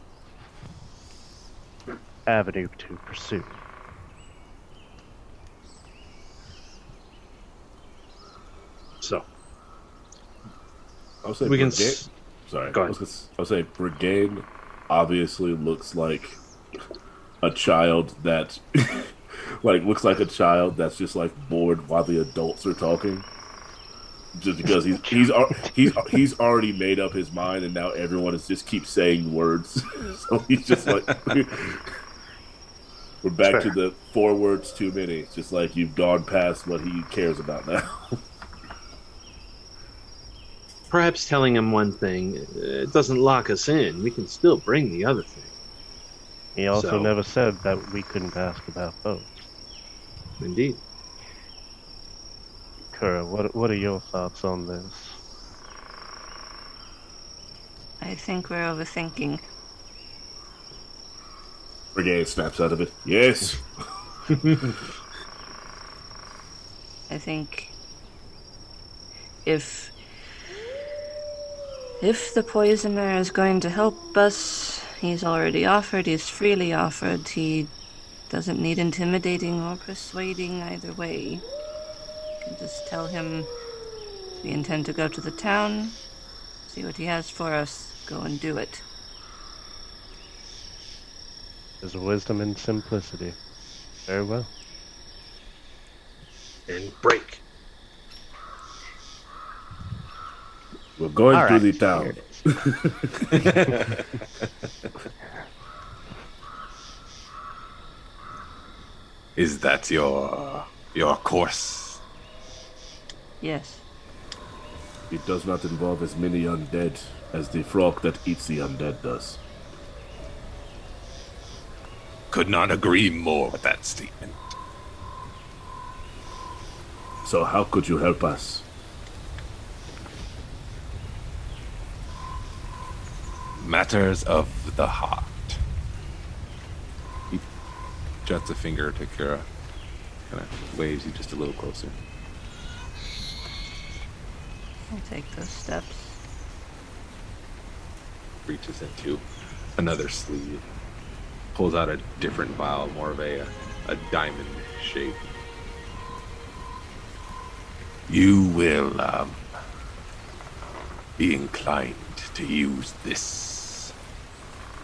avenue to pursue. So I'll say we can. brigade. Sorry, Go ahead. I'll say brigade obviously looks like a child that looks like a child that's just like bored while the adults are talking. Just because he's already made up his mind, and now everyone is just keeps saying words. So he's just like, we're back to the 4 words too many. It's just like you've gone past what he cares about now. Perhaps telling him one thing it doesn't lock us in. We can still bring the other thing. He also So- never said that we couldn't ask about both. Indeed. Kura, what are your thoughts on this? I think we're overthinking. Brigade snaps out of it. Yes. I think if the poisoner is going to help us, he's already offered, he's freely offered. He doesn't need intimidating or persuading either way. You can just tell him we intend to go to the town, see what he has for us, go and do it. There's wisdom in simplicity. Very well. And break. We're going All to right, the here town. it is. Is that your course? Yes. It does not involve as many undead as the frog that eats the undead does. Could not agree more with that statement. So how could you help us? Matters of the heart. He juts a finger to Kira, kind of waves you just a little closer. I'll take those steps. Reaches into another sleeve, pulls out a different vial, more of a diamond shape. You will be inclined to use this.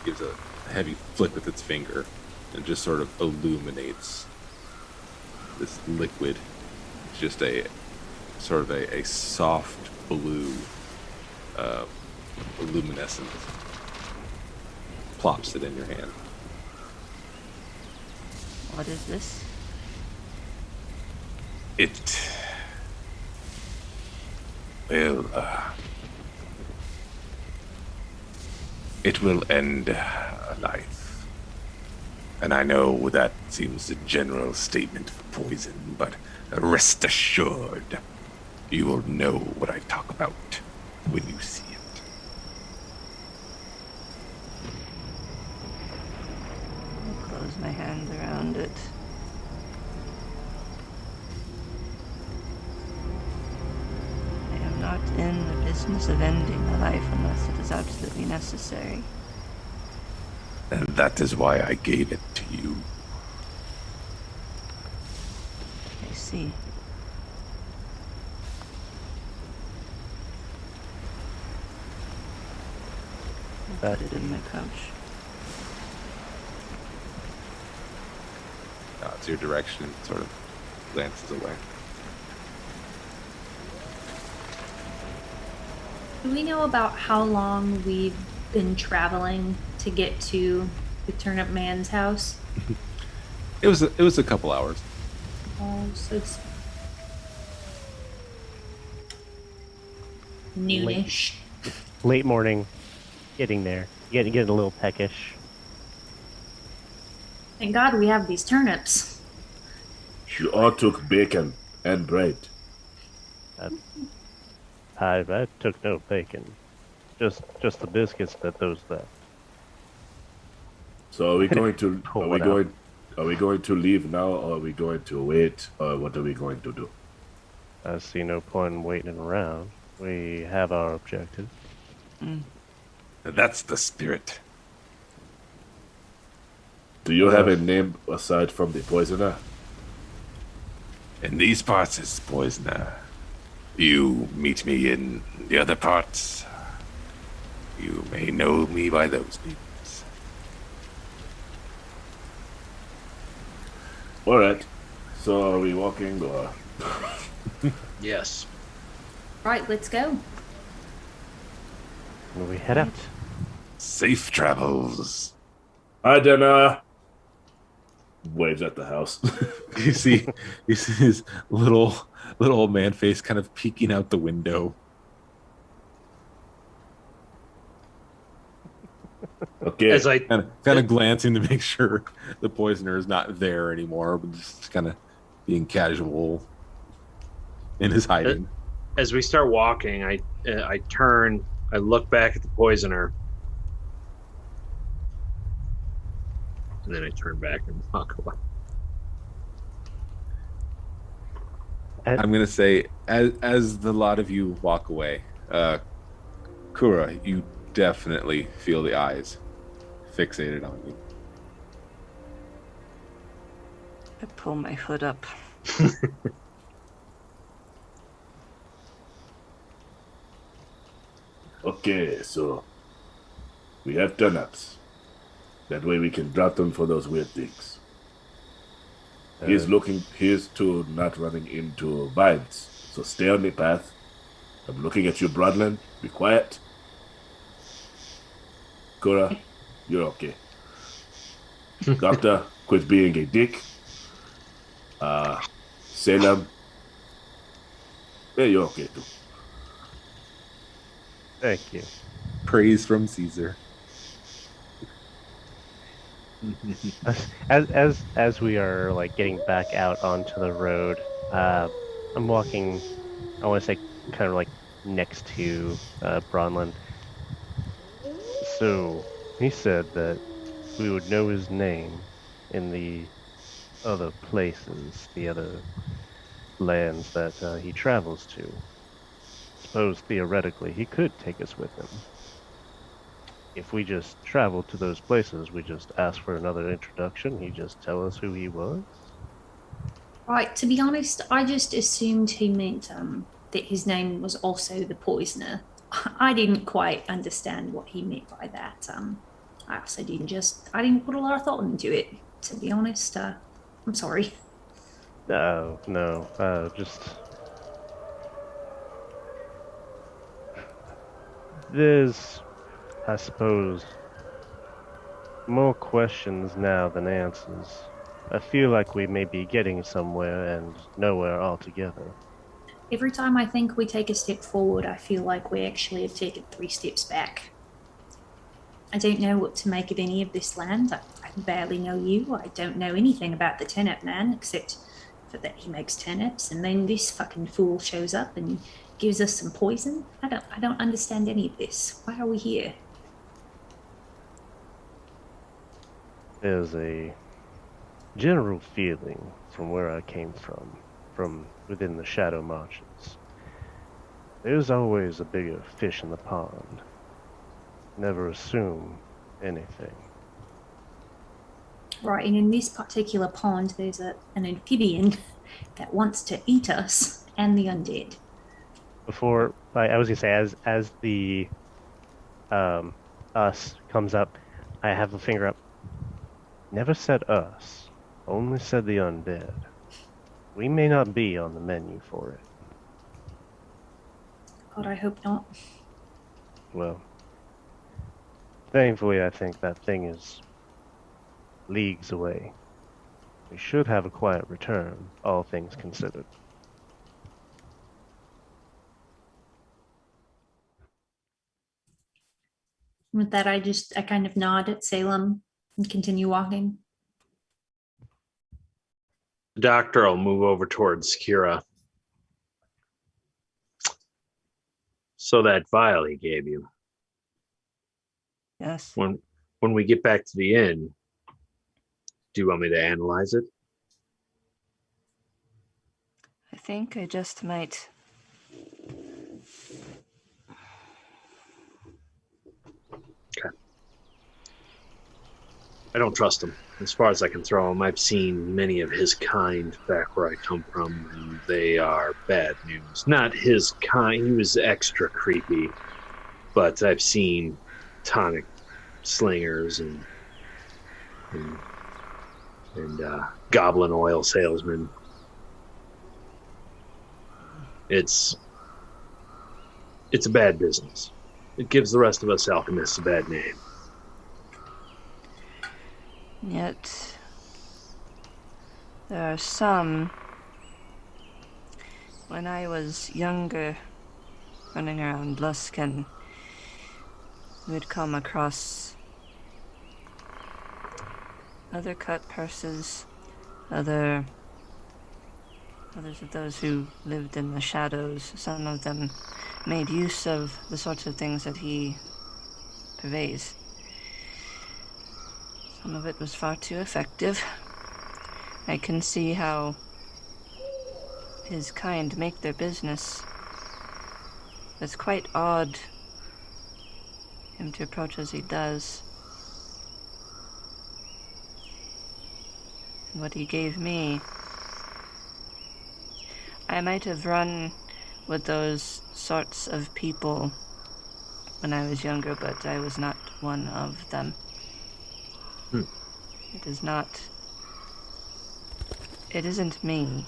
Gives a heavy flick with its finger and just sort of illuminates this liquid. It's just a sort of a soft blue luminescence. Plops it in your hand. What is this? It will it will end a life. And I know that seems a general statement for poison, but rest assured, you will know what I talk about when you see it. I'll close my hands around it. I am not in the business of ending a life unless it is absolutely necessary. And that is why I gave it to you. I see. I'll put it in my pouch. It's your direction and sort of glances away. Do we know about how long we've been traveling to get to the Turnip Man's house? It was a couple hours. Oh, so it's noonish. Late morning, getting there. Getting a little peckish. Thank God we have these turnips. You all took bacon and bread. I took no bacon. Just the biscuits that those left. So are we going to Pull are we it out. going are we going to leave now, or are we going to wait, or what are we going to do? I see no point in waiting around. We have our objective. That's the spirit. Do you have a name aside from the poisoner? In these parts is poisoner. You meet me in the other parts. You may know me by those names. All right. So are we walking, or Yes. Right, let's go. When we head out. Safe travels. I don't know. Waves at the house. You see his little old man face kind of peeking out the window. Okay. As I Kind of glancing to make sure the poisoner is not there anymore, but just kind of being casual in his hiding. as we start walking, I turn, I look back at the poisoner, and then I turn back and walk away. I'm gonna say, as the lot of you walk away, Kura, you definitely feel the eyes fixated on you. I pull my hood up. Okay, so we have turnips. That way we can drop them for those weird things. Here's to not running into vines. So stay on the path. I'm looking at you, Broadland. Be quiet. Cora, you're okay. Doctor, quit being a dick. Salem, yeah, you're okay too. Thank you. Praise from Caesar. As we are like getting back out onto the road, I'm walking. I want to say kind of like next to Bronlin. So he said that we would know his name in the other places, the other lands that he travels to. Suppose theoretically he could take us with him. If we just travel to those places, we just ask for another introduction, he just tell us who he was. Right, to be honest, I just assumed he meant that his name was also the poisoner. I didn't quite understand what he meant by that. I also I didn't put a lot of thought into it, to be honest. I'm sorry. No, just there's, I suppose, more questions now than answers. I feel like we may be getting somewhere and nowhere altogether. Every time I think we take a step forward, I feel like we actually have taken 3 steps back. I don't know what to make of any of this land. I barely know you. I don't know anything about the turnip man except for that he makes turnips, and then this fucking fool shows up and gives us some poison. I don't understand any of this. Why are we here? There's a general feeling from where I came from within the Shadow Marches. There's always a bigger fish in the pond. Never assume anything. Right, and in this particular pond, there's an amphibian that wants to eat us and the undead. Before, I was gonna say, as the us comes up, I have the finger up. Never said us, only said the undead. We may not be on the menu for it. God, I hope not. Well, thankfully, I think that thing is leagues away. We should have a quiet return, all things considered. With that, I kind of nod at Salem and continue walking. The doctor will move over towards Kira. So that vial he gave you, Yes. when we get back to the inn, do you want me to analyze it? I think I just might. I don't trust him. As far as I can throw him, I've seen many of his kind back where I come from, and they are bad news. Not his kind, he was extra creepy, but I've seen tonic slingers and goblin oil salesmen. It's a bad business. It gives the rest of us alchemists a bad name. Yet there are some. When I was younger, running around Luskan, we'd come across other cut purses, others of those who lived in the shadows. Some of them made use of the sorts of things that he purveys. Some of it was far too effective. I can see how his kind make their business. It's quite odd him to approach as he does. And what he gave me, I might have run with those sorts of people when I was younger, but I was not one of them. It isn't me.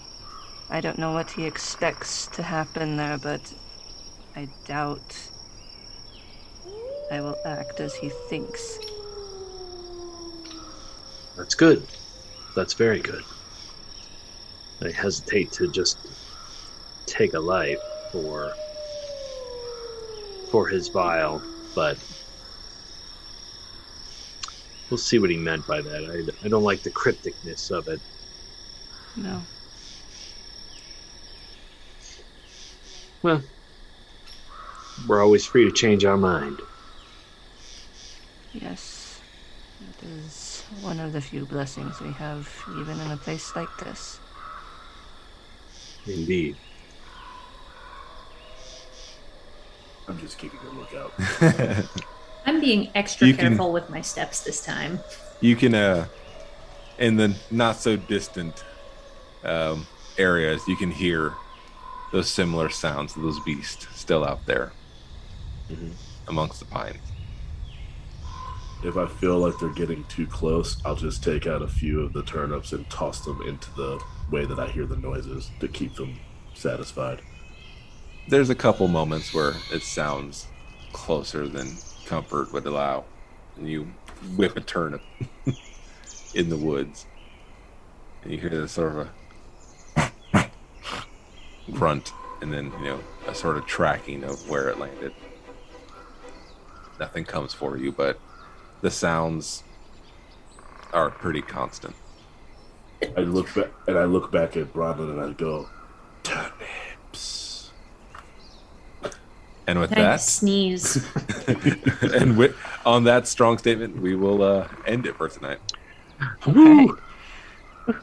I don't know what he expects to happen there, but I doubt I will act as he thinks. That's good. That's very good. I hesitate to just take a life for his vial, but we'll see what he meant by that. I don't like the crypticness of it. No. Well, we're always free to change our mind. Yes. It is one of the few blessings we have, even in a place like this. Indeed. I'm just keeping a lookout. I'm being extra careful with my steps this time. You can, in the not so distant areas, you can hear those similar sounds of those beasts still out there amongst the pines. If I feel like they're getting too close, I'll just take out a few of the turnips and toss them into the way that I hear the noises to keep them satisfied. There's a couple moments where it sounds closer than comfort would allow. And you whip a turnip in the woods. And you hear this sort of a grunt, and then, a sort of tracking of where it landed. Nothing comes for you, but the sounds are pretty constant. I look back at Bronwyn and I go, turnips. And with I that, sneeze. and on that strong statement, we will end it for tonight. Okay.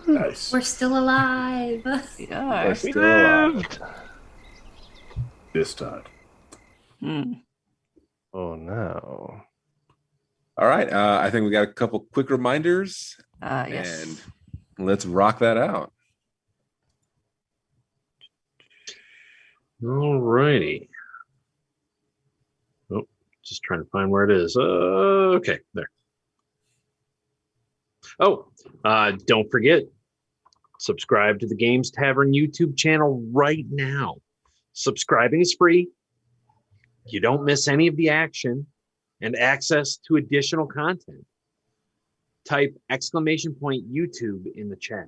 Nice. We're still alive. We are. We're still alive. This time. Oh no. All right. I think we got a couple quick reminders. Yes. And let's rock that out. All righty. Oh, just trying to find where it is. Okay, there. Oh, don't forget, subscribe to the Games Tavern YouTube channel right now. Subscribing is free. You don't miss any of the action and access to additional content. Type !YouTube in the chat.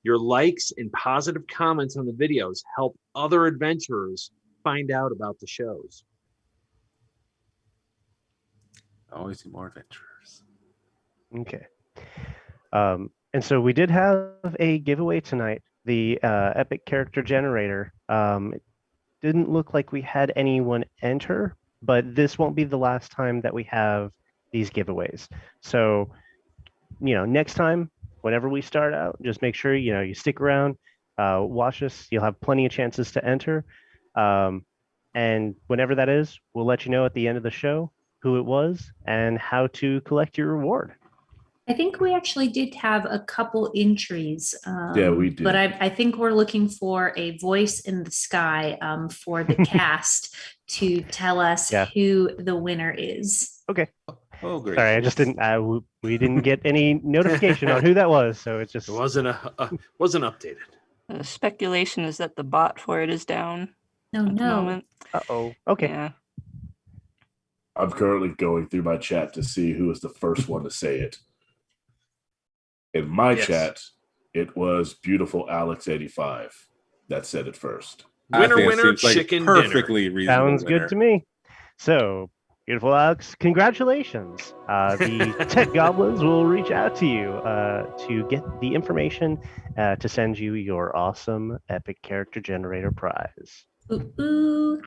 Your likes and positive comments on the videos help other adventurers find out about the shows. Always see more adventurers. Okay. And so we did have a giveaway tonight, the Epic Character Generator. It didn't look like we had anyone enter, but this won't be the last time that we have these giveaways. So, next time, whenever we start out, just make sure, you stick around, watch us. You'll have plenty of chances to enter. And whenever that is, we'll let you know at the end of the show who it was and how to collect your reward. I think we actually did have a couple entries. Yeah, we did. But I think we're looking for a voice in the sky for the cast to tell us who the winner is. Okay. Oh, great. Sorry, I just didn't. We didn't get any notification on who that was, so it just wasn't updated. Speculation is that the bot for it is down. No, at the moment. Uh-oh. Okay. Yeah. I'm currently going through my chat to see who was the first one to say it. In my chat, it was beautiful Alex85 that said it first. Winner, chicken dinner. Perfectly reasonable. Sounds good to me. So, beautiful Alex, congratulations. The Tech Goblins will reach out to you to get the information to send you your awesome Epic Character Generator prize. Ooh.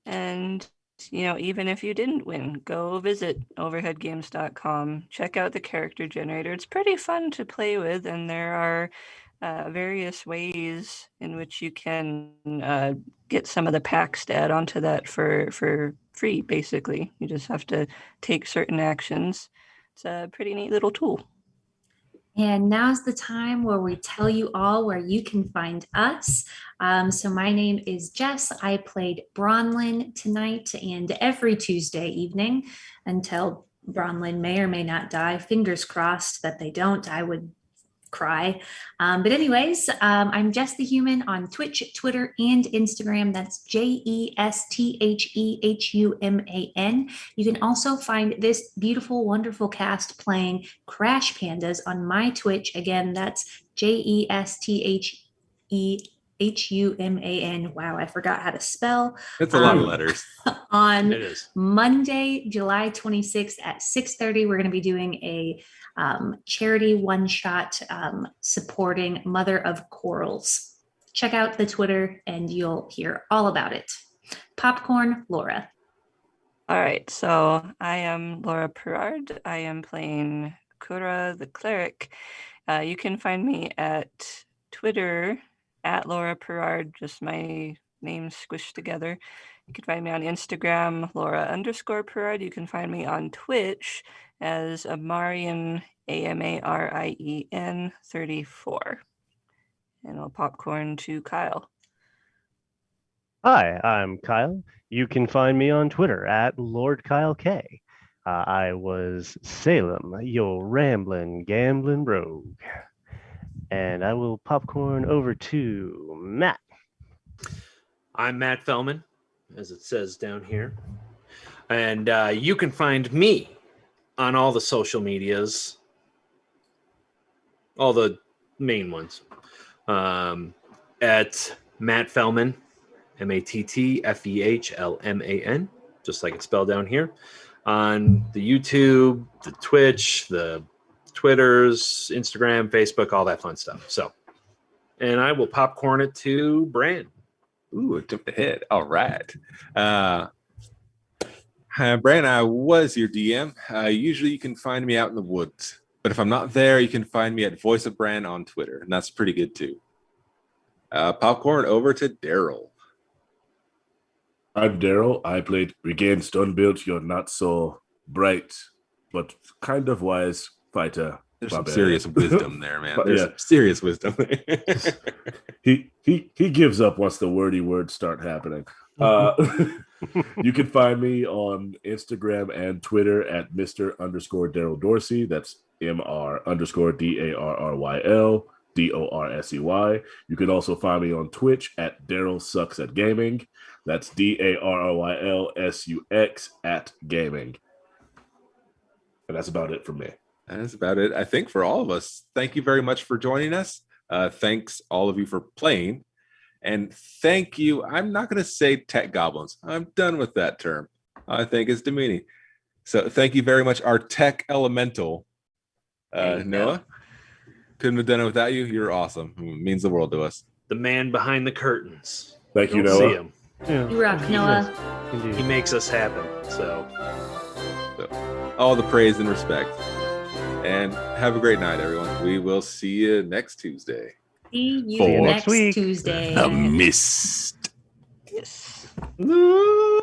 And even if you didn't win, go visit overheadgames.com. Check out the character generator. It's pretty fun to play with, and there are various ways in which you can get some of the packs to add onto that for free, basically. You just have to take certain actions. It's a pretty neat little tool. And now's the time where we tell you all where you can find us. So my name is Jess. I played Bronlyn tonight and every Tuesday evening until Bronlyn may or may not die. Fingers crossed that they don't. I would cry. But anyways, I'm Jess the Human on Twitch, Twitter, and Instagram. That's JESTHEHUMAN. You can also find this beautiful, wonderful cast playing Crash Pandas on my Twitch. Again, that's JESTHEHUMAN. Wow, I forgot how to spell. It's a lot of letters. On It is. Monday, July 26th at 6:30, we're going to be doing a charity one-shot supporting Mother of Corals. Check out the Twitter and you'll hear all about it. Popcorn, Laura. All right, so I am Laura Perard. I am playing Kura the Cleric. You can find me at Twitter at Laura Perard, just my name squished together. You can find me on Instagram, Laura_Perard. You can find me on Twitch as Amarian, AMARIEN 34. And I'll popcorn to Kyle. Hi, I'm Kyle. You can find me on Twitter at LordKyleK. I was Salem, your rambling, gambling rogue. And I will popcorn over to Matt. I'm Matt Fellman, as it says down here. And you can find me on all the social medias, all the main ones, at Matt Fellman, MATTFEHLMAN, just like it's spelled down here, on the YouTube, the Twitch, the Twitters, Instagram, Facebook, all that fun stuff. So, and I will popcorn it to Bran. Ooh, it jumped ahead. All right. Bran, I was your DM. Usually you can find me out in the woods, but if I'm not there, you can find me at Voice of Bran on Twitter, and that's pretty good too. Popcorn over to Daryl. I'm Daryl. I played Regain Stonebuilt, your not so bright, but kind of wise fighter. There's some serious wisdom there, man. There's some serious wisdom there. he gives up once the wordy words start happening. You can find me on Instagram and Twitter at Mr_Daryl Dorsey. That's MR_DARRYL DORSEY. You can also find me on Twitch at Daryl Sucks at Gaming. That's DARRYLSUX at Gaming. And that's about it for me. That's about it, I think, for all of us. Thank you very much for joining us. Thanks all of you for playing. And thank you. I'm not going to say tech goblins. I'm done with that term. I think it's demeaning. So thank you very much, our tech elemental, Noah. Couldn't have done it without you. You're awesome. It means the world to us. The man behind the curtains. Thank you, Don't see Noah. him. Yeah. You rock, Noah. He Indeed. makes us happen. So All the praise and respect. And have a great night, everyone. We will see you next Tuesday. See you For next week. Tuesday. The Mist. Yes. no.